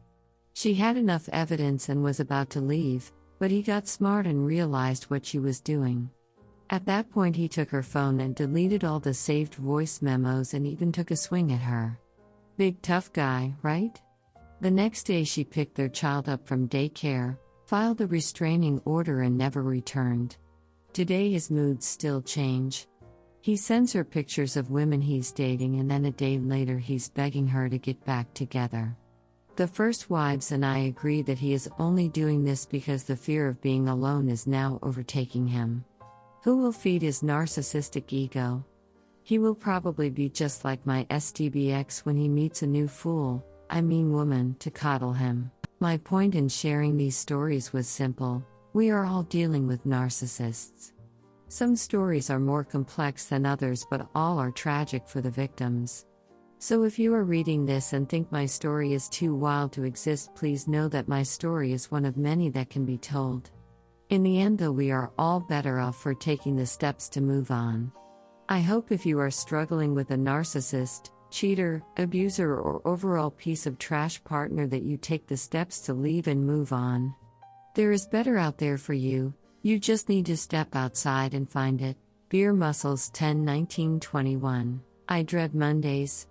She had enough evidence and was about to leave, but he got smart and realized what she was doing. At that point he took her phone and deleted all the saved voice memos and even took a swing at her. Big tough guy, right? The next day she picked their child up from daycare, filed a restraining order and never returned. Today his moods still change. He sends her pictures of women he's dating and then a day later he's begging her to get back together. The first wives and I agree that he is only doing this because the fear of being alone is now overtaking him. Who will feed his narcissistic ego? He will probably be just like my STBX when he meets a new fool, woman, to coddle him. My point in sharing these stories was simple: we are all dealing with narcissists. Some stories are more complex than others, but all are tragic for the victims. So if you are reading this and think my story is too wild to exist, please know that my story is one of many that can be told. In the end though, we are all better off for taking the steps to move on. I hope if you are struggling with a narcissist, cheater, abuser or overall piece of trash partner that you take the steps to leave and move on. There is better out there for you. You just need to step outside and find it. Beer Muscles 10-19-21. I dread Mondays.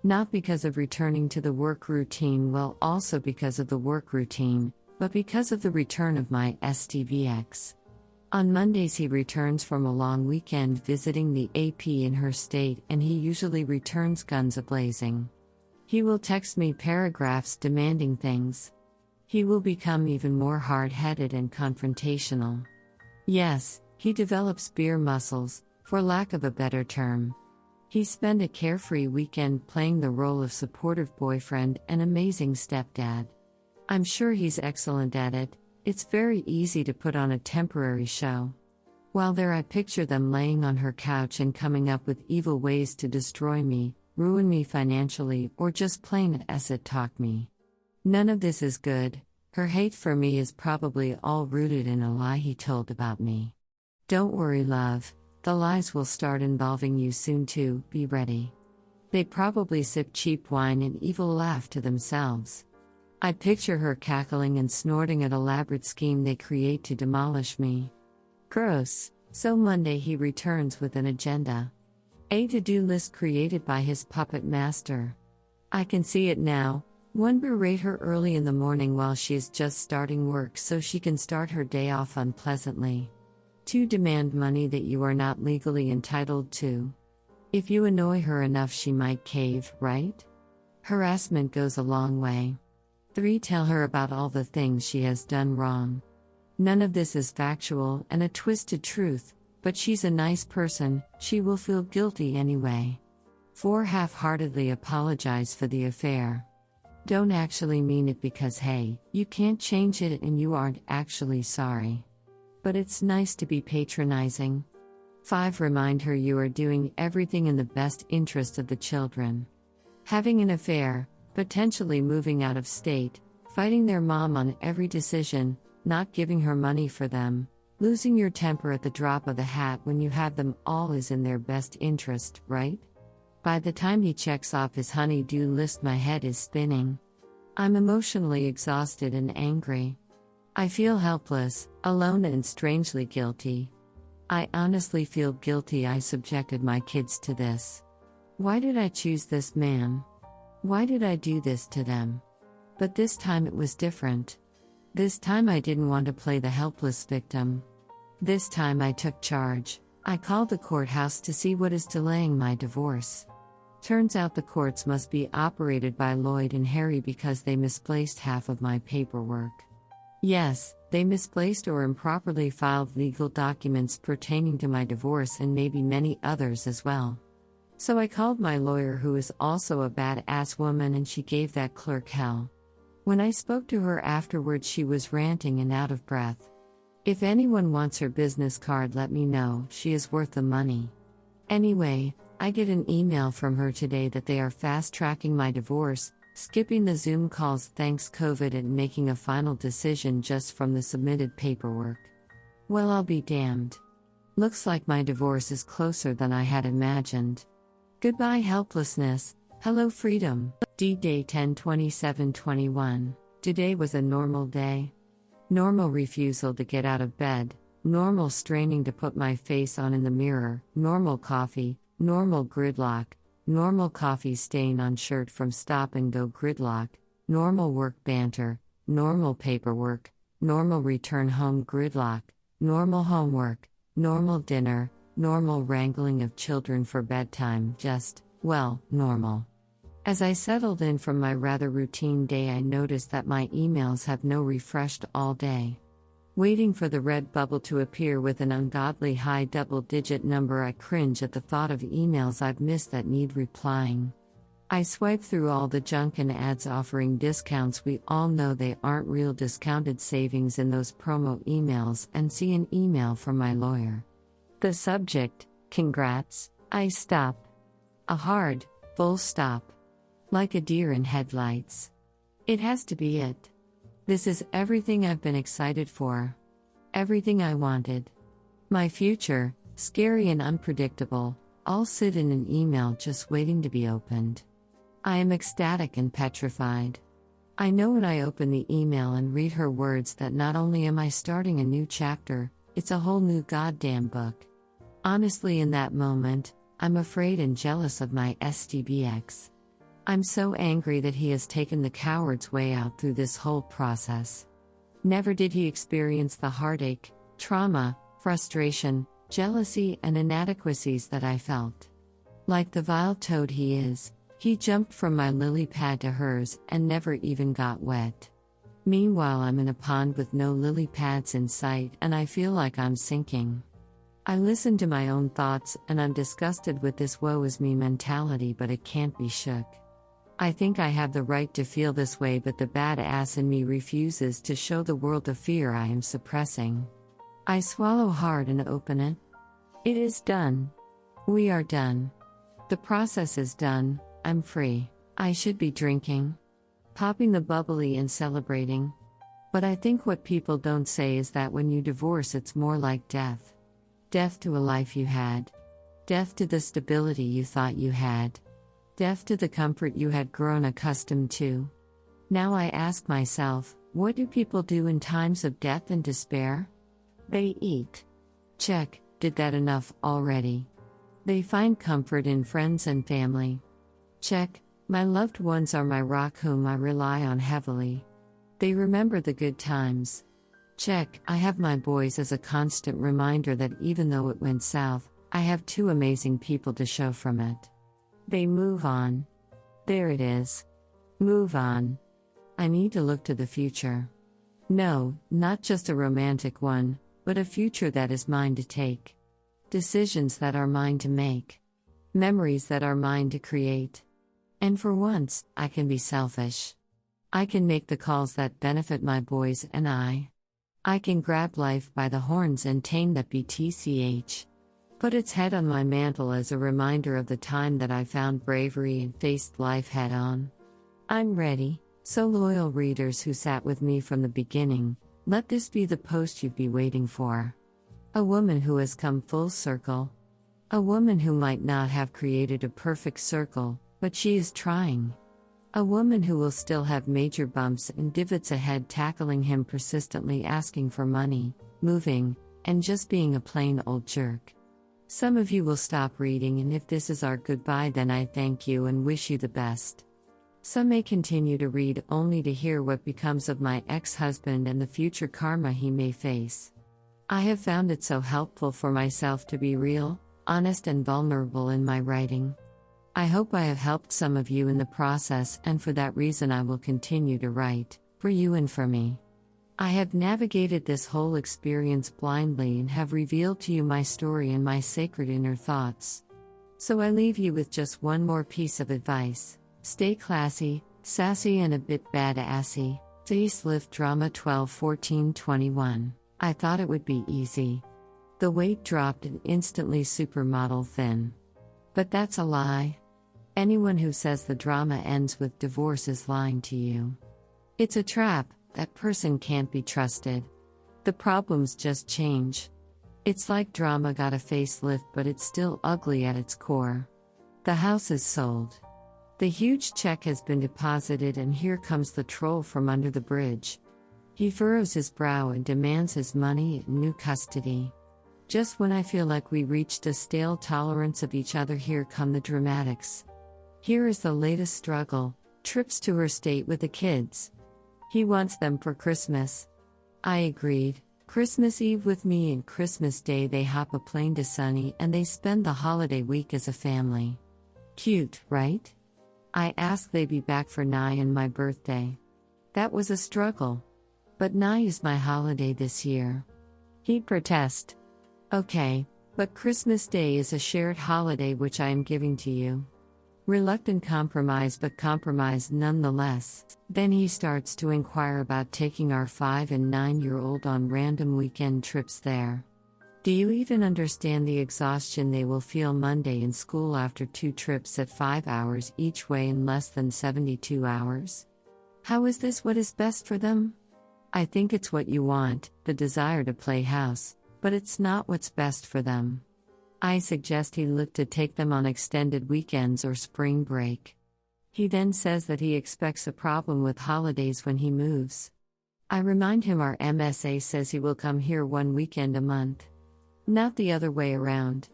Not because of returning to the work routine, well, also because of the work routine, but because of the return of my STBX. On Mondays he returns from a long weekend visiting the AP in her state, and he usually returns guns a-blazing. He will text me paragraphs demanding things. He will become even more hard-headed and confrontational. Yes, he develops beer muscles, for lack of a better term. He spent a carefree weekend playing the role of supportive boyfriend and amazing stepdad. I'm sure he's excellent at it. It's very easy to put on a temporary show. While there I picture them laying on her couch and coming up with evil ways to destroy me, ruin me financially, or just plain acid talk me. None of this is good. Her hate for me is probably all rooted in a lie he told about me. Don't worry, love. The lies will start involving you soon too, be ready. They probably sip cheap wine and evil laugh to themselves. I picture her cackling and snorting at elaborate scheme they create to demolish me. Gross. So Monday he returns with an agenda. A to-do list created by his puppet master. I can see it now. 1. Berate her early in the morning while she is just starting work so she can start her day off unpleasantly. 2. Demand money that you are not legally entitled to. If you annoy her enough she might cave, right? Harassment goes a long way. 3. Tell her about all the things she has done wrong. None of this is factual and a twisted truth, But she's a nice person, she will feel guilty anyway. 4. Half-heartedly apologize for the affair. Don't actually mean it because hey, you can't change it and you aren't actually sorry. But it's nice to be patronizing. 5. Remind her you are doing everything in the best interest of the children. Having an affair, potentially moving out of state, fighting their mom on every decision, not giving her money for them, losing your temper at the drop of the hat when you have them all is in their best interest, right? By the time he checks off his honey-do list, my head is spinning. I'm emotionally exhausted and angry. I feel helpless, alone and strangely guilty. I honestly feel guilty I subjected my kids to this. Why did I choose this man? Why did I do this to them? But this time it was different. This time I didn't want to play the helpless victim. This time I took charge. I called the courthouse to see what is delaying my divorce. Turns out the courts must be operated by Lloyd and Harry because they misplaced half of my paperwork. Yes, they misplaced or improperly filed legal documents pertaining to my divorce and maybe many others as well. So I called my lawyer, who is also a badass woman, and she gave that clerk hell. When I spoke to her afterwards, she was ranting and out of breath. If anyone wants her business card, let me know, she is worth the money. Anyway, I get an email from her today that they are fast-tracking my divorce, skipping the Zoom calls thanks COVID, and making a final decision just from the submitted paperwork. Well, I'll be damned. Looks like my divorce is closer than I had imagined. Goodbye helplessness, hello freedom. D-Day 10/27/21. Today was a normal day. Normal refusal to get out of bed, normal straining to put my face on in the mirror, normal coffee, normal gridlock, normal coffee stain on shirt from stop and go gridlock, normal work banter, normal paperwork, normal return home gridlock, normal homework, normal dinner, normal wrangling of children for bedtime, just, well, normal. As I settled in from my rather routine day, I noticed that my emails have no refreshed all day. Waiting for the red bubble to appear with an ungodly high double-digit number, I cringe at the thought of emails I've missed that need replying. I swipe through all the junk and ads offering discounts. We all know they aren't real discounted savings in those promo emails, and see an email from my lawyer. The subject, congrats. I stop. A hard, full stop. Like a deer in headlights. It has to be it. This is everything I've been excited for. Everything I wanted. My future, scary and unpredictable, all sit in an email just waiting to be opened. I am ecstatic and petrified. I know when I open the email and read her words that not only am I starting a new chapter, it's a whole new goddamn book. Honestly, in that moment, I'm afraid and jealous of my SDBX. I'm so angry that he has taken the coward's way out through this whole process. Never did he experience the heartache, trauma, frustration, jealousy, and inadequacies that I felt. Like the vile toad he is, he jumped from my lily pad to hers and never even got wet. Meanwhile, I'm in a pond with no lily pads in sight, and I feel like I'm sinking. I listen to my own thoughts, and I'm disgusted with this woe is me mentality, but it can't be shook. I think I have the right to feel this way, but the badass in me refuses to show the world the fear I am suppressing. I swallow hard and open it. It is done. We are done. The process is done. I'm free. I should be drinking, popping the bubbly and celebrating. But I think what people don't say is that when you divorce, it's more like death. Death to a life you had. Death to the stability you thought you had. Death to the comfort you had grown accustomed to. Now I ask myself, what do people do in times of death and despair? They eat. Check, did that enough already. They find comfort in friends and family. Check, my loved ones are my rock whom I rely on heavily. They remember the good times. Check, I have my boys as a constant reminder that even though it went south, I have two amazing people to show from it. They move on. There it is. Move on. I need to look to the future. No, not just a romantic one, but a future that is mine to take. decisions that are mine to make, memories that are mine to create. And for once, I can be selfish. I can make the calls that benefit my boys and I. I can grab life by the horns and tame that BTCH. Put its head on my mantle as a reminder of the time that I found bravery and faced life head on. I'm ready, so loyal readers who sat with me from the beginning, let this be the post you'd be waiting for. A woman who has come full circle. A woman who might not have created a perfect circle, but she is trying. A woman who will still have major bumps and divots ahead, tackling him persistently, asking for money, moving, and just being a plain old jerk. Some of you will stop reading, and if this is our goodbye, then I thank you and wish you the best. Some may continue to read only to hear what becomes of my ex-husband and the future karma he may face. I have found it so helpful for myself to be real, honest and vulnerable in my writing. I hope I have helped some of you in the process, and for that reason I will continue to write, for you and for me. I have navigated this whole experience blindly and have revealed to you my story and my sacred inner thoughts. So I leave you with just one more piece of advice. Stay classy, sassy and a bit badassy. Facelift Drama 12/14/21. I thought it would be easy. The weight dropped and instantly supermodel thin. But that's a lie. Anyone who says the drama ends with divorce is lying to you. It's a trap, that person can't be trusted. The problems just change. It's like drama got a facelift, but it's still ugly at its core. The house is sold. The huge check has been deposited, and here comes the troll from under the bridge. He furrows his brow and demands his money and new custody. Just when I feel like we reached a stale tolerance of each other, here come the dramatics. Here is the latest struggle, trips to her state with the kids. He wants them for Christmas. I agreed. Christmas Eve with me, and Christmas Day they hop a plane to Sunny and they spend the holiday week as a family. Cute, right? I asked they be back for Nye and my birthday. That was a struggle. But Nye is my holiday this year. He'd protest. Okay, but Christmas Day is a shared holiday which I am giving to you. Reluctant compromise, but compromise nonetheless. Then he starts to inquire about taking our 5 and 9-year-old on random weekend trips there. Do you even understand the exhaustion they will feel Monday in school after 2 trips at 5 hours each way in less than 72 hours? How is this what is best for them? I think it's what you want, the desire to play house, but it's not what's best for them. I suggest he look to take them on extended weekends or spring break. He then says that he expects a problem with holidays when he moves. I remind him our MSA says he will come here 1 weekend a month. Not the other way around.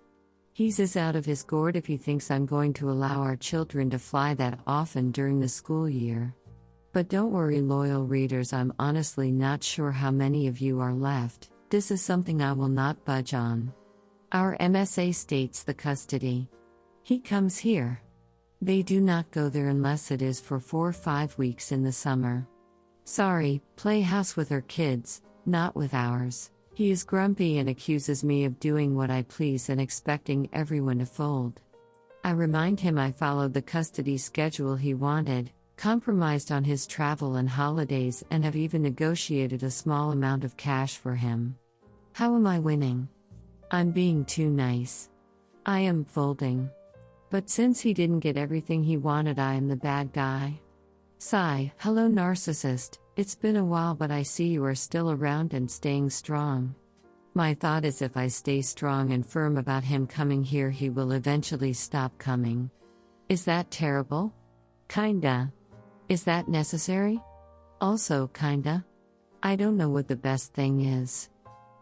He's out of his gourd if he thinks I'm going to allow our children to fly that often during the school year. But don't worry, loyal readers, I'm honestly not sure how many of you are left. This is something I will not budge on. Our MSA states the custody. He comes here. They do not go there unless it is for 4 or 5 weeks in the summer. Sorry, play house with her kids, not with ours. He is grumpy and accuses me of doing what I please and expecting everyone to fold. I remind him I followed the custody schedule he wanted, compromised on his travel and holidays, and have even negotiated a small amount of cash for him. How am I winning? I'm being too nice. I am folding. But since he didn't get everything he wanted, I am the bad guy. Sigh, hello narcissist, it's been a while but I see you are still around and staying strong. My thought is if I stay strong and firm about him coming here, he will eventually stop coming. Is that terrible? Kinda. Is that necessary? Also kinda. I don't know what the best thing is.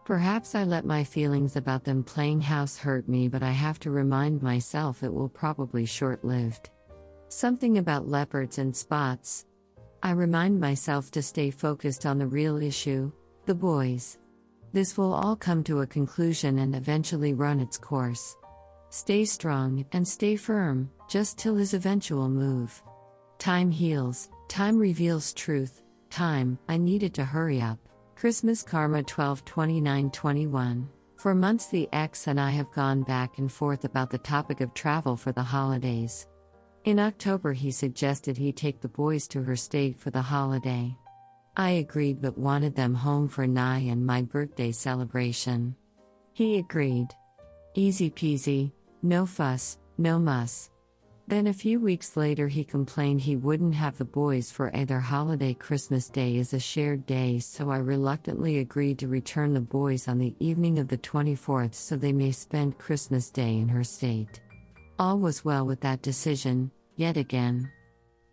Perhaps I let my feelings about them playing house hurt me, but I have to remind myself it will probably short-lived. Something about leopards and spots. I remind myself to stay focused on the real issue, the boys. This will all come to a conclusion and eventually run its course. Stay strong and stay firm, just till his eventual move. Time heals, time reveals truth, time, I needed to hurry up. Christmas Karma 12/29/21. For months, the ex and I have gone back and forth about the topic of travel for the holidays. In October, he suggested he take the boys to her state for the holiday. I agreed but wanted them home for Nye and my birthday celebration. He agreed. Easy peasy, no fuss, no muss. Then a few weeks later he complained he wouldn't have the boys for either holiday. Christmas Day is a shared day, so I reluctantly agreed to return the boys on the evening of the 24th so they may spend Christmas Day in her state. All was well with that decision, yet again.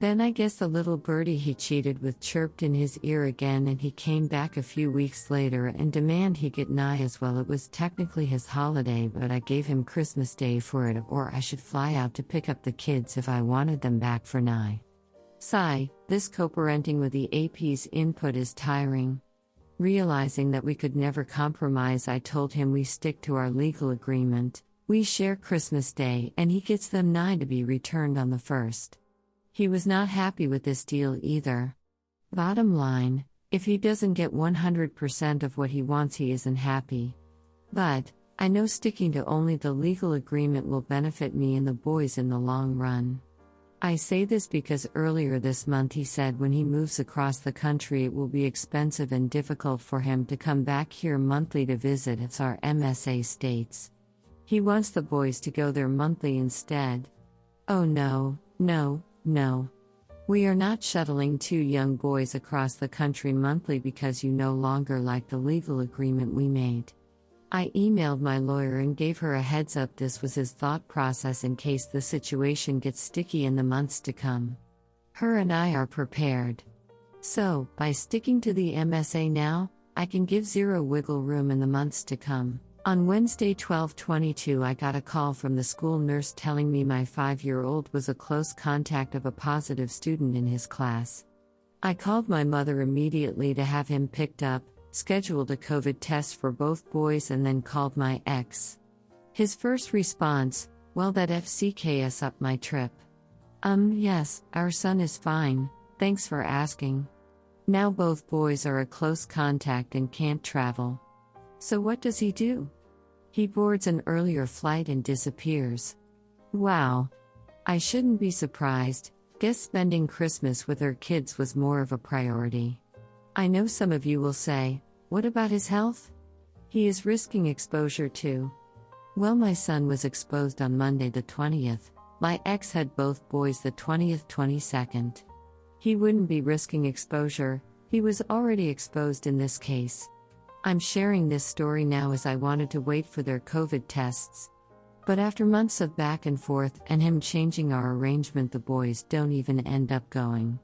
Then I guess the little birdie he cheated with chirped in his ear again, and he came back a few weeks later and demanded he get Nye as well. It was technically his holiday, but I gave him Christmas Day for it, or I should fly out to pick up the kids if I wanted them back for Nye. Sigh, this co-parenting with the AP's input is tiring. Realizing that we could never compromise, I told him we stick to our legal agreement. We share Christmas Day and he gets them Nye to be returned on the 1st. He was not happy with this deal either. Bottom line, if he doesn't get 100% of what he wants, he isn't happy. But, I know sticking to only the legal agreement will benefit me and the boys in the long run. I say this because earlier this month he said when he moves across the country it will be expensive and difficult for him to come back here monthly to visit our MSA states. He wants the boys to go there monthly instead. Oh no. No. We are not shuttling 2 young boys across the country monthly because you no longer like the legal agreement we made. I emailed my lawyer and gave her a heads up this was his thought process in case the situation gets sticky in the months to come. Her and I are prepared. So, by sticking to the MSA now, I can give zero wiggle room in the months to come. On Wednesday 12/22 I got a call from the school nurse telling me my 5-year-old was a close contact of a positive student in his class. I called my mother immediately to have him picked up, scheduled a COVID test for both boys, and then called my ex. His first response, well, that FCKS up my trip. Yes, our son is fine, thanks for asking. Now both boys are a close contact and can't travel. So what does he do? He boards an earlier flight and disappears. Wow. I shouldn't be surprised. Guess spending Christmas with her kids was more of a priority. I know some of you will say, what about his health? He is risking exposure too. Well, my son was exposed on Monday the 20th. My ex had both boys the 20th, 22nd. He wouldn't be risking exposure, he was already exposed in this case. I'm sharing this story now as I wanted to wait for their COVID tests. But after months of back and forth and him changing our arrangement, the boys don't even end up going.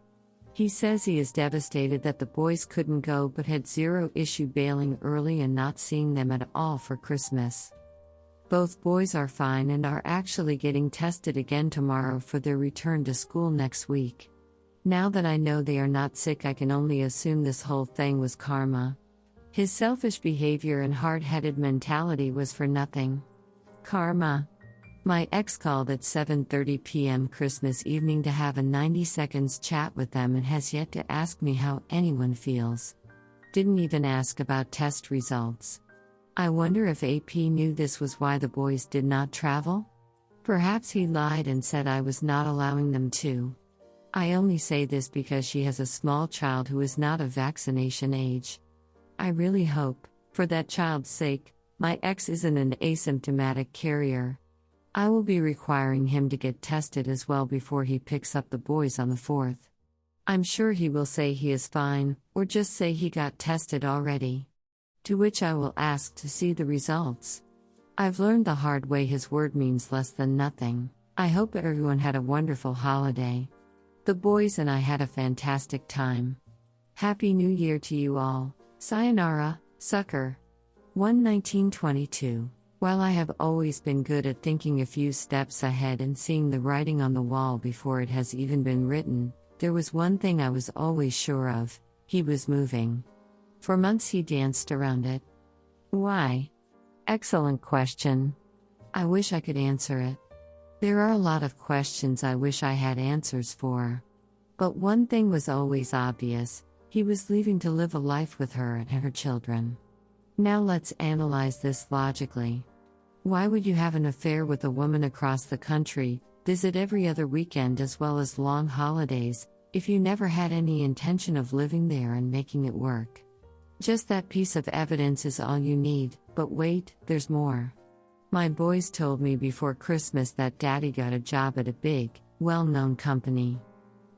He says he is devastated that the boys couldn't go but had zero issue bailing early and not seeing them at all for Christmas. Both boys are fine and are actually getting tested again tomorrow for their return to school next week. Now that I know they are not sick, I can only assume this whole thing was karma. His selfish behavior and hard-headed mentality was for nothing. Karma. My ex called at 7:30 p.m. Christmas evening to have a 90 seconds chat with them and has yet to ask me how anyone feels. Didn't even ask about test results. I wonder if AP knew this was why the boys did not travel? Perhaps he lied and said I was not allowing them to. I only say this because she has a small child who is not of vaccination age. I really hope, for that child's sake, my ex isn't an asymptomatic carrier. I will be requiring him to get tested as well before he picks up the boys on the 4th. I'm sure he will say he is fine, or just say he got tested already. To which I will ask to see the results. I've learned the hard way his word means less than nothing. I hope everyone had a wonderful holiday. The boys and I had a fantastic time. Happy New Year to you all. Sayonara, sucker. 1/19/22. While I have always been good at thinking a few steps ahead and seeing the writing on the wall before it has even been written, there was one thing I was always sure of: he was moving. For months he danced around it. Why? Excellent question. I wish I could answer it. There are a lot of questions I wish I had answers for. But one thing was always obvious: he was leaving to live a life with her and her children. Now let's analyze this logically. Why would you have an affair with a woman across the country, visit every other weekend as well as long holidays, if you never had any intention of living there and making it work? Just that piece of evidence is all you need, but wait, there's more. My boys told me before Christmas that Daddy got a job at a big, well-known company.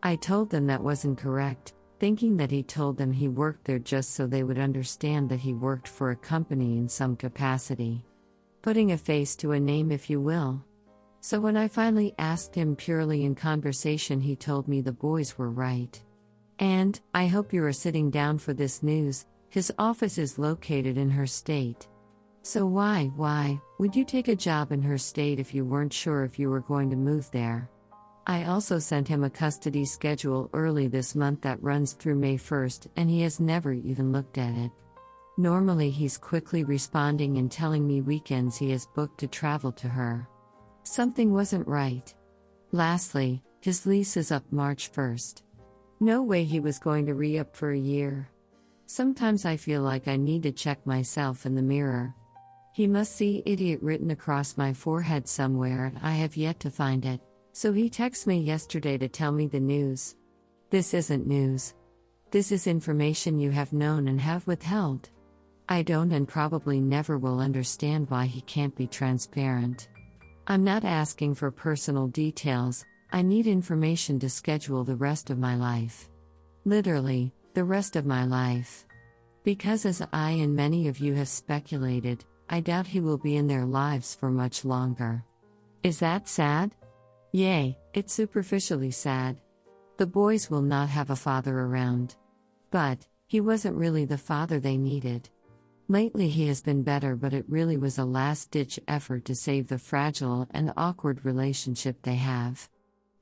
I told them that wasn't correct, thinking that he told them he worked there just so they would understand that he worked for a company in some capacity. Putting a face to a name, if you will. So when I finally asked him purely in conversation, he told me the boys were right. And, I hope you are sitting down for this news, his office is located in her state. So why would you take a job in her state if you weren't sure if you were going to move there? I also sent him a custody schedule early this month that runs through May 1st, and he has never even looked at it. Normally he's quickly responding and telling me weekends he has booked to travel to her. Something wasn't right. Lastly, his lease is up March 1st. No way he was going to re-up for a year. Sometimes I feel like I need to check myself in the mirror. He must see idiot written across my forehead somewhere and I have yet to find it. So he texted me yesterday to tell me the news. This isn't news. This is information you have known and have withheld. I don't and probably never will understand why he can't be transparent. I'm not asking for personal details, I need information to schedule the rest of my life. Literally, the rest of my life. Because as I and many of you have speculated, I doubt he will be in their lives for much longer. Is that sad? Yay, it's superficially sad. The boys will not have a father around. But, he wasn't really the father they needed. Lately he has been better, but it really was a last-ditch effort to save the fragile and awkward relationship they have.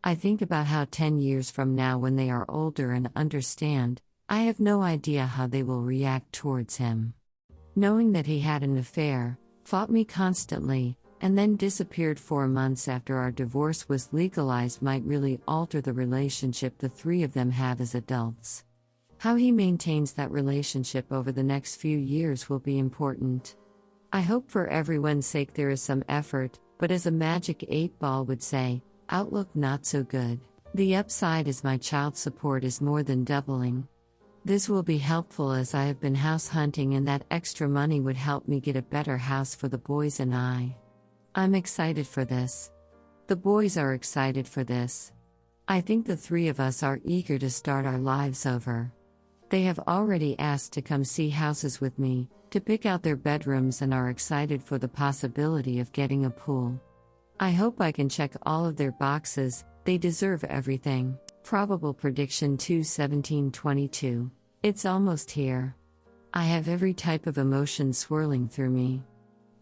I think about how 10 years from now, when they are older and understand, I have no idea how they will react towards him. Knowing that he had an affair, fought me constantly, and then disappeared 4 months after our divorce was legalized might really alter the relationship the three of them have as adults. How he maintains that relationship over the next few years will be important. I hope for everyone's sake there is some effort, but as a magic 8-ball would say, outlook not so good. The upside is my child support is more than doubling. This will be helpful as I have been house hunting, and that extra money would help me get a better house for the boys and I. I'm excited for this. The boys are excited for this. I think the three of us are eager to start our lives over. They have already asked to come see houses with me, to pick out their bedrooms, and are excited for the possibility of getting a pool. I hope I can check all of their boxes, they deserve everything. Probable prediction 2/17/22. It's almost here. I have every type of emotion swirling through me.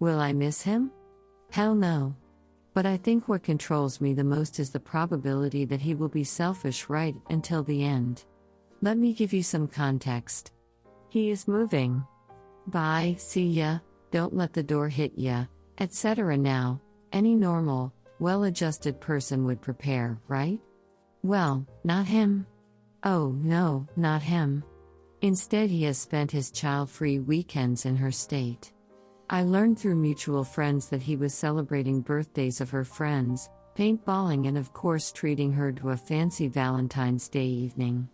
Will I miss him? Hell no. But I think what controls me the most is the probability that he will be selfish right until the end. Let me give you some context. He is moving. Bye, see ya, don't let the door hit ya, etc. Now, any normal, well-adjusted person would prepare, right? Well, not him. Oh no, not him. Instead, he has spent his child-free weekends in her state. I learned through mutual friends that he was celebrating birthdays of her friends, paintballing, and of course treating her to a fancy Valentine's Day evening.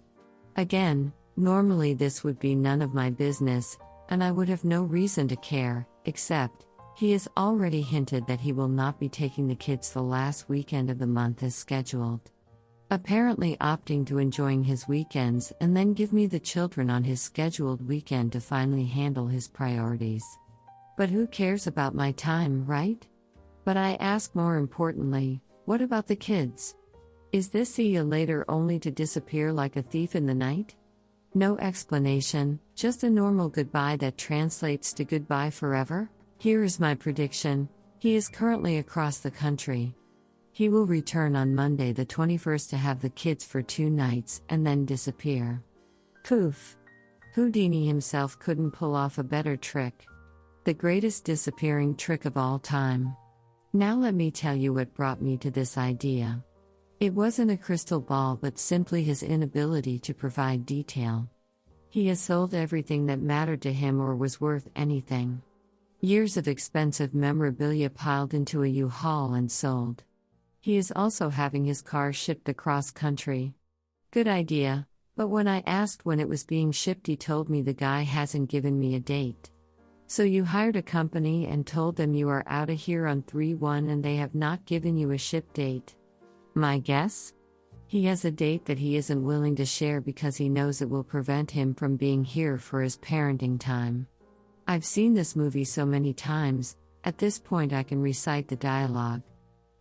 Again, normally this would be none of my business, and I would have no reason to care, except, he has already hinted that he will not be taking the kids the last weekend of the month as scheduled. Apparently opting to enjoying his weekends and then give me the children on his scheduled weekend to finally handle his priorities. But who cares about my time, right? But I ask more importantly, what about the kids? Is this see you later only to disappear like a thief in the night? No explanation, just a normal goodbye that translates to goodbye forever? Here is my prediction, he is currently across the country. He will return on Monday the 21st to have the kids for 2 nights and then disappear. Poof. Houdini himself couldn't pull off a better trick. The greatest disappearing trick of all time. Now let me tell you what brought me to this idea. It wasn't a crystal ball but simply his inability to provide detail. He has sold everything that mattered to him or was worth anything. Years of expensive memorabilia piled into a U-Haul and sold. He is also having his car shipped across country. Good idea, but when I asked when it was being shipped, he told me the guy hasn't given me a date. So you hired a company and told them you are out of here on 3/1 and they have not given you a ship date? My guess? He has a date that he isn't willing to share because he knows it will prevent him from being here for his parenting time. I've seen this movie so many times, at this point I can recite the dialogue.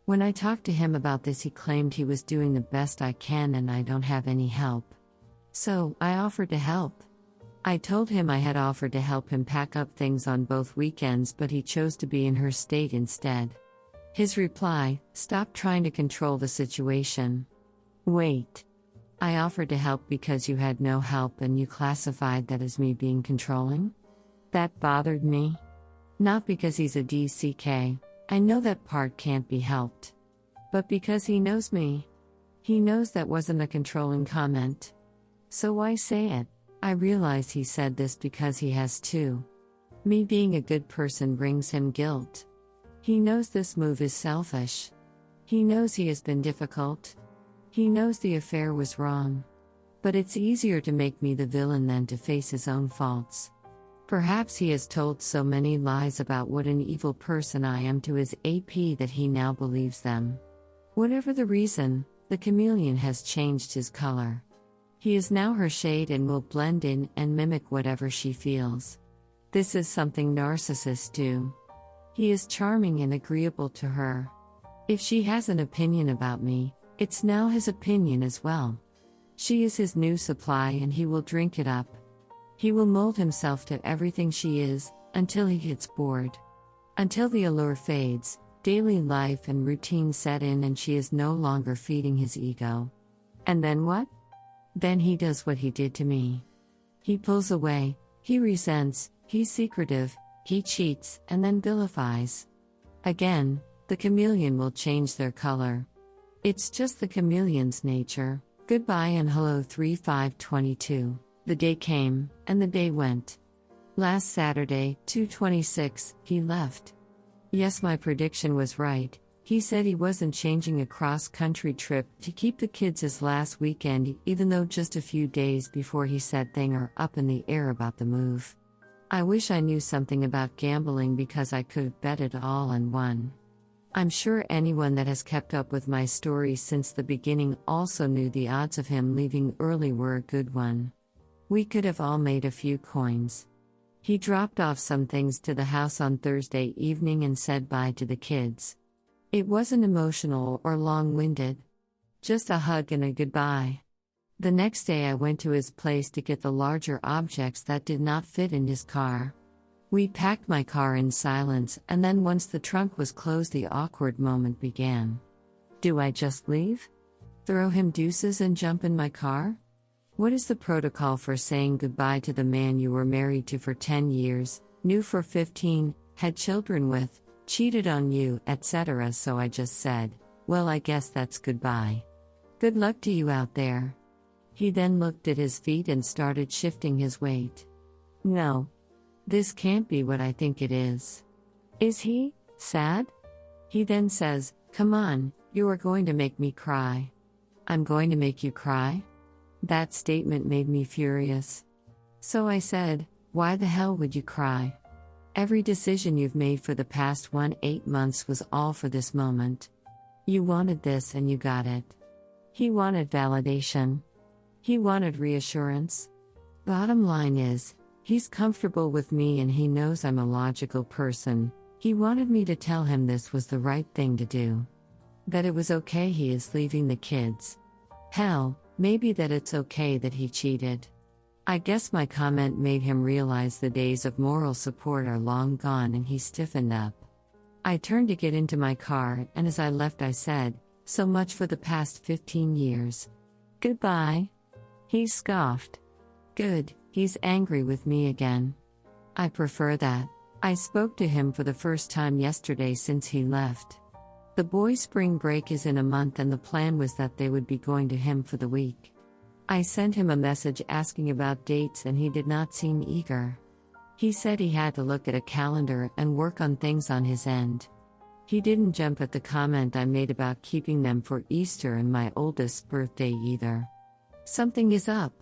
When I talked to him about this, he claimed he was doing the best I can and I don't have any help. So, I offered to help. I told him I had offered to help him pack up things on both weekends, but he chose to be in her state instead. His reply: "Stop trying to control the situation." Wait. I offered to help because you had no help and you classified that as me being controlling? That bothered me. Not because he's a DCK, I know that part can't be helped. But because he knows me. He knows that wasn't a controlling comment. So why say it? I realize he said this because he has to. Me being a good person brings him guilt. He knows this move is selfish. He knows he has been difficult. He knows the affair was wrong. But it's easier to make me the villain than to face his own faults. Perhaps he has told so many lies about what an evil person I am to his AP that he now believes them. Whatever the reason, the chameleon has changed his color. He is now her shade and will blend in and mimic whatever she feels. This is something narcissists do. He is charming and agreeable to her. If she has an opinion about me, it's now his opinion as well. She is his new supply and he will drink it up. He will mold himself to everything she is, until he gets bored. Until the allure fades, daily life and routine set in and she is no longer feeding his ego. And then what? Then he does what he did to me. He pulls away, he resents, he's secretive, he cheats, and then vilifies. Again, the chameleon will change their color. It's just the chameleon's nature. Goodbye and hello 3522. The day came, and the day went. Last Saturday, 2/26, he left. Yes, my prediction was right. He said he wasn't changing a cross-country trip to keep the kids his last weekend, even though just a few days before he said things are up in the air about the move. I wish I knew something about gambling because I could have bet it all and won. I'm sure anyone that has kept up with my story since the beginning also knew the odds of him leaving early were a good one. We could have all made a few coins. He dropped off some things to the house on Thursday evening and said bye to the kids. It wasn't emotional or long-winded. Just a hug and a goodbye. The next day I went to his place to get the larger objects that did not fit in his car. We packed my car in silence, and then once the trunk was closed the awkward moment began. Do I just leave? Throw him deuces and jump in my car? What is the protocol for saying goodbye to the man you were married to for 10 years, knew for 15, had children with, cheated on you, etc. So I just said, well, I guess that's goodbye. Good luck to you out there. He then looked at his feet and started shifting his weight. No. This can't be what I think it is. Is he sad? He then says, come on, you are going to make me cry. I'm going to make you cry? That statement made me furious. So I said, why the hell would you cry? Every decision you've made for the past 8 months was all for this moment. You wanted this and you got it. He wanted validation. He wanted reassurance. Bottom line is, he's comfortable with me and he knows I'm a logical person. He wanted me to tell him this was the right thing to do. That it was okay he is leaving the kids. Hell, maybe that it's okay that he cheated. I guess my comment made him realize the days of moral support are long gone and he stiffened up. I turned to get into my car and as I left I said, so much for the past 15 years. Goodbye. He scoffed. Good, he's angry with me again. I prefer that. I spoke to him for the first time yesterday since he left. The boys' spring break is in a month and the plan was that they would be going to him for the week. I sent him a message asking about dates and he did not seem eager. He said he had to look at a calendar and work on things on his end. He didn't jump at the comment I made about keeping them for Easter and my oldest's birthday either. Something is up.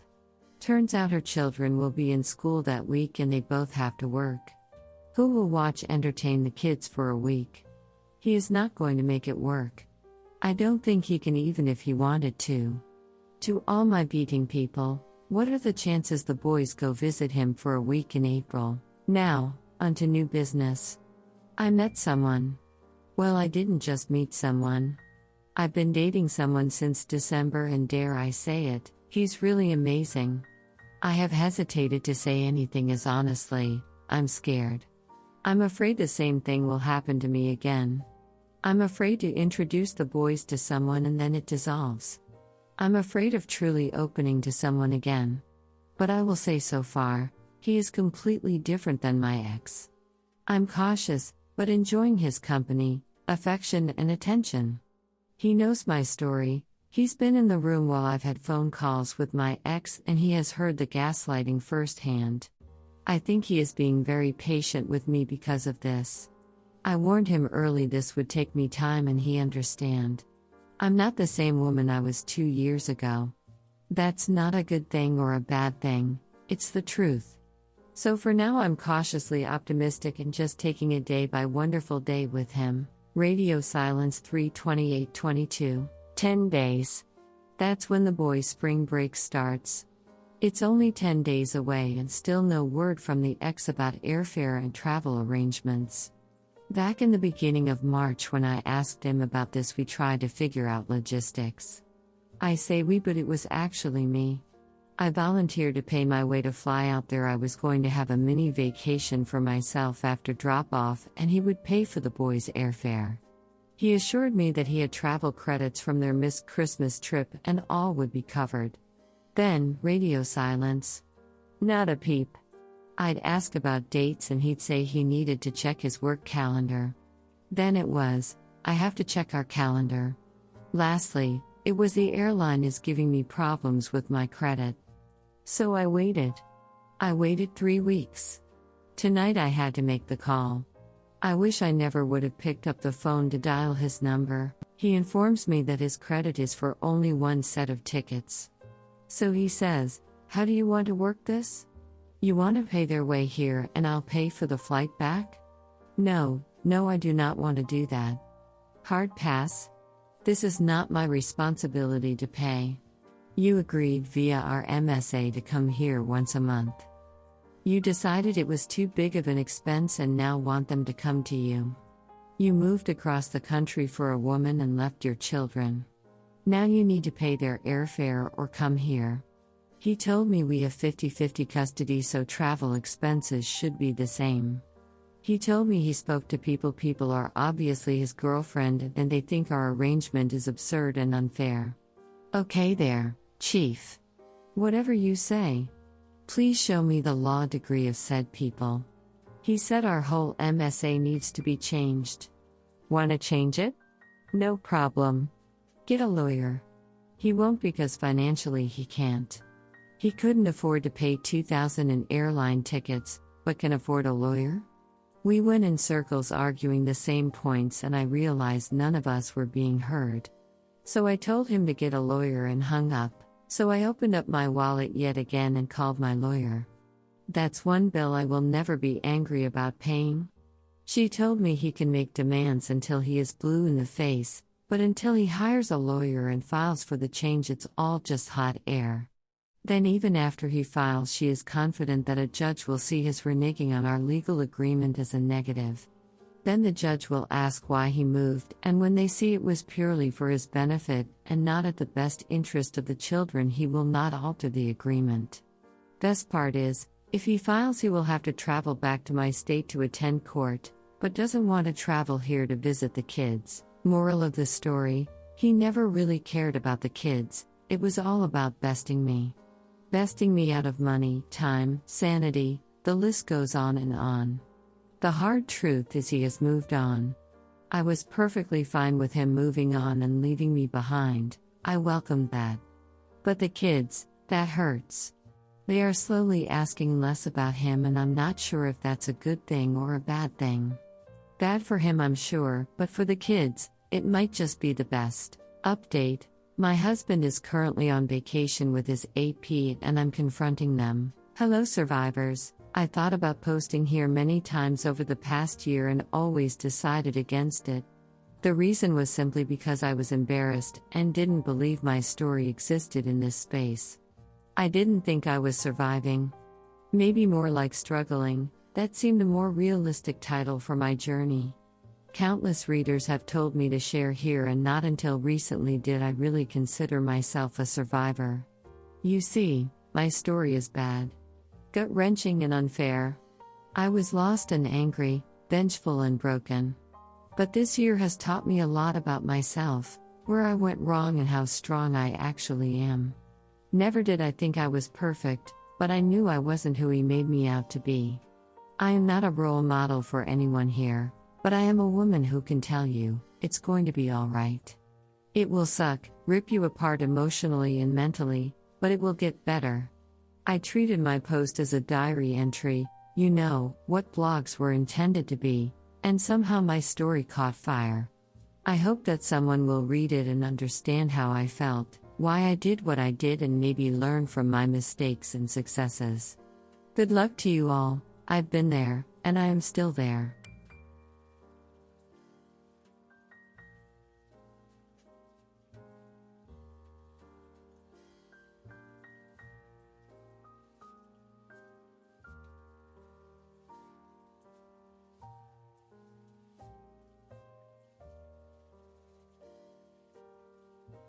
Turns out her children will be in school that week and they both have to work. Who will entertain the kids for a week? He is not going to make it work. I don't think he can even if he wanted to. To all my beating people, what are the chances the boys go visit him for a week in April? Now, onto new business. I met someone. Well, I didn't just meet someone. I've been dating someone since December and dare I say it, he's really amazing. I have hesitated to say anything as honestly, I'm scared. I'm afraid the same thing will happen to me again. I'm afraid to introduce the boys to someone and then it dissolves. I'm afraid of truly opening to someone again. But I will say so far, he is completely different than my ex. I'm cautious, but enjoying his company, affection and attention. He knows my story, he's been in the room while I've had phone calls with my ex and he has heard the gaslighting firsthand. I think he is being very patient with me because of this. I warned him early this would take me time and he understand. I'm not the same woman I was 2 years ago. That's not a good thing or a bad thing, it's the truth. So for now I'm cautiously optimistic and just taking a day by wonderful day with him. Radio silence 3/28/22. 10 days. That's when the boys' spring break starts. It's only 10 days away and still no word from the ex about airfare and travel arrangements. Back in the beginning of March when I asked him about this we tried to figure out logistics. I say we but it was actually me. I volunteered to pay my way to fly out there. I was going to have a mini vacation for myself after drop-off and he would pay for the boys' airfare. He assured me that he had travel credits from their missed Christmas trip and all would be covered. Then, radio silence. Not a peep. I'd ask about dates and he'd say he needed to check his work calendar. Then it was, I have to check our calendar. Lastly, it was the airline is giving me problems with my credit. So I waited. I waited 3 weeks. Tonight I had to make the call. I wish I never would have picked up the phone to dial his number. He informs me that his credit is for only one set of tickets. So he says, how do you want to work this? You want to pay their way here and I'll pay for the flight back? No, I do not want to do that. Hard pass. This is not my responsibility to pay. You agreed via our MSA to come here once a month. You decided it was too big of an expense and now want them to come to you. You moved across the country for a woman and left your children. Now you need to pay their airfare or come here. He told me we have 50-50 custody so travel expenses should be the same. He told me he spoke to people are obviously his girlfriend and they think our arrangement is absurd and unfair. Okay there, Chief. Whatever you say. Please show me the law degree of said people. He said our whole MSA needs to be changed. Wanna change it? No problem. Get a lawyer. He won't because financially he can't. He couldn't afford to pay $2,000 in airline tickets, but can afford a lawyer? We went in circles arguing the same points and I realized none of us were being heard. So I told him to get a lawyer and hung up, so I opened up my wallet yet again and called my lawyer. That's one bill I will never be angry about paying. She told me he can make demands until he is blue in the face, but until he hires a lawyer and files for the change it's all just hot air. Then even after he files she is confident that a judge will see his reneging on our legal agreement as a negative. Then the judge will ask why he moved and when they see it was purely for his benefit and not at the best interest of the children he will not alter the agreement. Best part is, if he files he will have to travel back to my state to attend court, but doesn't want to travel here to visit the kids. Moral of the story, he never really cared about the kids, it was all about besting me. Besting me out of money, time, sanity, the list goes on and on. The hard truth is he has moved on. I was perfectly fine with him moving on and leaving me behind, I welcomed that. But the kids, That hurts. They are slowly asking less about him, and I'm not sure if that's a good thing or a bad thing. Bad for him, I'm sure, but for the kids, it might just be the best. Update: my husband is currently on vacation with his AP and I'm confronting them. Hello survivors, I thought about posting here many times over the past year and always decided against it. The reason was simply because I was embarrassed and didn't believe my story existed in this space. I didn't think I was surviving. Maybe more like struggling, that seemed a more realistic title for my journey. Countless readers have told me to share here, and not until recently did I really consider myself a survivor. You see, my story is bad. Gut-wrenching and unfair. I was lost and angry, vengeful and broken. But this year has taught me a lot about myself, where I went wrong and how strong I actually am. Never did I think I was perfect, but I knew I wasn't who he made me out to be. I am not a role model for anyone here, but I am a woman who can tell you, it's going to be alright. It will suck, rip you apart emotionally and mentally, but it will get better. I treated my post as a diary entry, what blogs were intended to be, and somehow my story caught fire. I hope that someone will read it and understand how I felt, why I did what I did, and maybe learn from my mistakes and successes. Good luck to you all. I've been there, and I am still there.